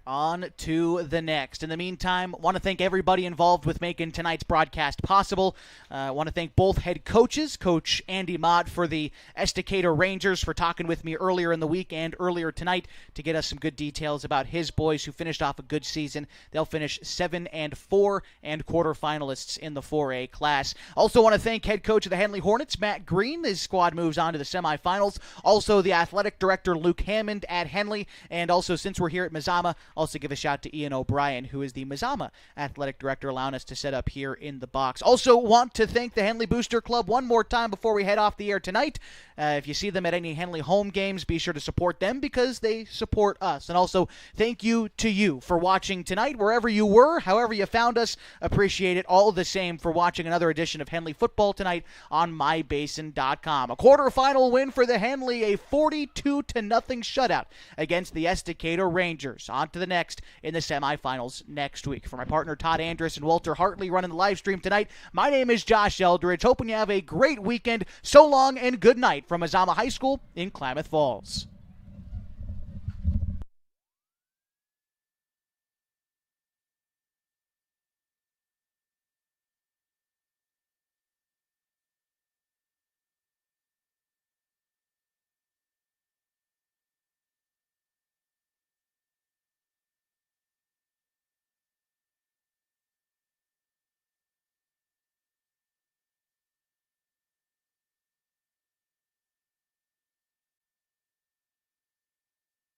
On to the next. In the meantime, want to thank everybody involved with making tonight's broadcast possible. Want to thank both head coaches, Coach Andy Mott for the Estacada Rangers, for talking with me earlier in the week and earlier tonight to get us some good details about his boys who finished off a good season. They'll finish 7-4 and quarterfinalists in the 4A class. Also want to thank head coach of the Henley Hornets, Matt Green. His squad moves on to the semifinals. Also the athletic director, Luke Hammond at Henley. And also, since we're here at Mazama, also give a shout to Ian O'Brien, who is the Mazama athletic director, allowing us to set up here in the box. Also want to thank the Henley Booster Club one more time before we head off the air tonight. If you see them at any Henley home games, be sure to support them because they support us. And also, thank you to you for watching tonight, wherever you were, however you found us. Appreciate it all the same for watching another edition of Henley Football tonight on mybasin.com. A quarterfinal win for the Henley, a 42-0 shutout against the Estacada Rangers. On to the next in the semifinals next week. For my partner Todd Andrus and Walter Hartley running the live stream tonight, my name is Josh Eldridge. Hoping you have a great weekend. So long and good night from Mazama High School in Klamath Falls.